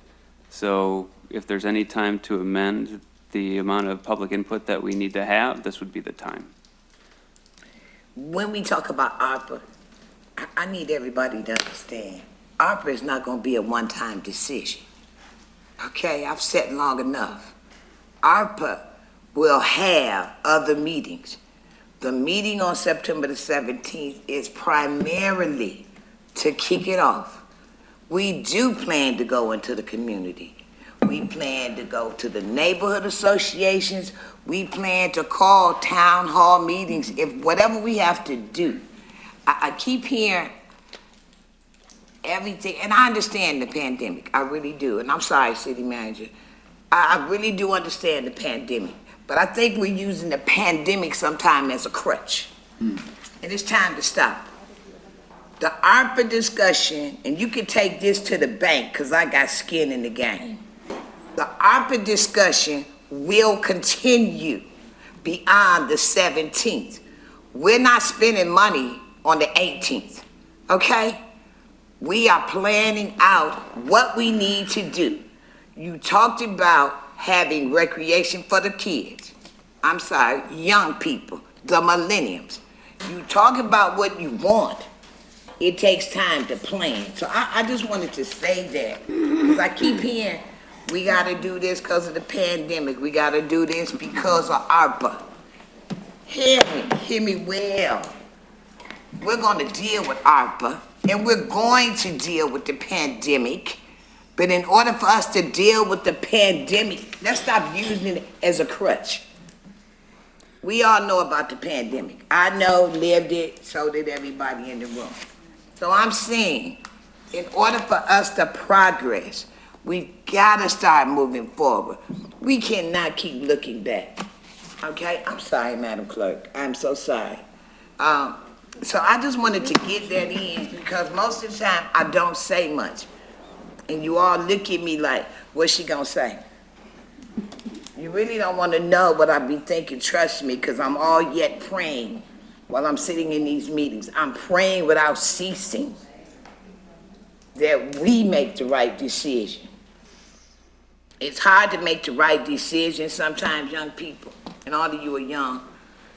So if there's any time to amend the amount of public input that we need to have, this would be the time. When we talk about ARPA, I need everybody to understand, ARPA is not going to be a one-time decision. Okay, I've said long enough. ARPA will have other meetings. The meeting on September the 17th is primarily to kick it off. We do plan to go into the community. We plan to go to the neighborhood associations. We plan to call town hall meetings, if whatever we have to do. I keep hearing everything, and I understand the pandemic, I really do, and I'm sorry, city manager. I really do understand the pandemic, but I think we're using the pandemic sometime as a crutch. And it's time to stop. The ARPA discussion, and you can take this to the bank, because I got skin in the game. The ARPA discussion will continue beyond the 17th. We're not spending money on the 18th, okay? We are planning out what we need to do. You talked about having recreation for the kids. I'm sorry, young people, the millenniums. You talk about what you want. It takes time to plan. So I just wanted to say that, because I keep hearing, we gotta do this because of the pandemic. We gotta do this because of ARPA. Hear me well. We're gonna deal with ARPA, and we're going to deal with the pandemic. But in order for us to deal with the pandemic, let's stop using it as a crutch. We all know about the pandemic. I know, lived it, so did everybody in the room. So I'm saying, in order for us to progress, we gotta start moving forward. We cannot keep looking back. Okay? I'm sorry, Madam Clerk. I'm so sorry. So I just wanted to get that in, because most of the time I don't say much. And you all look at me like, what's she gonna say? You really don't want to know what I be thinking, trust me, because I'm all yet praying while I'm sitting in these meetings. I'm praying without ceasing that we make the right decision. It's hard to make the right decision sometimes, young people, and all of you are young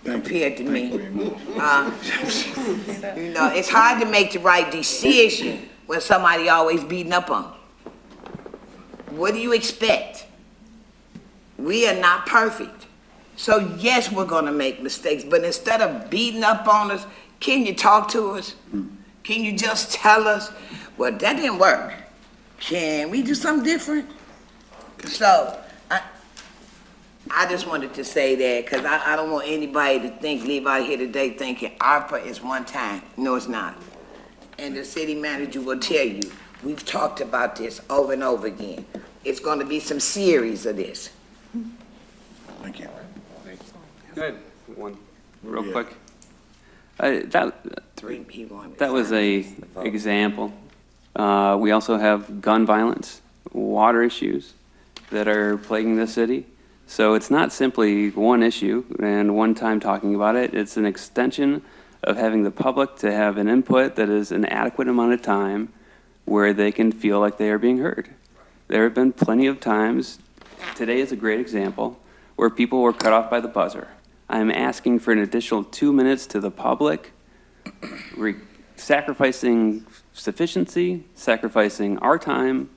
compared to me. You know, it's hard to make the right decision when somebody always beating up on you. What do you expect? We are not perfect. So yes, we're gonna make mistakes, but instead of beating up on us, can you talk to us? Can you just tell us, well, that didn't work. Can we do something different? So, I just wanted to say that, because I don't want anybody to leave out here today thinking ARPA is one time. No, it's not. And the city manager will tell you, we've talked about this over and over again. It's gonna be some series of this. Thank you. Good. One, real quick. That was a example. We also have gun violence, water issues that are plaguing the city. So it's not simply one issue and one time talking about it. It's an extension of having the public to have an input that is an adequate amount of time where they can feel like they are being heard. There have been plenty of times, today is a great example, where people were cut off by the buzzer. I'm asking for an additional 2 minutes to the public, sacrificing sufficiency, sacrificing our time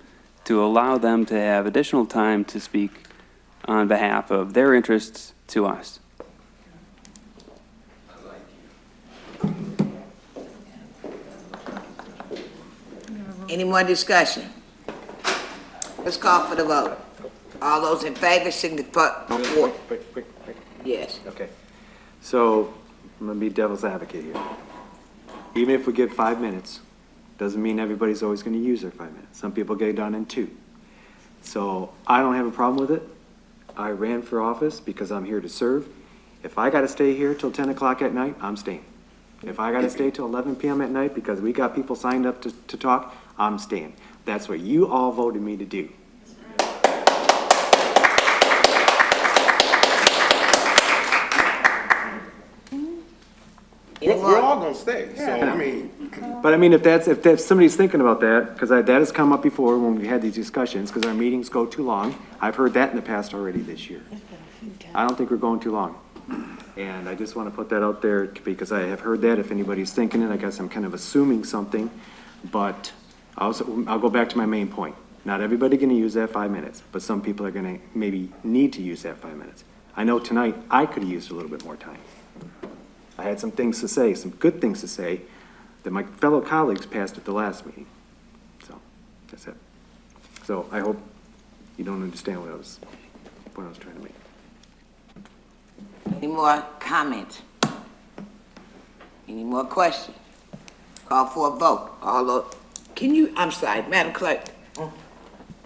to allow them to have additional time to speak on behalf of their interests to us. Any more discussion? Let's call for the vote. All those in favor, signify. Quick. Yes. Okay. So, I'm gonna be devil's advocate here. Even if we give 5 minutes, doesn't mean everybody's always gonna use their 5 minutes. Some people get it done in 2. So, I don't have a problem with it. I ran for office because I'm here to serve. If I gotta stay here till 10 o'clock at night, I'm staying. If I gotta stay till 11 p.m. at night because we got people signed up to talk, I'm staying. That's what you all voted me to do. We're all gonna stay, so, I mean. But I mean, if somebody's thinking about that, because that has come up before when we had these discussions, because our meetings go too long. I've heard that in the past already this year. I don't think we're going too long. And I just want to put that out there because I have heard that. If anybody's thinking it, I guess I'm kind of assuming something. But I'll go back to my main point. Not everybody going to use that 5 minutes, but some people are going to maybe need to use that 5 minutes. I know tonight I could have used a little bit more time. I had some things to say, some good things to say, that my fellow colleagues passed at the last meeting. So, that's it. So I hope You don't understand what I was trying to make. Any more comments? Any more questions? Call for a vote. I'm sorry, Madam Clerk.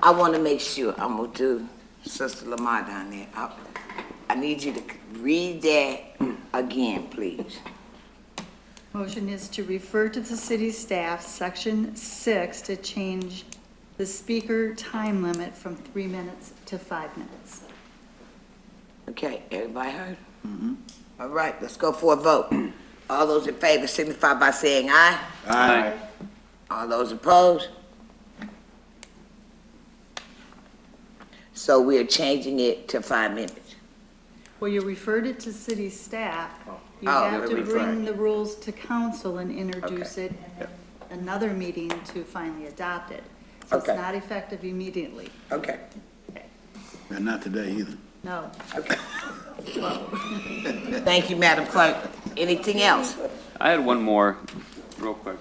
I want to make sure, I'm going to do Sister Lamar down there. I need you to read that again, please. Motion is to refer to the city staff, section 6, to change the speaker time limit from 3 minutes to 5 minutes. Okay, everybody heard? All right, let's go for a vote. All those in favor signify by saying aye. Aye. All those opposed? So we're changing it to 5 minutes. Well, you referred it to city staff. You Oh, have to referring. bring the rules to council and introduce Okay. it, and then another meeting to finally adopt it. So it's Okay. not effective immediately. Okay. And not today either. No. Okay. Thank you, Madam Clerk. Anything else? I had one more, real quick.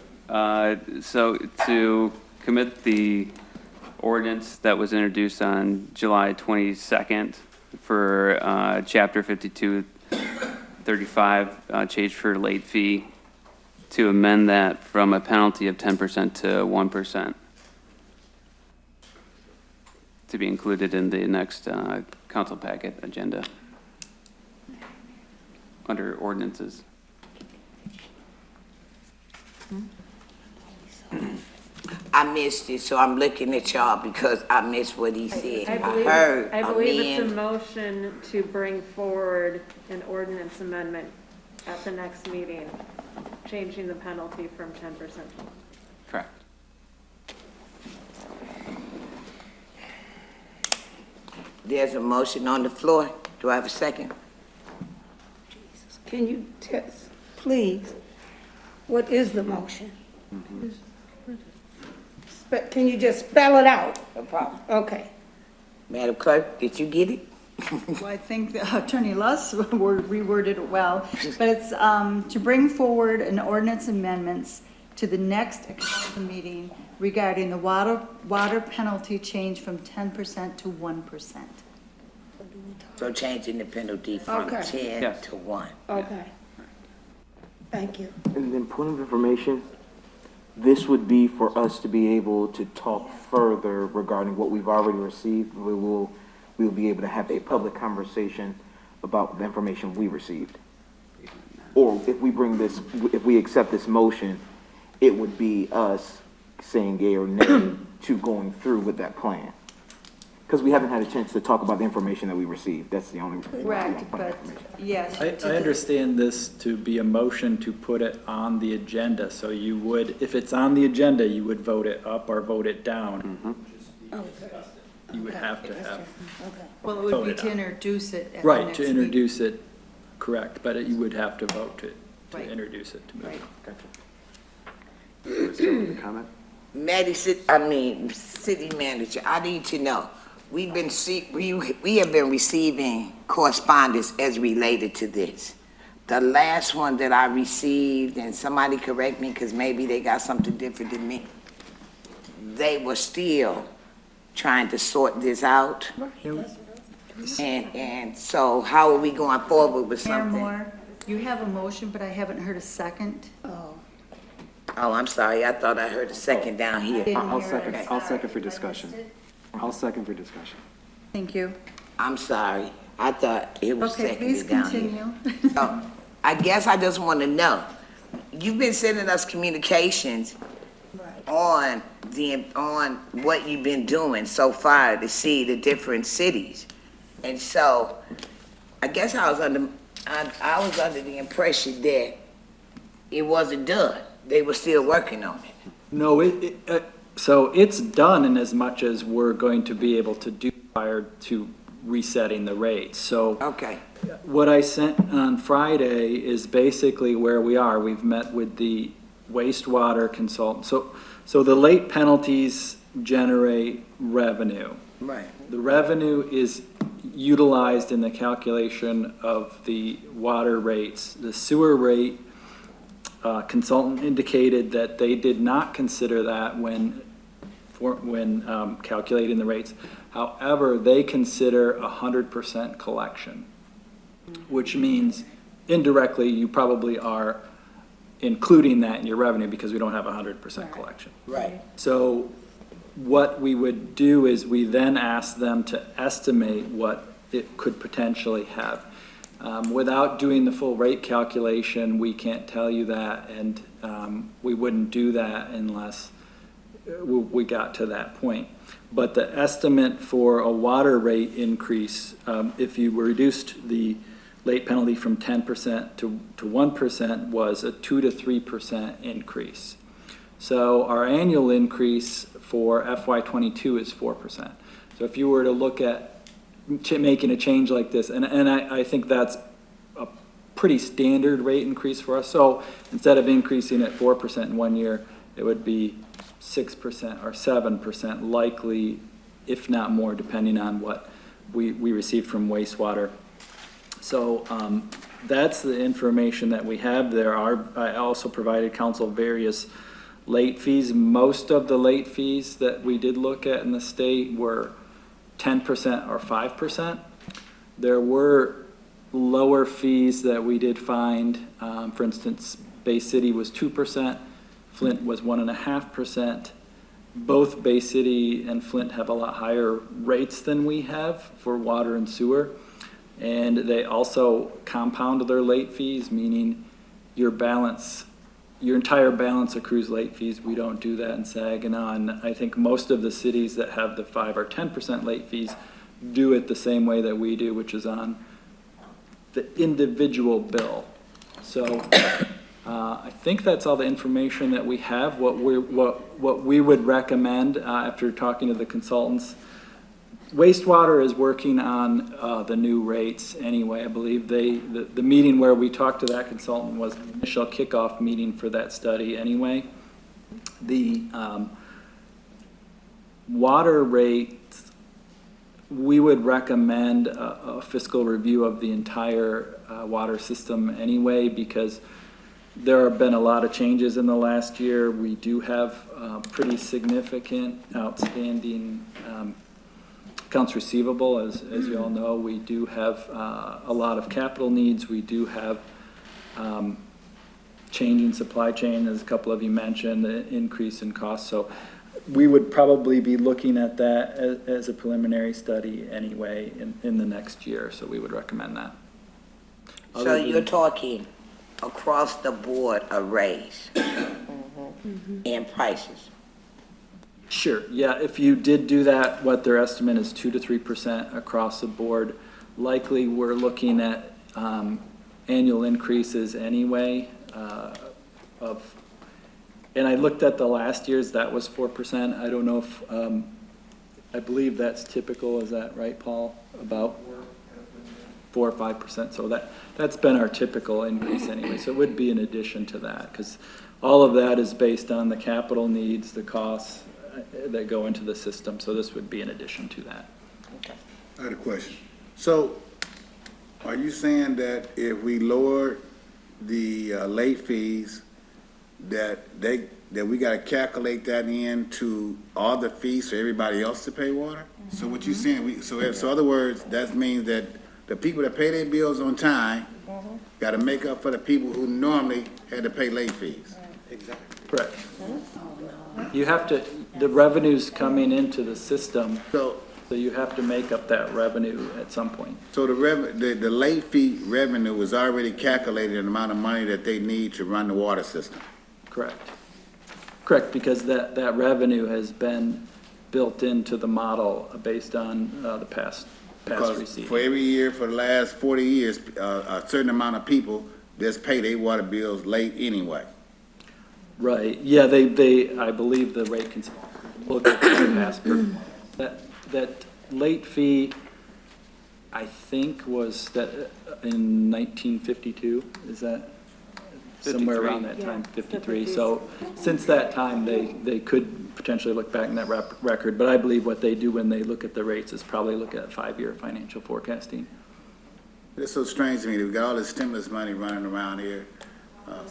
So to commit the ordinance that was introduced on July 22nd for Chapter 5235, change for late fee, to amend that from a penalty of 10% to 1%, to be included in the next council packet agenda under ordinances. I missed it, so I'm looking at y'all because I missed what he said. I I heard believe it's a amend. motion to bring forward an ordinance amendment at the next meeting, changing the penalty from 10%. Correct. There's a motion on the floor. Do I have a second? Can you test, please, what is the motion? Can you just spell it out? No problem. Okay. Madam Clerk, did you get it? Well, I think the Attorney Luss reworded it well, but it's to bring forward an ordinance amendments to the next council meeting regarding the water penalty change from 10% to 1%. So changing the penalty from Okay. 10 Yes. to 1. Okay. Thank you. And then point of information, this would be for us to be able to talk further regarding what we've already received. We'll be able to have a public conversation about the information we received. Or if we accept this motion, it would be us saying yea or nay to going through with that plan. Because we haven't had a chance to talk about the information that we received. That's the only. Correct, but yes. I understand this to be a motion to put it on the agenda, so you would, if it's on the agenda, you would vote it up or vote it down. You would have to have. Well, it would be voted to on. introduce it at the Right, next to meeting. introduce it, correct, but you would have to vote to Right. introduce it, to move it. Right. Comment? Maddie, city manager, I need to know. We have been receiving correspondence as related to this. The last one that I received, and somebody correct me because maybe they got something different than me, they were still trying to sort this out. And so how are we going forward with Mayor something? Moore, you have a motion, but I haven't heard a second. Oh, I'm sorry, I thought I heard a second down here. I'll second for discussion. I'll second for discussion. Thank you. I'm sorry, I thought it was Okay, please seconded down here. continue. So, I guess I just want to know, you've been sending us communications on what you've been doing so far to see the different cities. And so, I guess I was under the impression that it wasn't done. They were still working on it. No, so it's done in as much as we're going to be able to do prior to resetting the rates. So Okay. what I sent on Friday is basically where we are. We've met with the wastewater consultant. So the late penalties generate revenue. Right. The revenue is utilized in the calculation of the water rates. The sewer rate consultant indicated that they did not consider that when calculating the rates. However, they consider 100% collection, which means indirectly you probably are including that in your revenue because we don't have 100% collection. Right. So what we would do is we then ask them to estimate what it could potentially have. Without doing the full rate calculation, we can't tell you that, and we wouldn't do that unless we got to that point. But the estimate for a water rate increase, if you reduced the late penalty from 10% to 1%, was a 2 to 3% increase. So our annual increase for FY22 is 4%. So if you were to look at making a change like this, and I think that's a pretty standard rate increase for us. So instead of increasing at 4% in 1 year, it would be 6% or 7% likely, if not more, depending on what we received from wastewater. So that's the information that we have there. I also provided council various late fees. Most of the late fees that we did look at in the state were 10% or 5%. There were lower fees that we did find. For instance, Bay City was 2%, Flint was 1.5%. Both Bay City and Flint have a lot higher rates than we have for water and sewer. And they also compound their late fees, meaning your entire balance accrues late fees. We don't do that in Saginaw, and I think most of the cities that have the 5 or 10% late fees do it the same way that we do, which is on the individual bill. So I think that's all the information that we have. What we would recommend after talking to the consultants. Wastewater is working on the new rates anyway. I believe the meeting where we talked to that consultant was the initial kickoff meeting for that study anyway. The water rates, we would recommend a fiscal review of the entire water system anyway, because there have been a lot of changes in the last year. We do have pretty significant outstanding accounts receivable, as you all know. We do have a lot of capital needs. We do have change in supply chain, as a couple of you mentioned, the increase in costs. So we would probably be looking at that as a preliminary study anyway in the next year. So we would recommend that. So you're talking across the board a raise in prices? Sure, yeah, if you did do that, what their estimate is 2 to 3% across the board. Likely, we're looking at annual increases anyway and I looked at the last year's, that was 4%. I don't know if, I believe that's typical, is that right, Paul? About 4 or 5%, so that's been our typical increase anyway. So it would be in addition to that, because all of that is based on the capital needs, the costs that go into the system, so this would be in addition to that. Okay. I had a question. So, are you saying that if we lower the late fees, that we got to calculate that into all the fees for everybody else to pay water? So what you saying? So in other words, that means that the people that pay their bills on time got to make up for the people who normally had to pay late fees. Exactly. Correct. You have to, the revenue's coming into the system, so you have to make up that revenue at some point. So the late fee revenue was already calculated in the amount of money that they need to run the water system? Correct. Correct, because that revenue has been built into the model based on the past receipts. For every year for the last 40 years, a certain amount of people just pay their water bills late anyway. Right, yeah, I believe the rate can look at the past. That late fee, I think, was that in 1952, is that? 53. Somewhere around that time, 53. So since that time, they could potentially look back in that record, but I believe what they do when they look at the rates is probably look at 5-year financial forecasting. It's so strange to me that we got all this stimulus money running around here.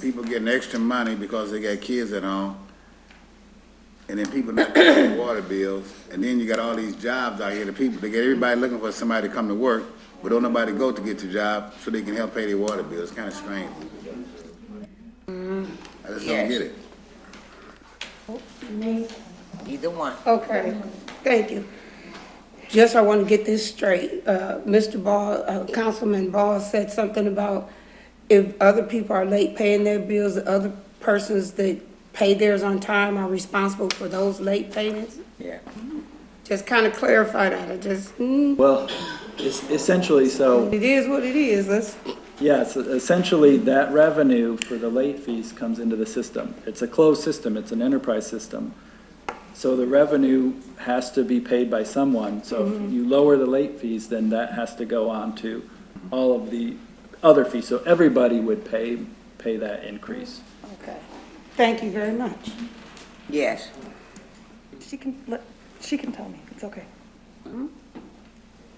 People getting extra money because they got kids at home. and then people not paying their water bills, and then you got all these jobs out here, they get everybody looking for somebody to come to work, but don't nobody go to get the job so they can help pay their water bills. It's kind of strange. I just don't get it. Either one. Okay, thank you. Just, I want to get this straight. Mr. Ball, Councilman Ball said something about if other people are late paying their bills, the other persons that pay theirs on time are responsible for those late payments? Yeah. Just kind of clarify that, I just, Well, it's essentially, so, it is what it is, yes, essentially that revenue for the late fees comes into the system. It's a closed system, it's an enterprise system. So the revenue has to be paid by someone. So if you lower the late fees, then that has to go on to all of the other fees. So everybody would pay that increase. Okay. Thank you very much. Yes. She can tell me, it's okay.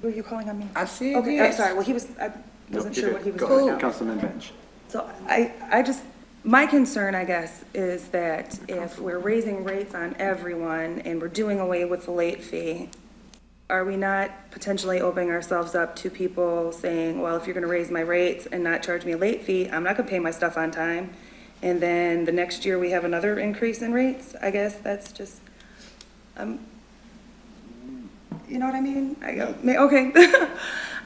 Were you calling on me? I see. Okay, yes. I'm sorry, well, I wasn't sure what he was Go doing ahead, now. Councilman Bench. So I just, my concern, I guess, is that if we're raising rates on everyone and we're doing away with the late fee, are we not potentially opening ourselves up to people saying, well, if you're gonna raise my rates and not charge me a late fee, I'm not gonna pay my stuff on time? And then the next year we have another increase in rates? I guess that's just, you know what I mean? Okay.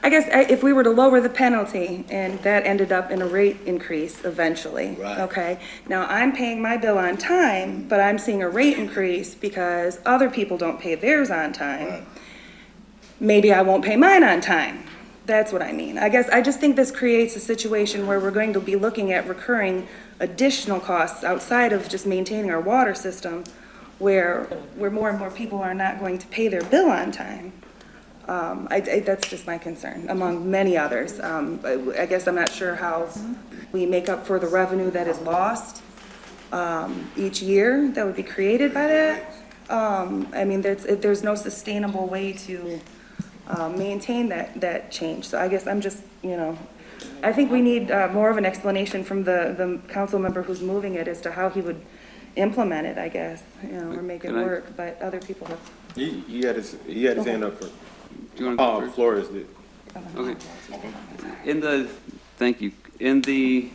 I guess if we were to lower the penalty and that ended up in a rate increase eventually, okay? Now I'm paying my bill on time, but I'm seeing a rate increase because other people don't pay theirs on time. Maybe I won't pay mine on time. That's what I mean. I guess I just think this creates a situation where we're going to be looking at recurring additional costs outside of just maintaining our water system, where more and more people are not going to pay their bill on time. That's just my concern, among many others. I guess I'm not sure how we make up for the revenue that is lost each year that would be created by that. I mean, there's no sustainable way to maintain that change. So I guess I'm just, I think we need more of an explanation from the council member who's moving it as to how he would implement it, I guess, or make it work, but other people have. He had his hand up for. Do you want to go first? Flores did. Okay. Thank you. In the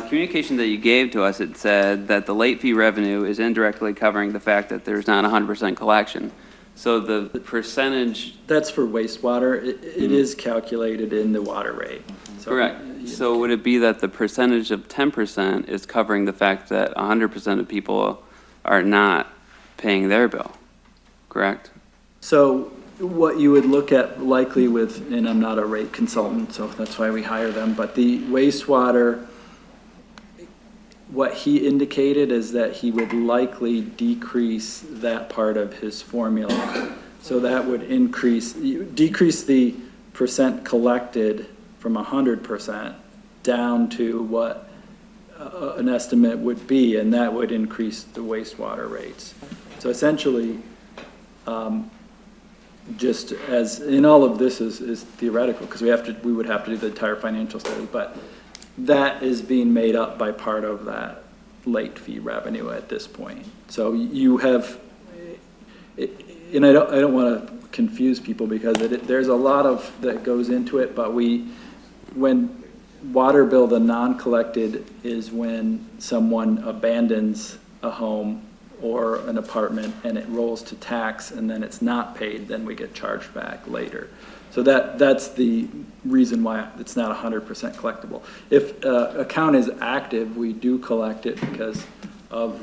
communication that you gave to us, it said that the late fee revenue is indirectly covering the fact that there's not 100% collection. So the percentage. That's for wastewater. It is calculated in the water rate. So, correct. So would it be that the percentage of 10% is covering the fact that 100% of people are not paying their bill? Correct? So what you would look at likely with, and I'm not a rate consultant, so that's why we hire them, but the wastewater, what he indicated is that he would likely decrease that part of his formula. So that would decrease the percent collected from 100% down to what an estimate would be, and that would increase the wastewater rates. So essentially, just as, in all of this is theoretical, because we would have to do the entire financial study, but that is being made up by part of that late fee revenue at this point. So you have, and I don't want to confuse people because there's a lot of that goes into it, but when water bill, the non-collected is when someone abandons a home or an apartment and it rolls to tax and then it's not paid, then we get charged back later. So that's the reason why it's not 100% collectible. If account is active, we do collect it because of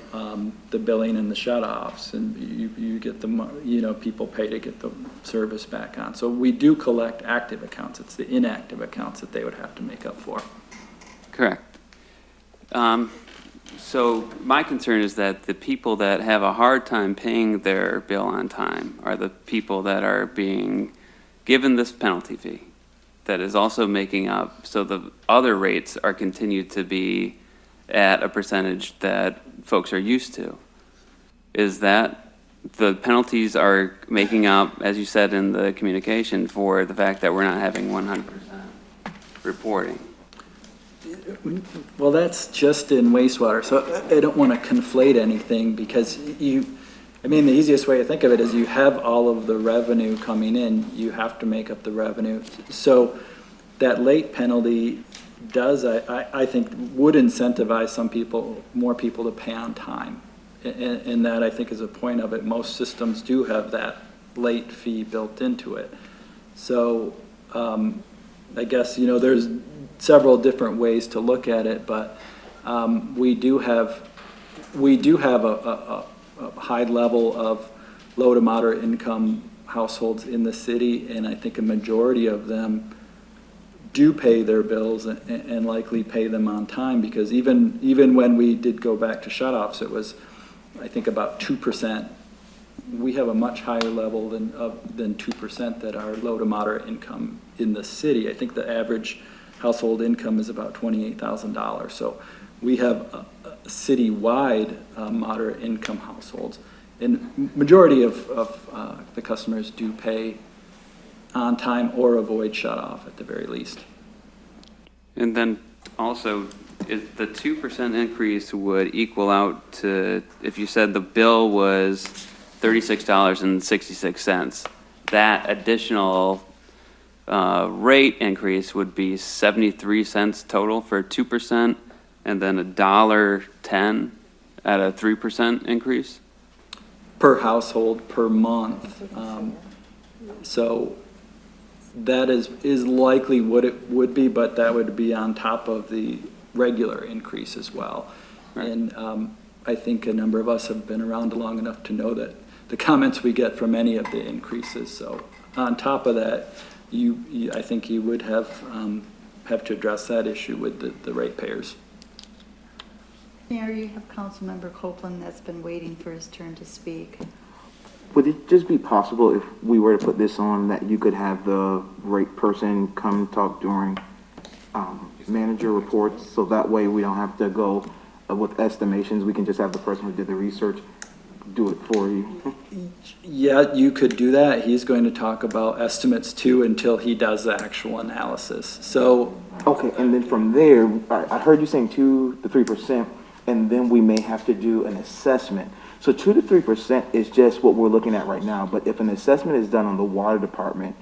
the billing and the shutoffs, and you get the people pay to get the service back on. So we do collect active accounts. It's the inactive accounts that they would have to make up for. Correct. So my concern is that the people that have a hard time paying their bill on time are the people that are being given this penalty fee that is also making up, so the other rates are continued to be at a percentage that folks are used to. Is that the penalties are making up, as you said in the communication, for the fact that we're not having 100% reporting? Well, that's just in wastewater, so I don't want to conflate anything because the easiest way to think of it is you have all of the revenue coming in, you have to make up the revenue. So that late penalty does, I think, would incentivize more people to pay on time. And that, I think, is a point of it. Most systems do have that late fee built into it. So I guess, there's several different ways to look at it, but we do have a high level of low to moderate income households in the city, and I think a majority of them do pay their bills and likely pay them on time, because even when we did go back to shutoffs, it was, I think, about 2%. We have a much higher level than 2% that are low to moderate income in the city. I think the average household income is about $28,000. So we have citywide moderate income households, and majority of the customers do pay on time or avoid shut-off at the very least. And then also, the 2% increase would equal out to, if you said the bill was $36.66, that additional rate increase would be 73 cents total for 2%, and then $1.10 at a 3% increase? Per household, per month. So that is likely what it would be, but that would be on top of the regular increase as well. Right. And I think a number of us have been around long enough to know that the comments we get from any of the increases. So on top of that, I think you would have to address that issue with the ratepayers. Mayor, you have Councilmember Copeland that's been waiting for his turn to speak. Would it just be possible if we were to put this on that you could have the rate person come talk during manager reports, so that way we don't have to go with estimations, we can just have the person who did the research do it for you? Yeah, you could do that. He's going to talk about estimates too until he does the actual analysis. So. Okay, and then from there, I heard you saying 2 to 3%, and then we may have to do an assessment. So 2 to 3% is just what we're looking at right now, but if an assessment is done on the water department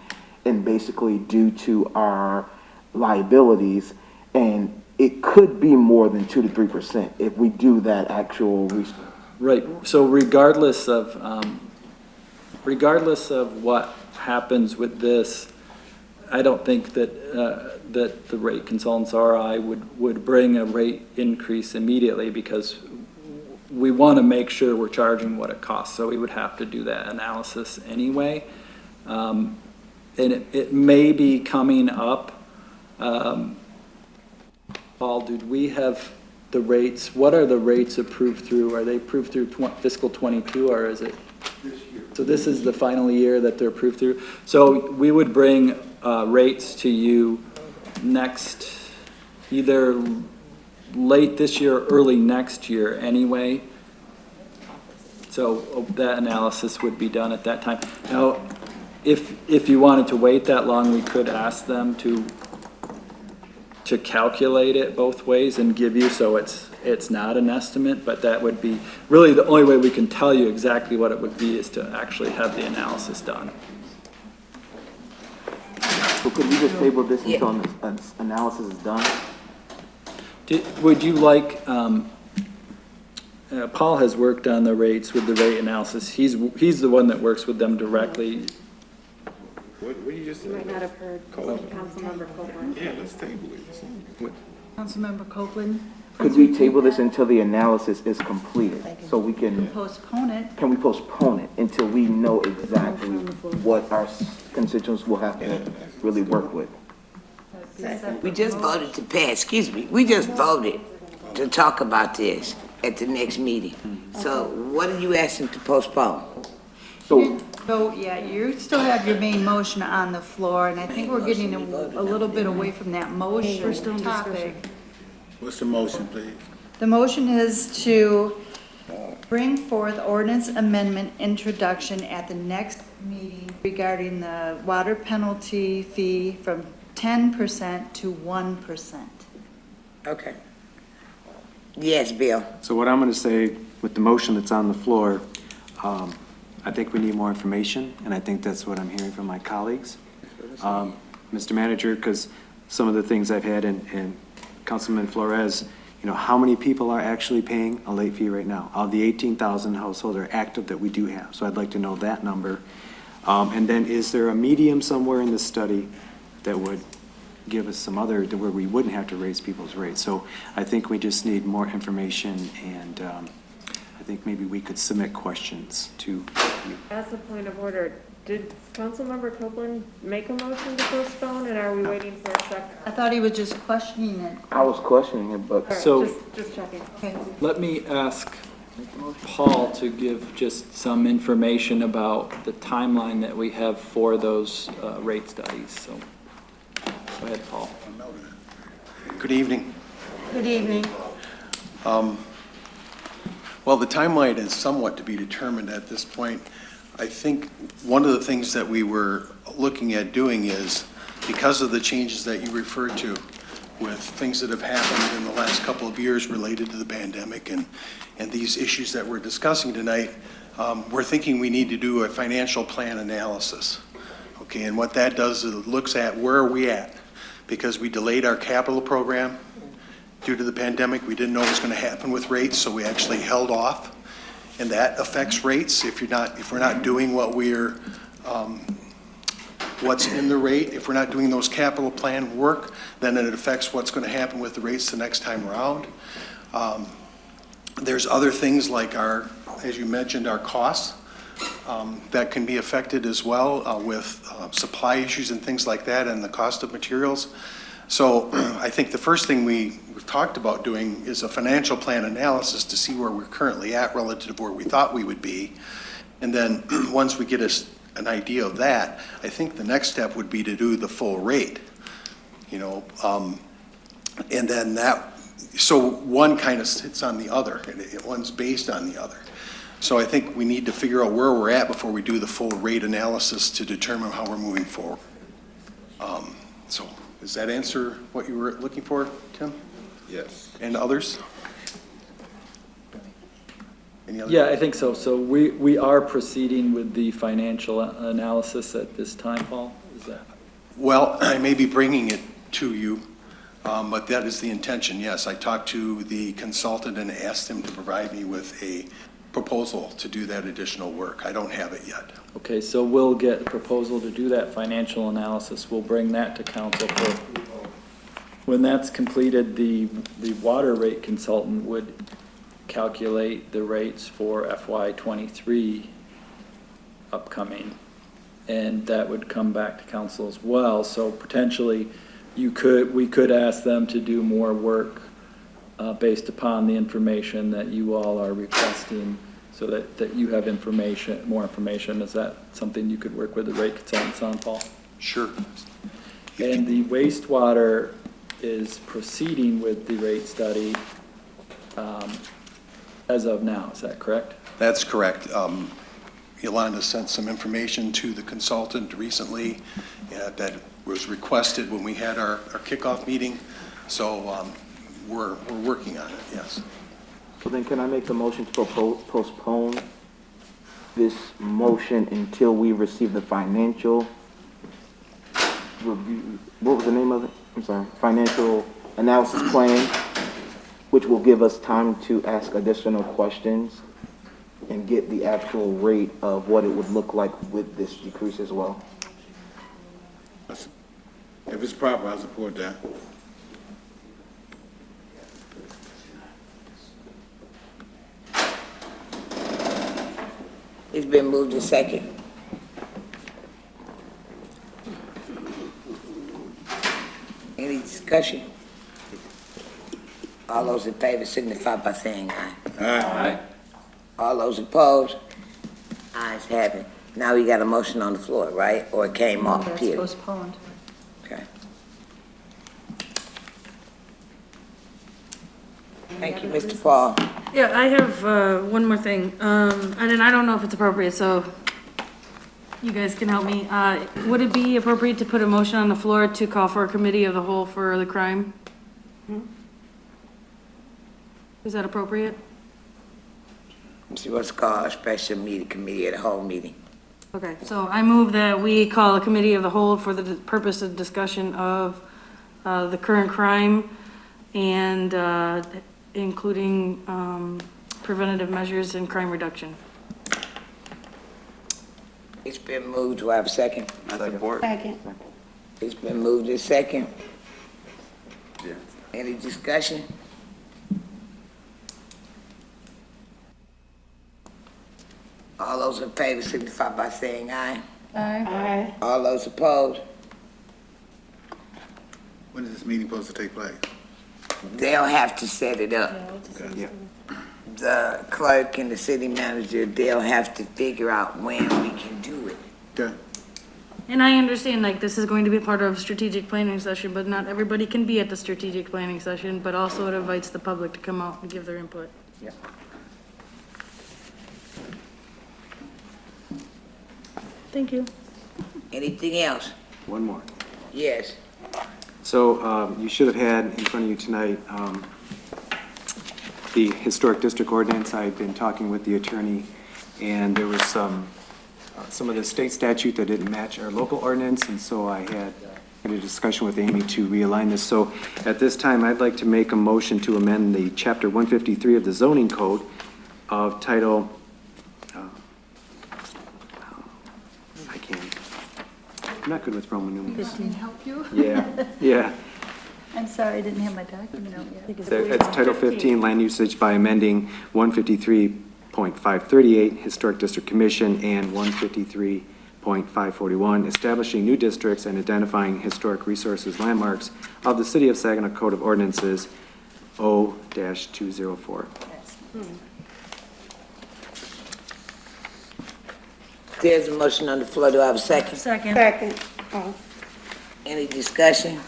and basically due to our liabilities, and it could be more than 2 to 3% if we do that actual research. Right. So regardless of what happens with this, I don't think that that the rate consultants or I would bring a rate increase immediately, because we want to make sure we're charging what it costs. So we would have to do that analysis anyway, and it may be coming up. Paul, did we have the rates? What are the rates approved through? Are they approved through fiscal 22, or is it? This year. So this is the final year that they're approved through. So we would bring rates to you next, either late this year or early next year anyway. So that analysis would be done at that time. Now, if you wanted to wait that long, we could ask them to calculate it both ways and give you, so it's not an estimate, but that would be really the only way we can tell you exactly what it would be is to actually have the analysis done. So could we just table this until an analysis is done? Would you like, Paul has worked on the rates with the rate analysis. He's the one that works with them directly. What you just said? You might not have heard Councilmember Copeland. Yeah, let's table it. Councilmember Copeland? Could we table this until the analysis is completed, so we can? Postpone it. Can we postpone it until we know exactly what our constituents will have to really work with? We just voted to pass, we just voted to talk about this at the next meeting. So what are you asking to postpone? So, yeah, you still have your main motion on the floor, and I think we're getting a little bit away from that motion topic. What's the motion, please? The motion is to bring forth ordinance amendment introduction at the next meeting regarding the water penalty fee from 10% to 1%. Okay. Yes, Bill. So what I'm going to say with the motion that's on the floor, I think we need more information, and I think that's what I'm hearing from my colleagues. Mr. Manager, because some of the things I've had, and Councilman Flores, you know, how many people are actually paying a late fee right now? Of the 18,000 households are active that we do have, so I'd like to know that number. And then is there a medium somewhere in the study that would give us some other, where we wouldn't have to raise people's rates? So I think we just need more information, and I think maybe we could submit questions to you. As a point of order, did Councilmember Copeland make a motion to postpone, and are we waiting for a second? I thought he was just questioning it. I was questioning it, but. All right, So- just checking. Okay. Let me ask Paul to give just some information about the timeline that we have for those rate studies, so go ahead, Paul. Good evening. Good evening. Well, the timeline is somewhat to be determined at this point. I think one of the things that we were looking at doing is, because of the changes that you referred to with things that have happened in the last couple of years related to the pandemic and these issues that we're discussing tonight, we're thinking we need to do a financial plan analysis. Okay, and what that does is it looks at where are we at, because we delayed our capital program due to the pandemic. We didn't know what was going to happen with rates, so we actually held off, and that affects rates. If we're not doing what what's in the rate, if we're not doing those capital plan work, then it affects what's going to happen with the rates the next time around. There's other things like our, as you mentioned, our costs that can be affected as well with supply issues and things like that, and the cost of materials. So I think the first thing we've talked about doing is a financial plan analysis to see where we're currently at relative to where we thought we would be. And then once we get an idea of that, I think the next step would be to do the full rate, you know, and then that, so one kind of sits on the other, and one's based on the other. So I think we need to figure out where we're at before we do the full rate analysis to determine how we're moving forward. So does that answer what you were looking for, Tim? Yes. And others? Any other? Yeah, I think so. So we are proceeding with the financial analysis at this time, Paul? Is that? Well, I may be bringing it to you, but that is the intention, yes. I talked to the consultant and asked him to provide me with a proposal to do that additional work. I don't have it yet. Okay, so we'll get a proposal to do that financial analysis. We'll bring that to council for approval. When that's completed, the water rate consultant would calculate the rates for FY '23 upcoming, and that would come back to council as well. So potentially, we could ask them to do more work based upon the information that you all are requesting, so that you have more information. Is that something you could work with the rate consultants on, Paul? Sure. And the wastewater is proceeding with the rate study as of now, is that correct? That's correct. Yolanda sent some information to the consultant recently that was requested when we had our kickoff meeting. So we're working on it, yes. So then can I make the motion to postpone this motion until we receive the financial review? What was the name of it? I'm sorry. Financial analysis plan, which will give us time to ask additional questions and get the actual rate of what it would look like with this decrease as well. If it's proper, I support that. It's been moved to second. Any discussion? All those in favor signify by saying aye. Aye. All those opposed? Ayes have it. Now we got a motion on the floor, right? Or it came off, That's period? postponed. Okay. Thank you, Mr. Paul. Yeah, I have one more thing, and then I don't know if it's appropriate, so you guys can help me. Would it be appropriate to put a motion on the floor to call for a committee of the whole for the crime? Is that appropriate? See what's called a special meeting, committee of the whole meeting. Okay, so I move that we call a committee of the whole for the purpose of discussion of the current crime and including preventative measures and crime reduction. It's been moved. Do I have a second? I support. Second. It's been moved in second. Yeah. Any discussion? All those in favor signify by saying aye. Aye. All those opposed? When is this meeting supposed to take place? They'll have to set it up. Yeah. The clerk and the city manager, they'll have to figure out when we can do it. Okay. And I understand, like, this is going to be part of strategic planning session, but not everybody can be at the strategic planning session, but also it invites the public to come out and give their input. Yeah. Thank you. Anything else? One more. Yes. So you should have had in front of you tonight the historic district ordinance. I've been talking with the attorney, and there was some of the state statute that didn't match our local ordinance, and so I had a discussion with Amy to realign this. So at this time, I'd like to make a motion to amend the Chapter 153 of the zoning code of title, I'm not good with Roman numerals. Can I help you? Yeah. I'm sorry, I didn't have my document out yet. It's Title 15, Land Usage by amending 153.538, Historic District Commission, and 153.541, establishing new districts and identifying historic resources landmarks of the City of Saginaw Code of Ordinances O-204. There's a motion on the floor. Do I have a second? Second. Second. Oh. Any discussion?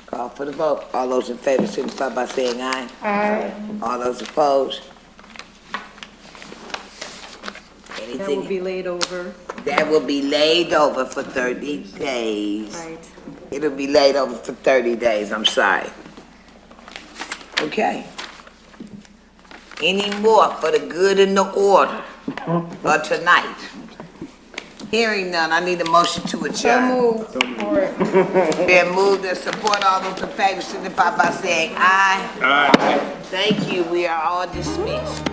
Call for the vote. All those in favor signify by saying aye. Aye. All those opposed? That will Anything? be laid over. That will be laid over for 30 days. Right. It'll be laid over for 30 days. I'm sorry. Okay. Any more for the good and the order for tonight? Hearing none, I need a motion to adjourn. Been moved and support. All those in favor signify by saying aye. Aye. Thank you. We are all dismissed.